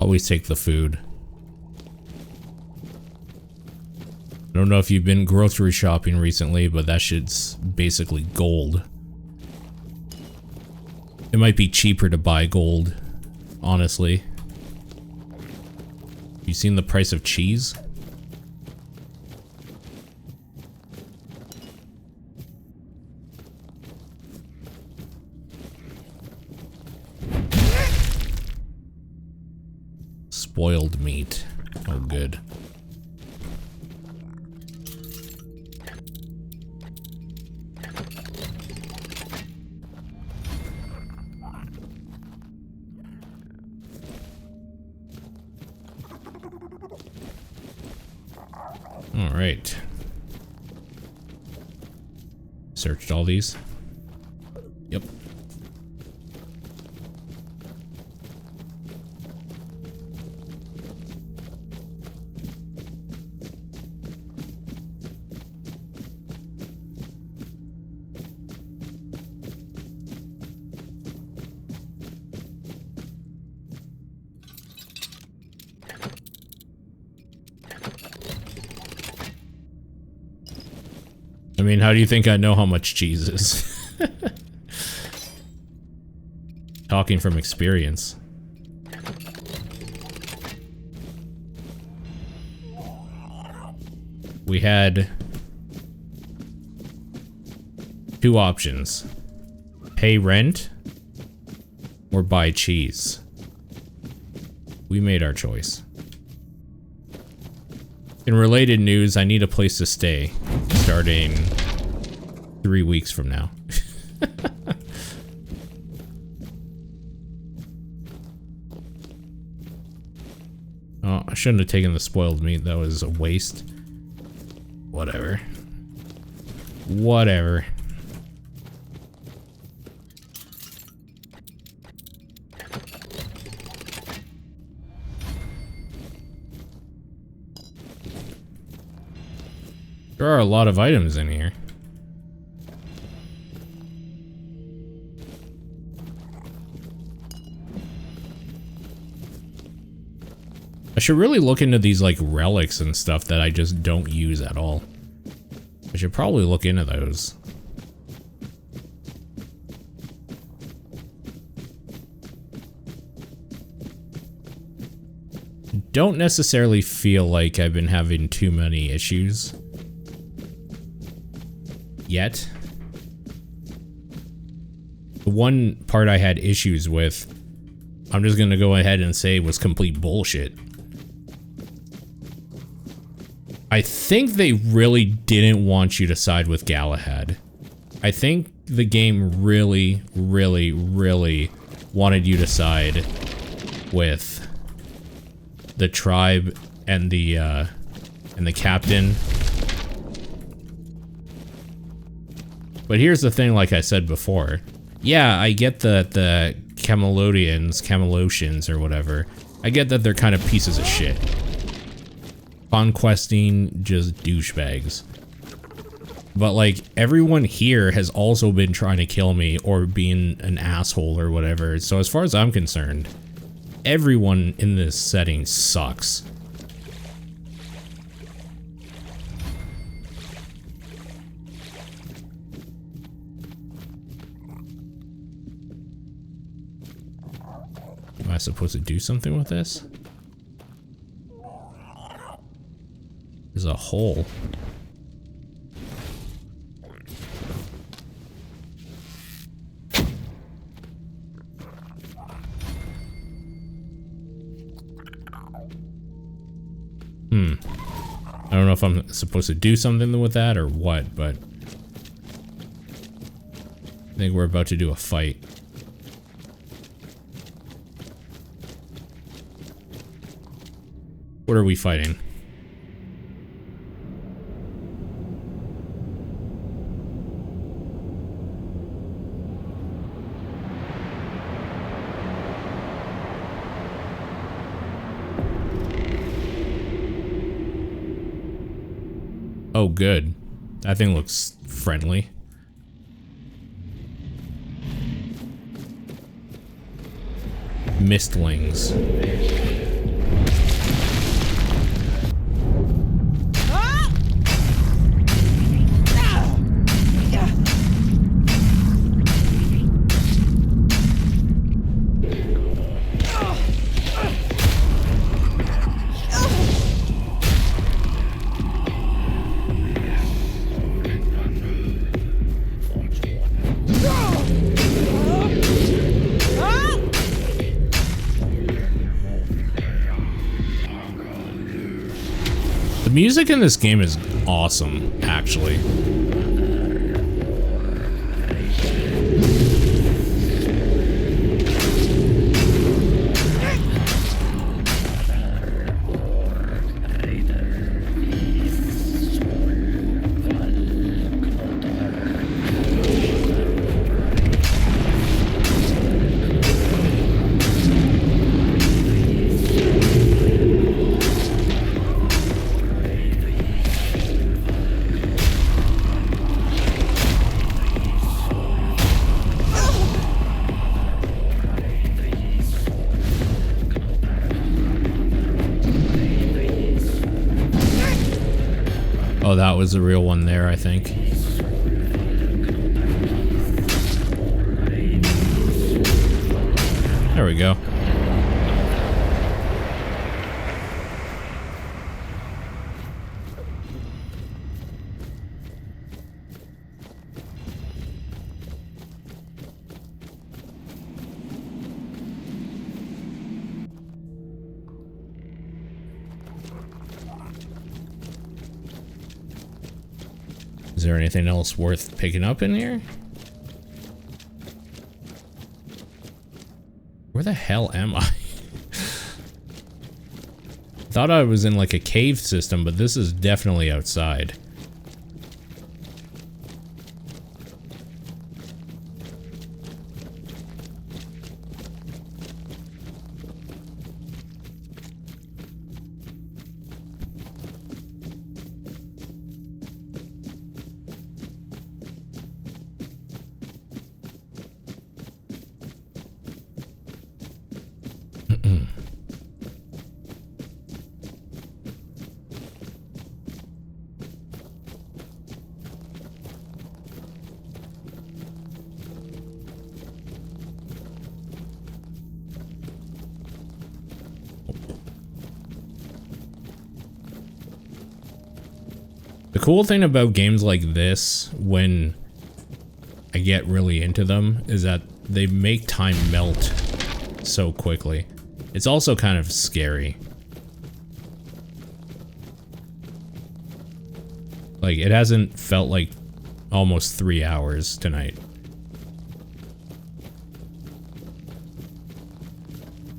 Always take the food. I don't know if you've been grocery shopping recently, but that shit's basically gold. It might be cheaper to buy gold, honestly. You seen the price of cheese? Spoiled meat. Oh, good. All right. Searched all these. Yep. I mean, how do you think I know how much cheese is? Talking from experience. We had two options. Pay rent or buy cheese. We made our choice. In related news, I need a place to stay starting 3 weeks from now. Oh, I shouldn't have taken the spoiled meat. That was a waste. Whatever. Whatever. There are a lot of items in here. I should really look into these like relics and stuff that I just don't use at all. I should probably look into those. Don't necessarily feel like I've been having too many issues yet. The one part I had issues with, I'm just gonna go ahead and say was complete bullshit. I think they really didn't want you to side with Galahad. I think the game really, really, really wanted you to side with the tribe and the captain. But here's the thing, like I said before. Yeah, I get that the Camelosians or whatever, I get that they're kind of pieces of shit. Conquesting just douchebags. But like, everyone here has also been trying to kill me or being an asshole or whatever. So as far as I'm concerned, everyone in this setting sucks. Am I supposed to do something with this? There's a hole. I don't know if I'm supposed to do something with that or what, but I think we're about to do a fight. What are we fighting? Oh, good. That thing looks friendly. Mistlings. The music in this game is awesome, actually. Oh, that was the real one there, I think. There we go. Is there anything else worth picking up in here? Where the hell am I? Thought I was in like a cave system, but this is definitely outside. The cool thing about games like this, when I get really into them, is that they make time melt so quickly. It's also kind of scary. Like, it hasn't felt like almost 3 hours tonight.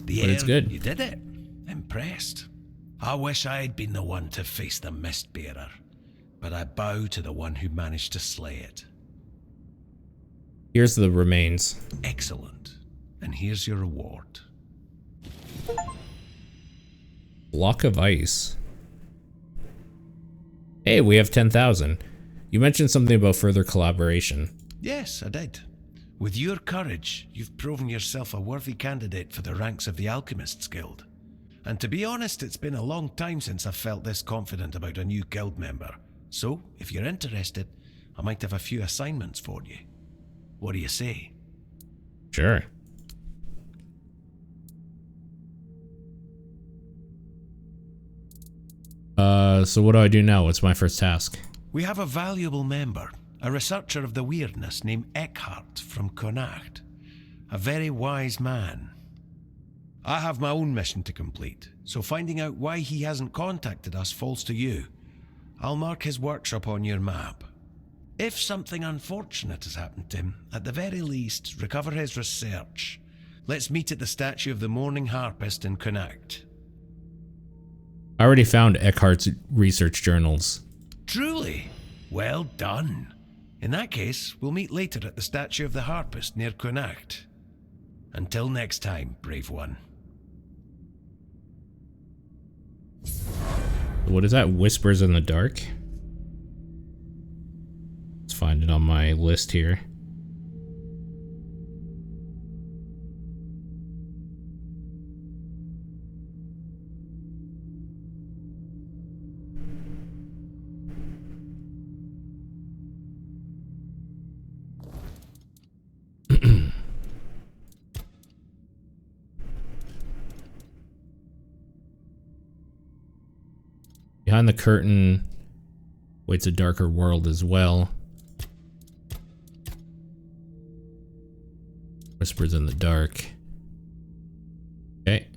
But it's good. You did it. Impressed. I wish I'd been the one to face the Mistbearer, but I bow to the one who managed to slay it. Here's the remains. Excellent. And here's your reward. Block of ice. Hey, we have 10,000. You mentioned something about further collaboration. Yes, I did. With your courage, you've proven yourself a worthy candidate for the ranks of the Alchemists Guild. And to be honest, it's been a long time since I've felt this confident about a new guild member. So, if you're interested, I might have a few assignments for you. What do you say? Sure. So what do I do now? What's my first task? We have a valuable member, a researcher of the weirdness named Eckhart from Connacht. A very wise man. I have my own mission to complete, so finding out why he hasn't contacted us falls to you. I'll mark his workshop on your map. If something unfortunate has happened to him, at the very least, recover his research. Let's meet at the statue of the Morning Harpist in Connacht. I already found Eckhart's research journals. Truly? Well done. In that case, we'll meet later at the statue of the Harpist near Connacht. Until next time, brave one. What is that? Whispers in the dark? Let's find it on my list here. Behind the curtain waits a darker world as well. Whispers in the dark. Okay.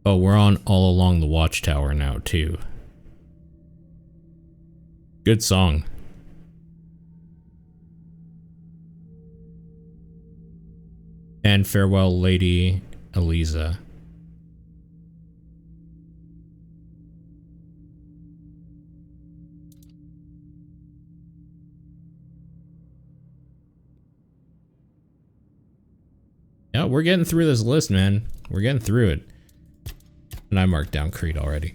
Oh, we're on all along the watchtower now, too. Good song. And farewell, Lady Eliza. Yeah, we're getting through this list, man. We're getting through it. And I marked down Creed already.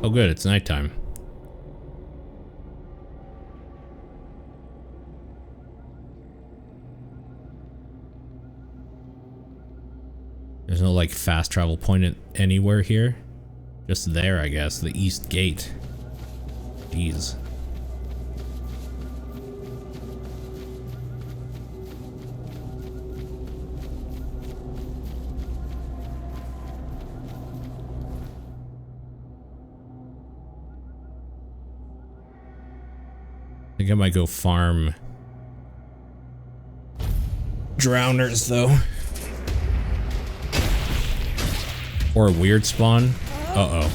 Oh good, it's nighttime. There's no like fast travel point anywhere here. Just there, I guess. The East Gate. Jeez. I think I might go farm drowners though. Or a weird spawn. Uh-oh.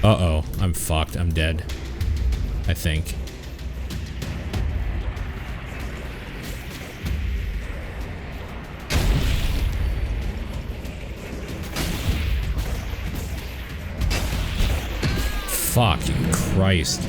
Uh-oh. I'm fucked. I'm dead. I think. Fucking Christ.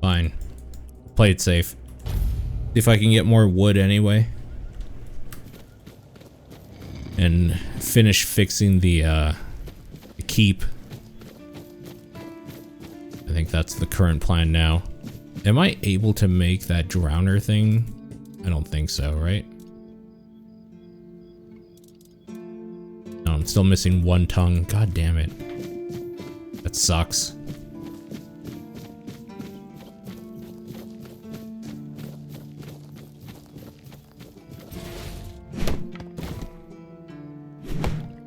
Fine. Play it safe. See if I can get more wood anyway. And finish fixing the keep. I think that's the current plan now. Am I able to make that drowner thing? I don't think so, right? No, I'm still missing one tongue. God damn it. That sucks.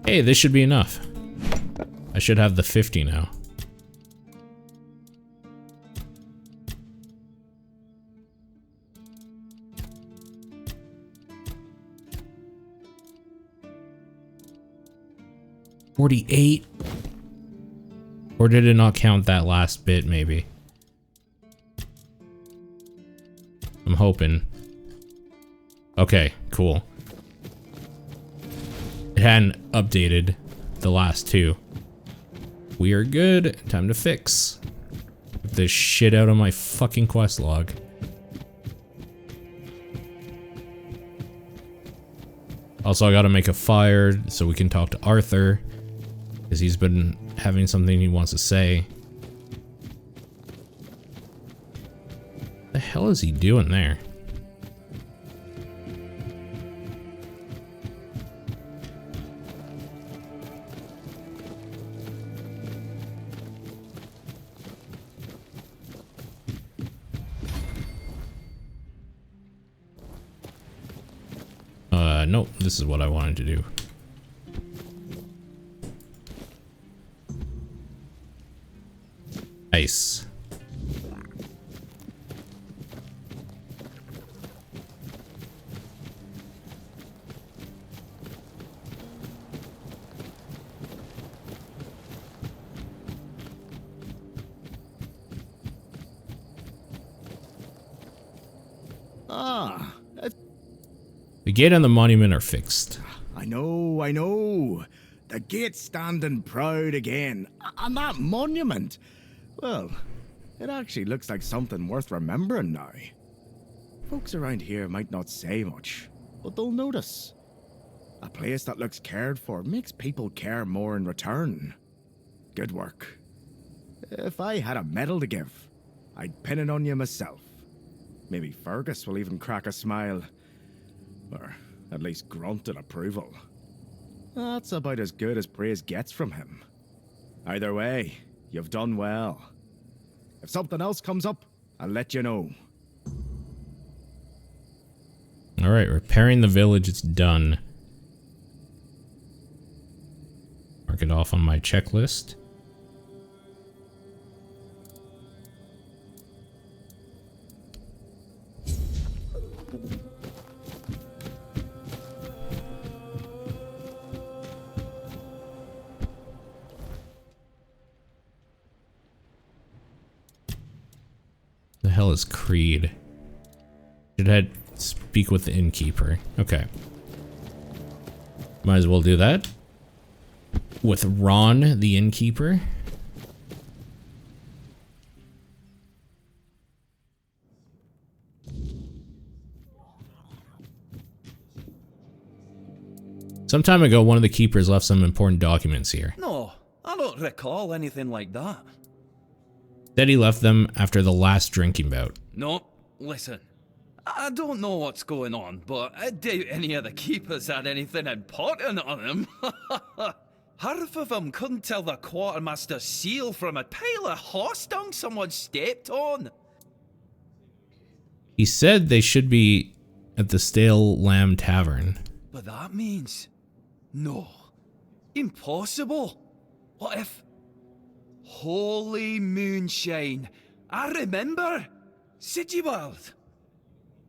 Hey, this should be enough. I should have the 50 now. $48? Or did it not count that last bit, maybe? I'm hoping. Okay, cool. It hadn't updated the last two. We are good. Time to fix. Get this shit out of my fucking quest log. Also, I gotta make a fire so we can talk to Arthur, because he's been having something he wants to say. What the hell is he doing there? Nope, this is what I wanted to do. Nice. The gate and the monument are fixed. I know. The gate's standing proud again. And that monument, well, it actually looks like something worth remembering now. Folks around here might not say much, but they'll notice. A place that looks cared for makes people care more in return. Good work. If I had a medal to give, I'd pin it on you myself. Maybe Fergus will even crack a smile. Or at least grunt in approval. That's about as good as praise gets from him. Either way, you've done well. If something else comes up, I'll let you know. Alright, repairing the village, it's done. Mark it off on my checklist. The hell is Creed? Should I speak with the innkeeper? Okay. Might as well do that. With Ron, the innkeeper. Some time ago, one of the keepers left some important documents here. No, I don't recall anything like that. Said he left them after the last drinking bout. No, listen. I don't know what's going on, but I doubt any of the keepers had anything important on them. Half of them couldn't tell the quartermaster's seal from a pile of horse dung someone stepped on. He said they should be at the Stale Lamb Tavern. But that means... no. Impossible. What if... Holy moonshine. I remember. Sigibald.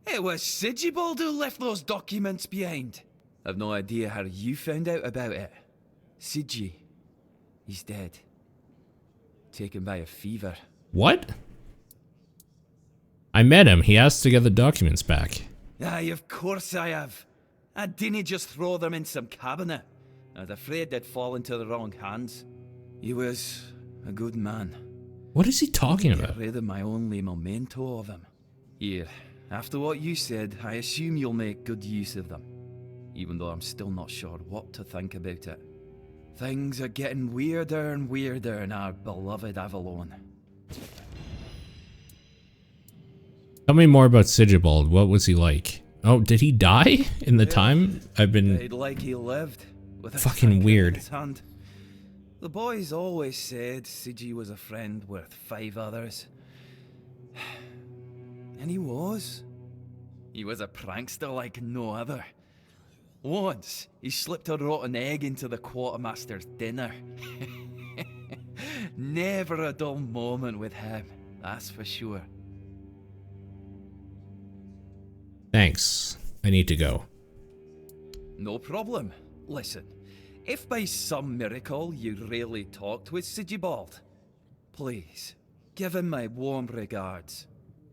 It was Sigibald who left those documents behind. I've no idea how you found out about it. Sigi. He's dead. Taken by a fever. What? I met him. He asked to get the documents back. Aye, of course I have. I didn't just throw them in some cabinet. I was afraid they'd fall into the wrong hands. He was a good man. What is he talking about? Get rid of my only memento of him. Here, after what you said, I assume you'll make good use of them. Even though I'm still not sure what to think about it. Things are getting weirder and weirder in our beloved Avalon. Tell me more about Sigibald. What was he like? Oh, did he die in the time I've been... Died like he lived, with a fucking finger weird. in his hand. The boys always said Sigi was a friend worth 5 others. And he was. He was a prankster like no other. Once, he slipped a rotten egg into the quartermaster's dinner. Never a dull moment with him, that's for sure. Thanks. I need to go. No problem. Listen, if by some miracle you really talked with Sigibald, please, give him my warm regards.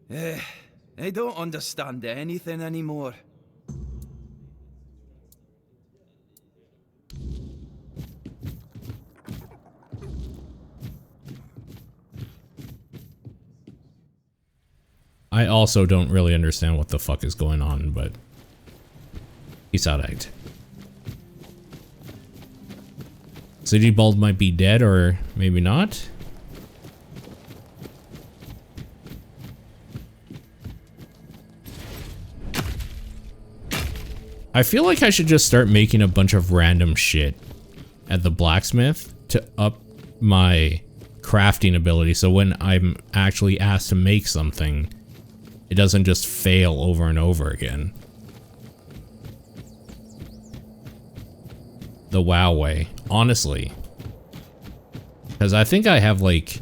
I don't understand anything anymore. I also don't really understand what the fuck is going on, but peace out, Act. Sigibald might be dead, or maybe not. I feel like I should just start making a bunch of random shit at the blacksmith to up my crafting ability, so when I'm actually asked to make something, it doesn't just fail over and over again. The WoW way, honestly. Because I think I have, like,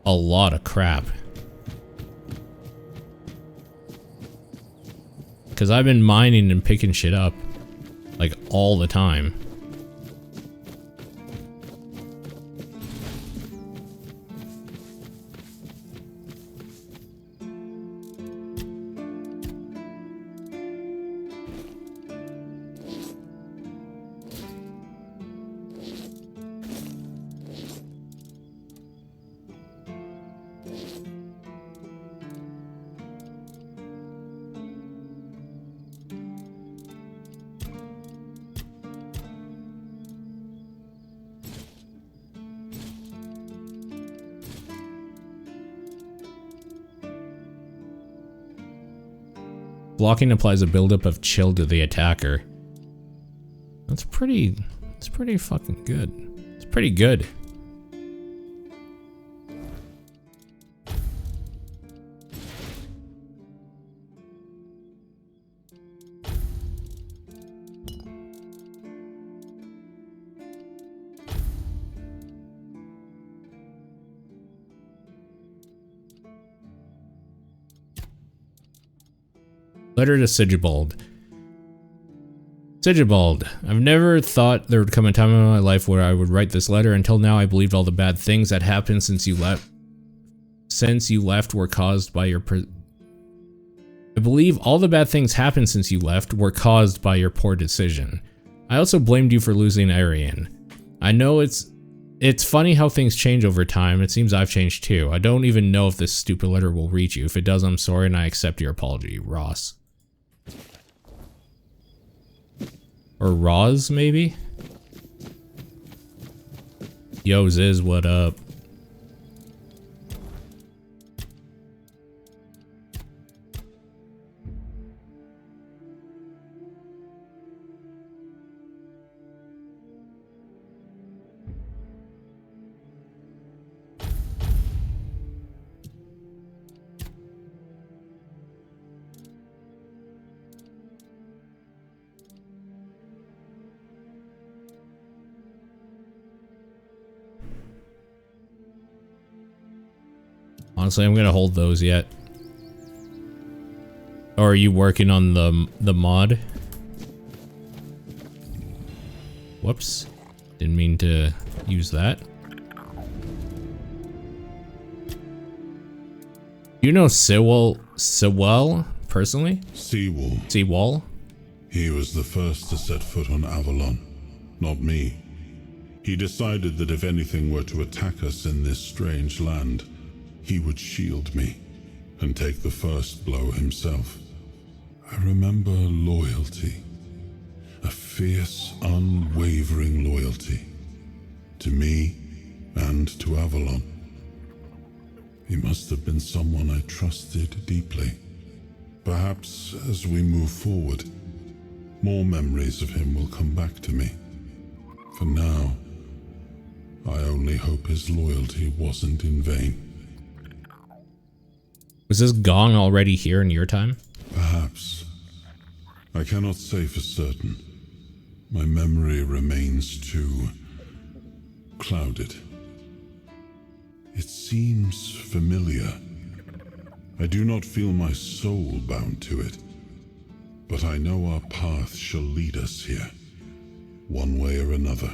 a lot of crap. Because I've been mining and picking shit up, like, all the time. Blocking applies a buildup of chill to the attacker. That's pretty fucking good. It's pretty good. Letter to Sigibald. Sigibald, I've never thought there would come a time in my life where I would write this letter. Until now, I believed all the bad things that happened since you left. Were caused by your. I believe all the bad things happened since you left were caused by your poor decision. I also blamed you for losing Arthurian. I know it's funny how things change over time. It seems I've changed too. I don't even know if this stupid letter will reach you. If it does, I'm sorry and I accept your apology, Ross. Or Roz, maybe? Yo, Ziz, what up? Honestly, I'm gonna hold those yet. Or are you working on the mod? Whoops. Didn't mean to use that. You know Sewell personally? Sewell. He was the first to set foot on Avalon, not me. He decided that if anything were to attack us in this strange land, he would shield me and take the first blow himself. I remember loyalty, a fierce, unwavering loyalty to me and to Avalon. He must have been someone I trusted deeply. Perhaps as we move forward, more memories of him will come back to me. For now, I only hope his loyalty wasn't in vain. Was this gong already here in your time? Perhaps. I cannot say for certain. My memory remains too clouded. It seems familiar. I do not feel my soul bound to it, but I know our path shall lead us here, one way or another.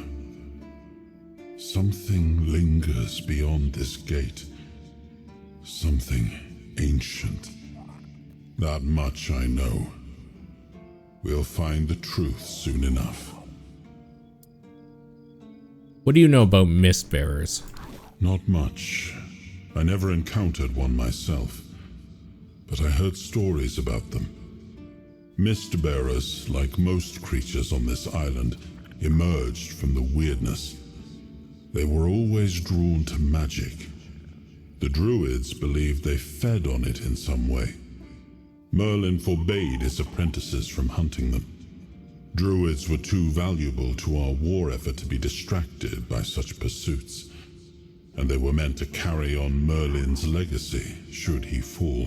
Something lingers beyond this gate, something ancient. That much I know. We'll find the truth soon enough. What do you know about mist bearers? Not much. I never encountered one myself, but I heard stories about them. Mist bearers, like most creatures on this island, emerged from the weirdness. They were always drawn to magic. The druids believed they fed on it in some way. Merlin forbade his apprentices from hunting them. Druids were too valuable to our war effort to be distracted by such pursuits, and they were meant to carry on Merlin's legacy should he fall.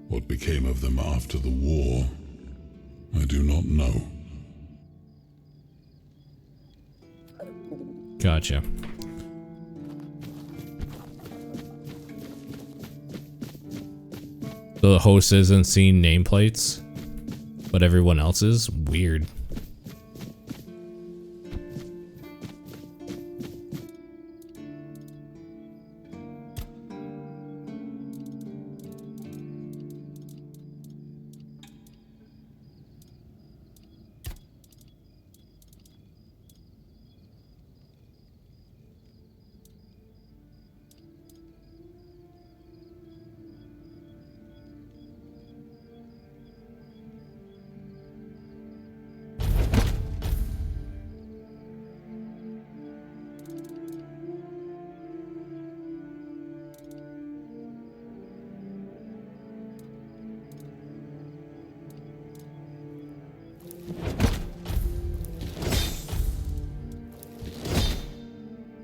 What became of them after the war, I do not know. Gotcha. The host isn't seeing nameplates, but everyone else is? Weird.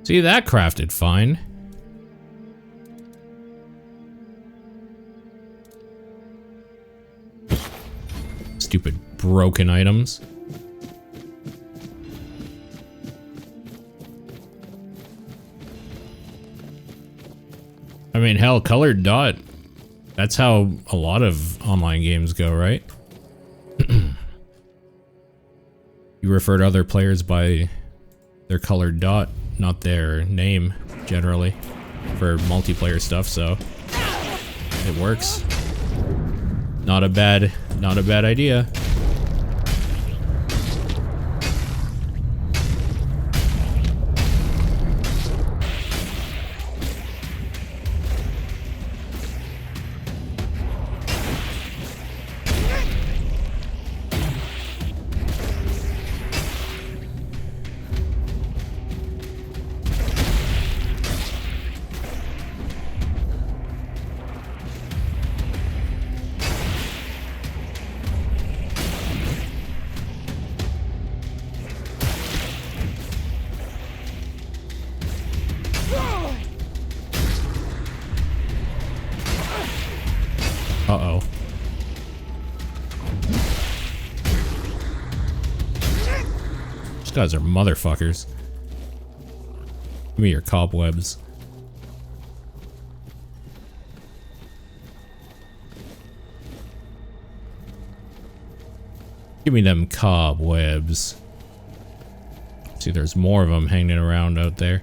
See, that crafted fine. Stupid broken items. I mean, hell, colored dot. That's how a lot of online games go, right? You refer to other players by their colored dot, not their name, generally, for multiplayer stuff, so it works. Not a bad idea. Uh-oh. These guys are motherfuckers. Give me your cobwebs. Give me them cobwebs. See, there's more of them hanging around out there.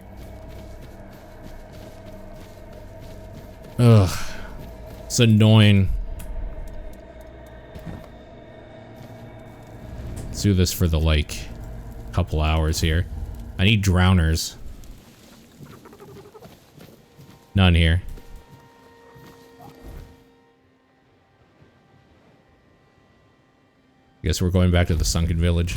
Ugh. It's annoying. Let's do this for the, like, couple hours here. I need drowners. None here. Guess we're going back to the sunken village.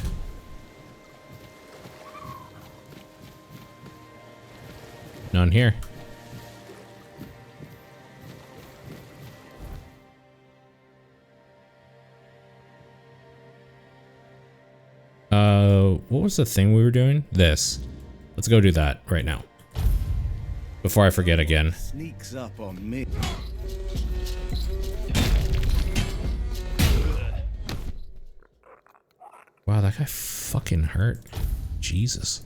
None here. What was the thing we were doing? This. Let's go do that right now. Before I forget again. Sneaks up on me. Wow, that guy fucking hurt. Jesus.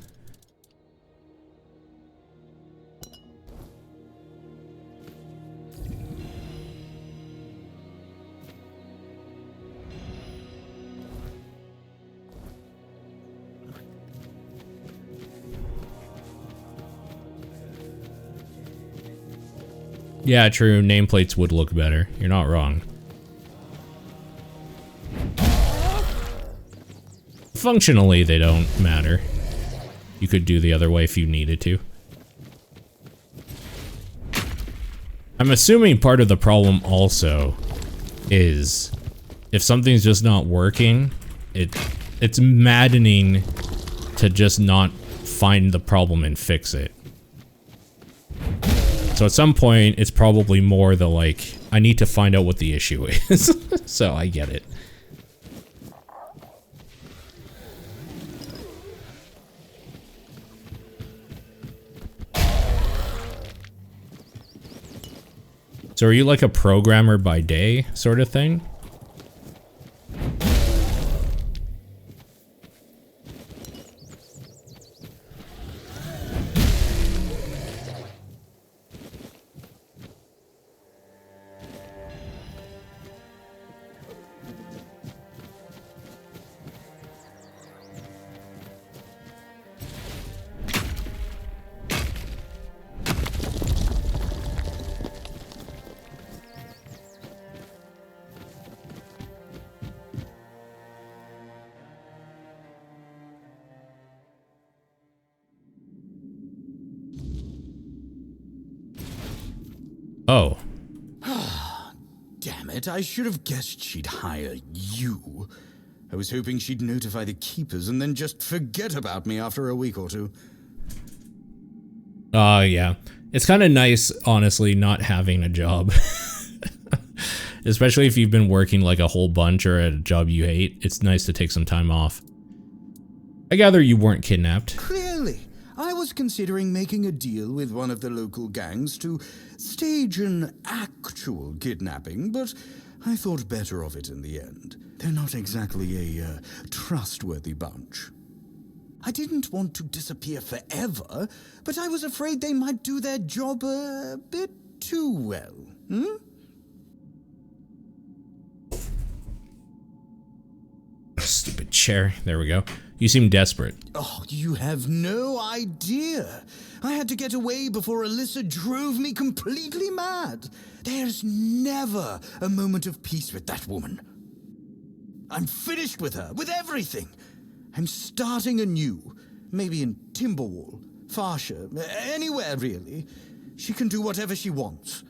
Yeah, true. Nameplates would look better. You're not wrong. Functionally, they don't matter. You could do the other way if you needed to. I'm assuming part of the problem also is if something's just not working, it's maddening to just not find the problem and fix it. So at some point, it's probably more the like, I need to find out what the issue is. So I get it. So are you like a programmer by day sort of thing? Oh. Damn it, I should have guessed she'd hire you. I was hoping she'd notify the keepers and then just forget about me after a week or two. Yeah. It's kind of nice, honestly, not having a job. Especially if you've been working like a whole bunch or at a job you hate. It's nice to take some time off. I gather you weren't kidnapped. Clearly. I was considering making a deal with one of the local gangs to stage an actual kidnapping, but I thought better of it in the end. They're not exactly a trustworthy bunch. I didn't want to disappear forever, but I was afraid they might do their job a bit too well. Stupid chair. There we go. You seem desperate. Oh, you have no idea. I had to get away before Alyssa drove me completely mad. There's never a moment of peace with that woman. I'm finished with her, with everything. I'm starting anew. Maybe in Timberwall, Farsha, anywhere really. She can do whatever she wants.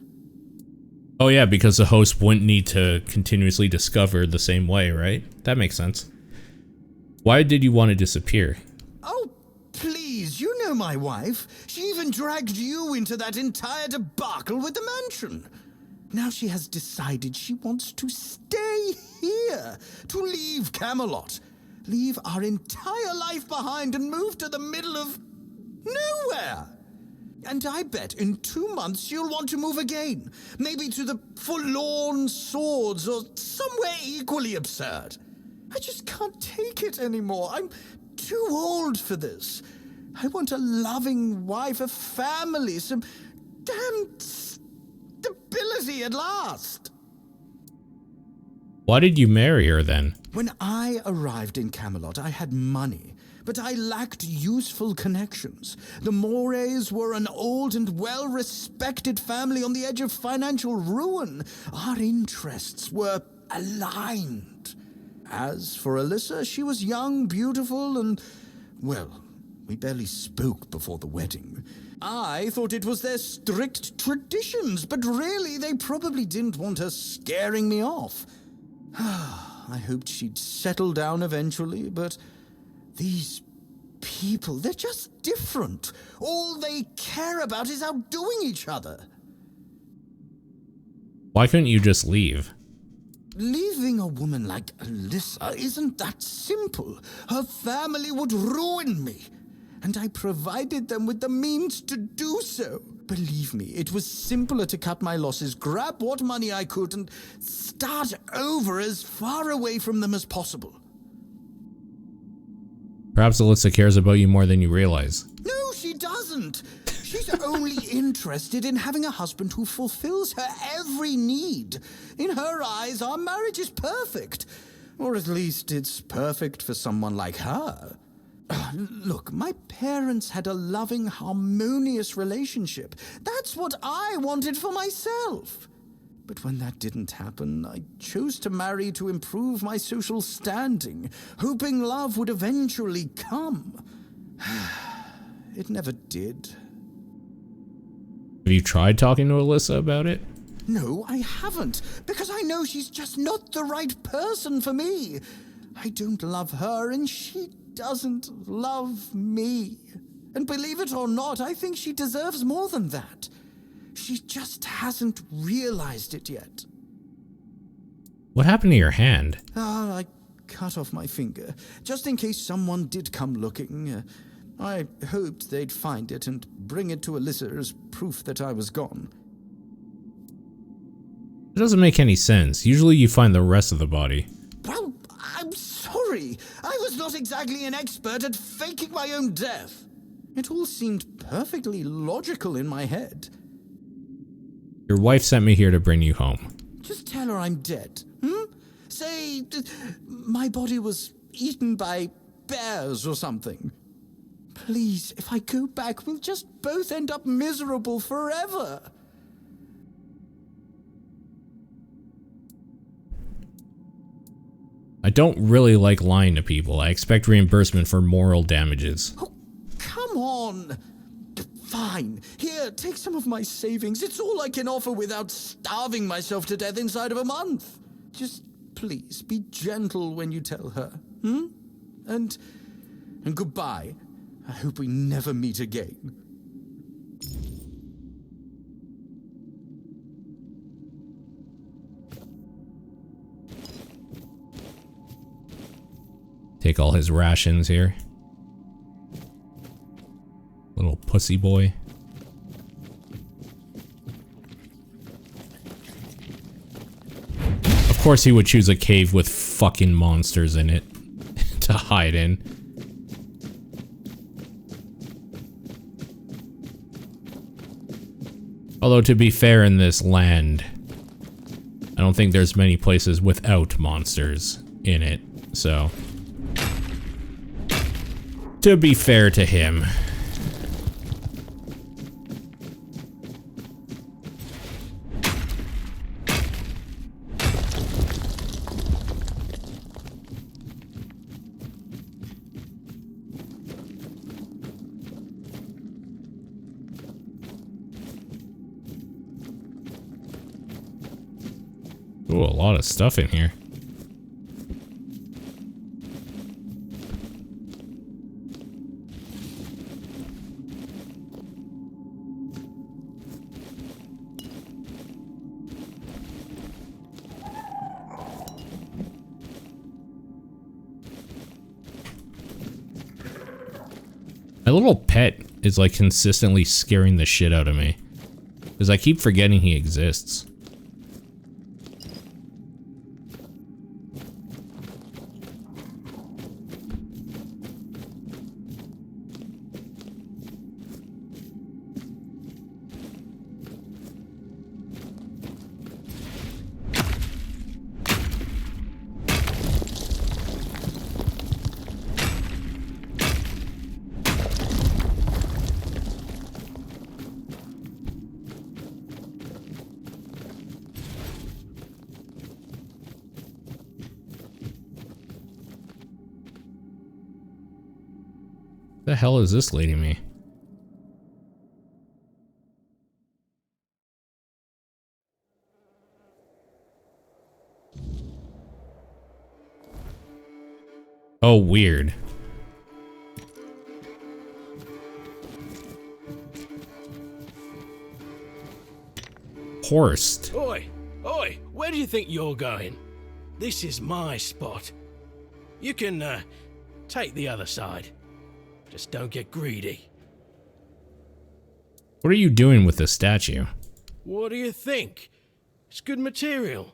Oh yeah, because the host wouldn't need to continuously discover the same way, right? That makes sense. Why did you want to disappear? Oh, please, you know my wife. She even dragged you into that entire debacle with the mansion. Now she has decided she wants to stay here, to leave Camelot, leave our entire life behind and move to the middle of nowhere. And I bet in 2 months she'll want to move again, maybe to the Forlorn Swords or somewhere equally absurd. I just can't take it anymore. I'm too old for this. I want a loving wife, a family, some damn stability at last. Why did you marry her then? When I arrived in Camelot, I had money, but I lacked useful connections. The Morays were an old and well-respected family on the edge of financial ruin. Our interests were aligned. As for Alyssa, she was young, beautiful, and, well, We barely spoke before the wedding. I thought it was their strict traditions, but really they probably didn't want her scaring me off. I hoped she'd settle down eventually, but these people, they're just different. All they care about is outdoing each other. Why couldn't you just leave? Leaving a woman like Alyssa isn't that simple. Her family would ruin me, and I provided them with the means to do so. Believe me, it was simpler to cut my losses, grab what money I could, and start over as far away from them as possible. Perhaps Alyssa cares about you more than you realize. No, she doesn't. She's only interested in having a husband who fulfills her every need. In her eyes, our marriage is perfect. Or at least it's perfect for someone like her. Look, my parents had a loving, harmonious relationship. That's what I wanted for myself. But when that didn't happen, I chose to marry to improve my social standing, hoping love would eventually come. It never did. Have you tried talking to Alyssa about it? No, I haven't, because I know she's just not the right person for me. I don't love her, and she doesn't love me. And believe it or not, I think she deserves more than that. She just hasn't realized it yet. What happened to your hand? I cut off my finger, just in case someone did come looking. I hoped they'd find it and bring it to Alyssa as proof that I was gone. It doesn't make any sense. Usually you find the rest of the body. Well, I'm sorry. I was not exactly an expert at faking my own death. It all seemed perfectly logical in my head. Your wife sent me here to bring you home. Just tell her I'm dead. Say, my body was eaten by bears or something. Please, if I go back, we'll just both end up miserable forever. I don't really like lying to people. I expect reimbursement for moral damages. Oh, come on. Fine. Here, take some of my savings. It's all I can offer without starving myself to death inside of a month. Just please be gentle when you tell her. And goodbye. I hope we never meet again. Take all his rations here. Little pussy boy. Of course he would choose a cave with fucking monsters in it to hide in. Although, to be fair, in this land, I don't think there's many places without monsters in it, so... To be fair to him. Ooh, a lot of stuff in here. My little pet is like consistently scaring the shit out of me. Because I keep forgetting he exists. The hell is this leading me? Oh, weird. Horst. Oi, oi, where do you think you're going? This is my spot. You can, take the other side. Just don't get greedy. What are you doing with this statue? What do you think? It's good material.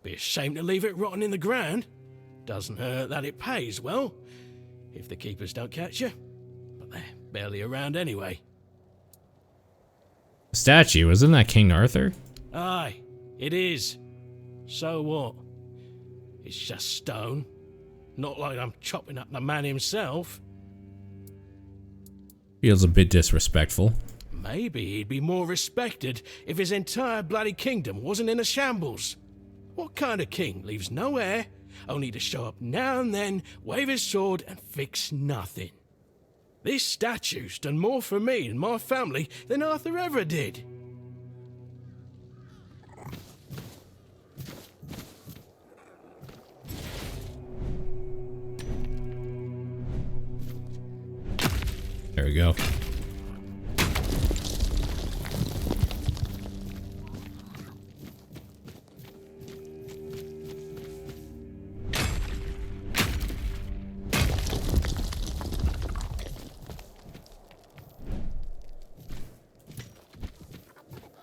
Be a shame to leave it rotting in the ground. Doesn't hurt that it pays well, if the keepers don't catch you. But they're barely around anyway. Statue, isn't that King Arthur? Aye, it is. So what? It's just stone. Not like I'm chopping up the man himself. Feels a bit disrespectful. Maybe he'd be more respected if his entire bloody kingdom wasn't in a shambles. What kind of king leaves no heir, only to show up now and then, wave his sword and fix nothing? This statue's done more for me and my family than Arthur ever did. There we go.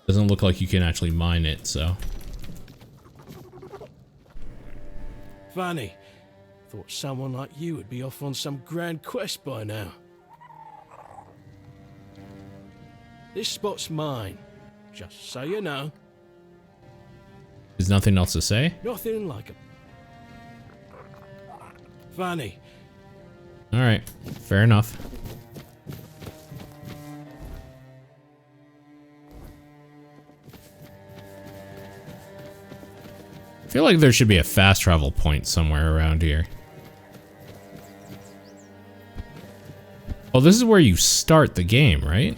Doesn't look like you can actually mine it, so. Funny. Thought someone like you would be off on some grand quest by now. This spot's mine, just so you know. There's nothing else to say? Nothing like a... Funny. Alright, fair enough. I feel like there should be a fast travel point somewhere around here. Oh, this is where you start the game, right?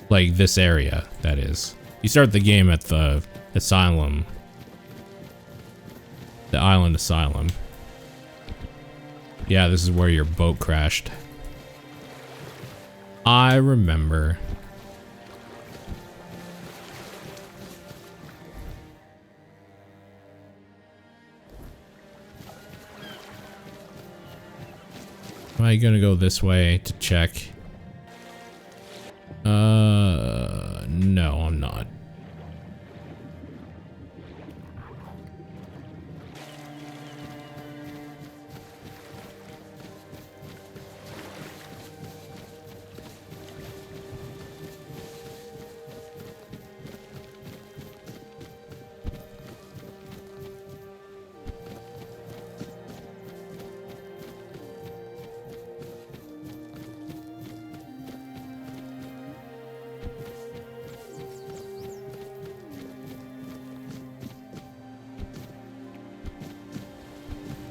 Like this area, that is. You start the game at the asylum. The island asylum. Yeah, this is where your boat crashed. I remember. Am I gonna go this way to check? No, I'm not.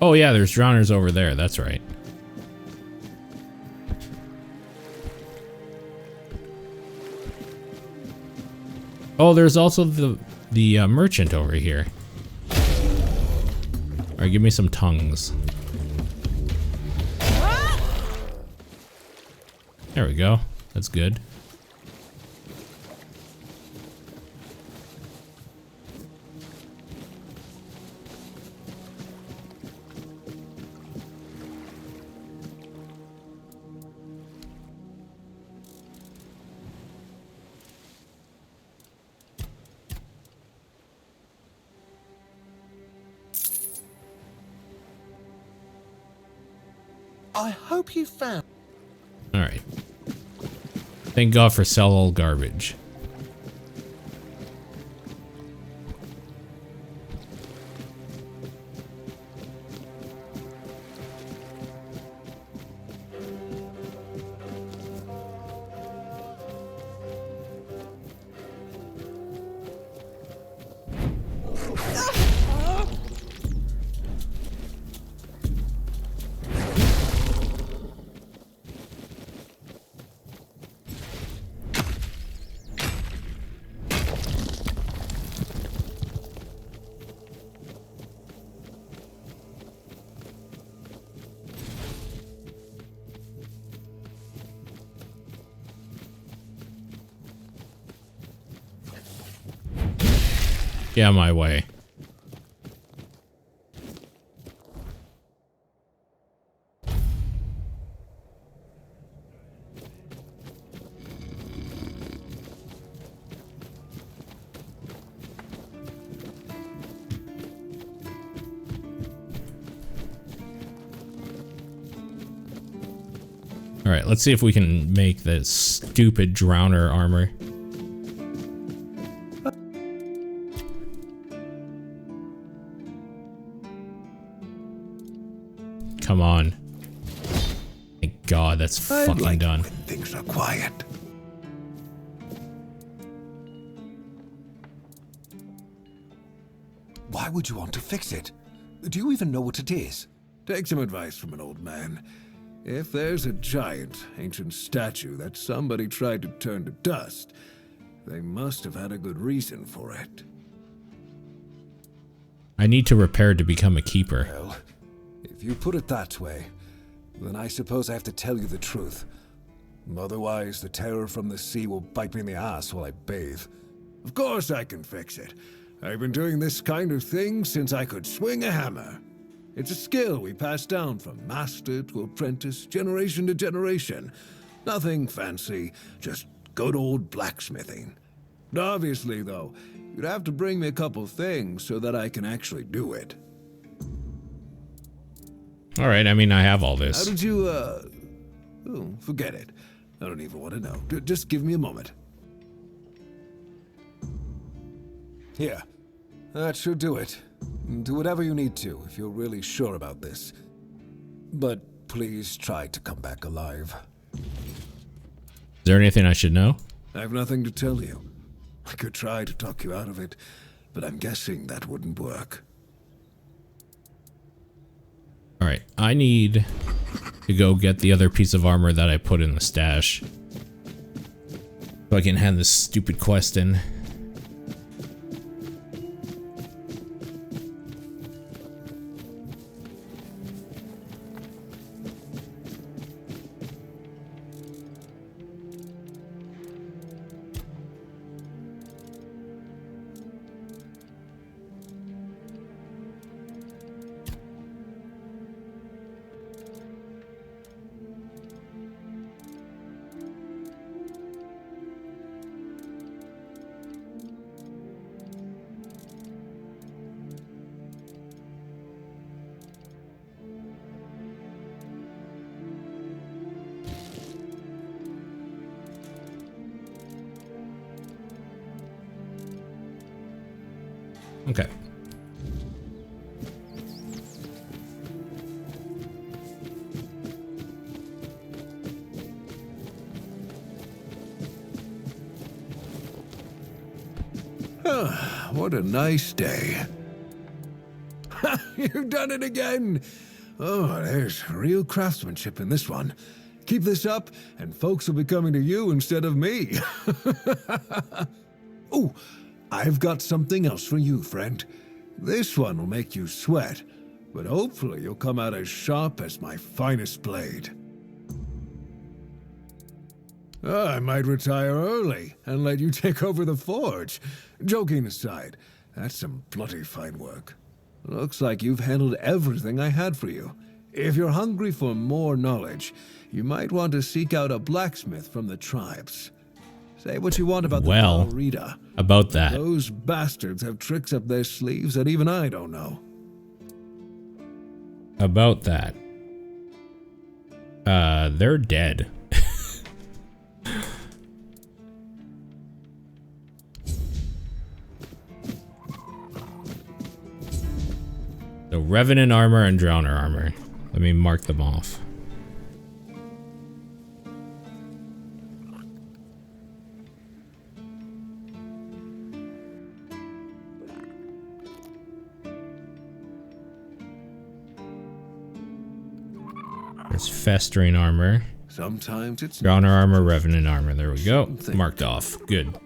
Oh yeah, there's drowners over there, that's right. Oh, there's also the merchant over here. Alright, give me some tongues. There we go. That's good. I hope you found... Alright. Thank God for sell all garbage. Yeah, my way. Alright, let's see if we can make this stupid drowner armor. Come on. Thank God, that's fucking like done. When things are quiet. Why would you want to fix it? Do you even know what it is? Take some advice from an old man. If there's a giant, ancient statue that somebody tried to turn to dust, they must have had a good reason for it. I need to repair to become a keeper. Well, if you put it that way, then I suppose I have to tell you the truth. Otherwise, the terror from the sea will bite me in the ass while I bathe. Of course I can fix it. I've been doing this kind of thing since I could swing a hammer. It's a skill we pass down from master to apprentice, generation to generation. Nothing fancy, just good old blacksmithing. Obviously, though, you'd have to bring me a couple things so that I can actually do it. Alright, I mean, I have all this. How did you, oh, forget it. I don't even want to know. Just give me a moment. Here. That should do it. Do whatever you need to if you're really sure about this. But please try to come back alive. Is there anything I should know? I have nothing to tell you. I could try to talk you out of it, but I'm guessing that wouldn't work. Alright, I need to go get the other piece of armor that I put in the stash, so I can hand this stupid quest in. Okay. What a nice day. You've done it again! Oh, there's real craftsmanship in this one. Keep this up, and folks will be coming to you instead of me. Oh, I've got something else for you, friend. This one will make you sweat, but hopefully you'll come out as sharp as my finest blade. I might retire early and let you take over the forge. Joking aside, that's some bloody fine work. Looks like you've handled everything I had for you. If you're hungry for more knowledge, you might want to seek out a blacksmith from the tribes. Say what you want about the Ballerita. About that. Those bastards have tricks up their sleeves that even I don't know. About that. They're dead. So Revenant armor and Drowner armor. Let me mark them off. There's Festering armor. Sometimes it's Drowner armor, Revenant armor. There we go. Marked off. Good.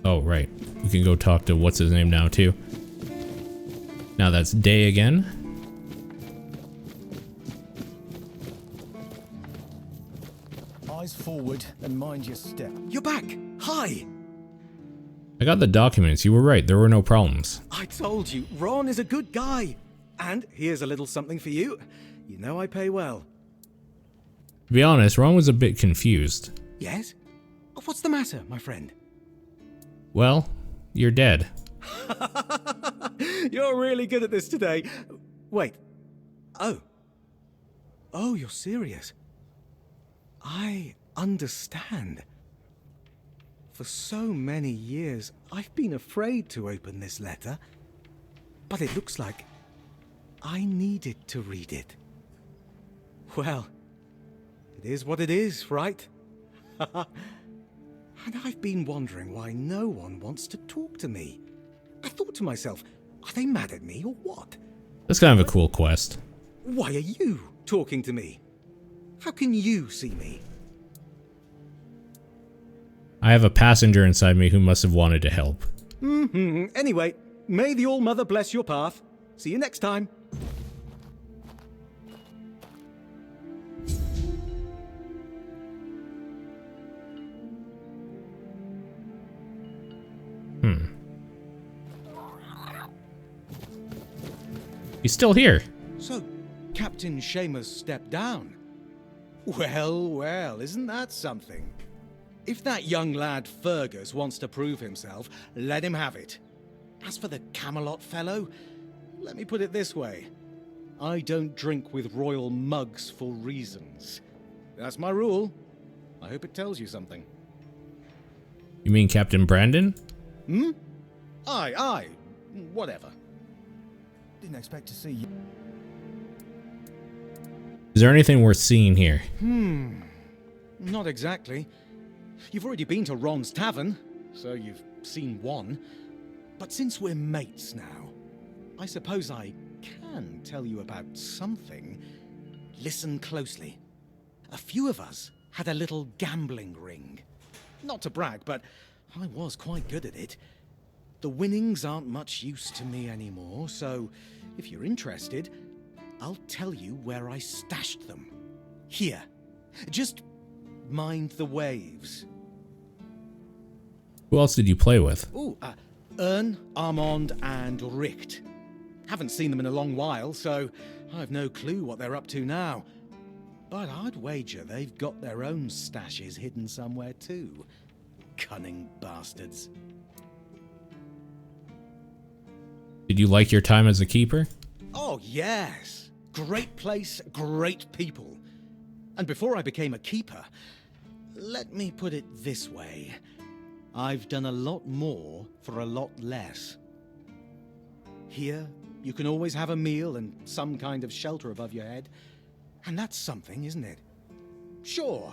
Oh, right. We can go talk to what's his name now, too. Now that's day again. Eyes forward and mind your step. You're back! Hi! I got the documents. You were right. There were no problems. I told you, Ron is a good guy. And here's a little something for you. You know I pay well. To be honest, Ron was a bit confused. Yes? What's the matter, my friend? Well, you're dead. You're really good at this today. Wait. Oh. Oh, you're serious. I understand. For so many years, I've been afraid to open this letter. But it looks like I needed to read it. Well, it is what it is, right? And I've been wondering why no one wants to talk to me. I thought to myself, are they mad at me or what? That's kind of a cool quest. Why are you talking to me? How can you see me? I have a passenger inside me who must have wanted to help. Anyway, may the All-Mother bless your path. See you next time. He's still here. So, Captain Seamus stepped down. Well, well, isn't that something? If that young lad Fergus wants to prove himself, let him have it. As for the Camelot fellow, let me put it this way. I don't drink with royal mugs for reasons. That's my rule. I hope it tells you something. You mean Captain Brandon? Aye. Whatever. Didn't expect to see you. Is there anything worth seeing here? Not exactly. You've already been to Ron's tavern, so you've seen one. But since we're mates now, I suppose I can tell you about something. Listen closely. A few of us had a little gambling ring. Not to brag, but I was quite good at it. The winnings aren't much use to me anymore, so if you're interested, I'll tell you where I stashed them. Here. Just mind the waves. Who else did you play with? Ern, Armand, and Richt. Haven't seen them in a long while, so I've no clue what they're up to now. But I'd wager they've got their own stashes hidden somewhere too. Cunning bastards. Did you like your time as a keeper? Oh, yes. Great place, great people. And before I became a keeper, let me put it this way. I've done a lot more for a lot less. Here, you can always have a meal and some kind of shelter above your head. And that's something, isn't it? Sure,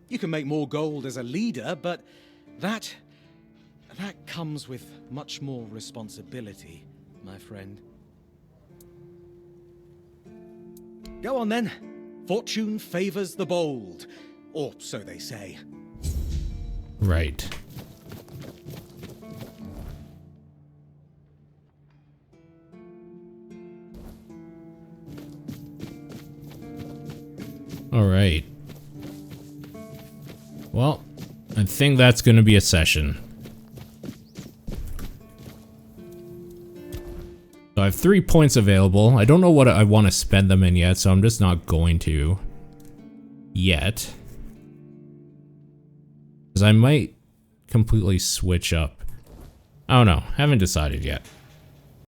you can make more gold as a leader, but that comes with much more responsibility, my friend. Go on then. Fortune favors the bold. Or so they say. Right. All right. Well, I think that's going to be a session. So I have 3 points available. I don't know what I want to spend them in yet, so I'm just not going to yet. Because I might completely switch up. I don't know. Haven't decided yet.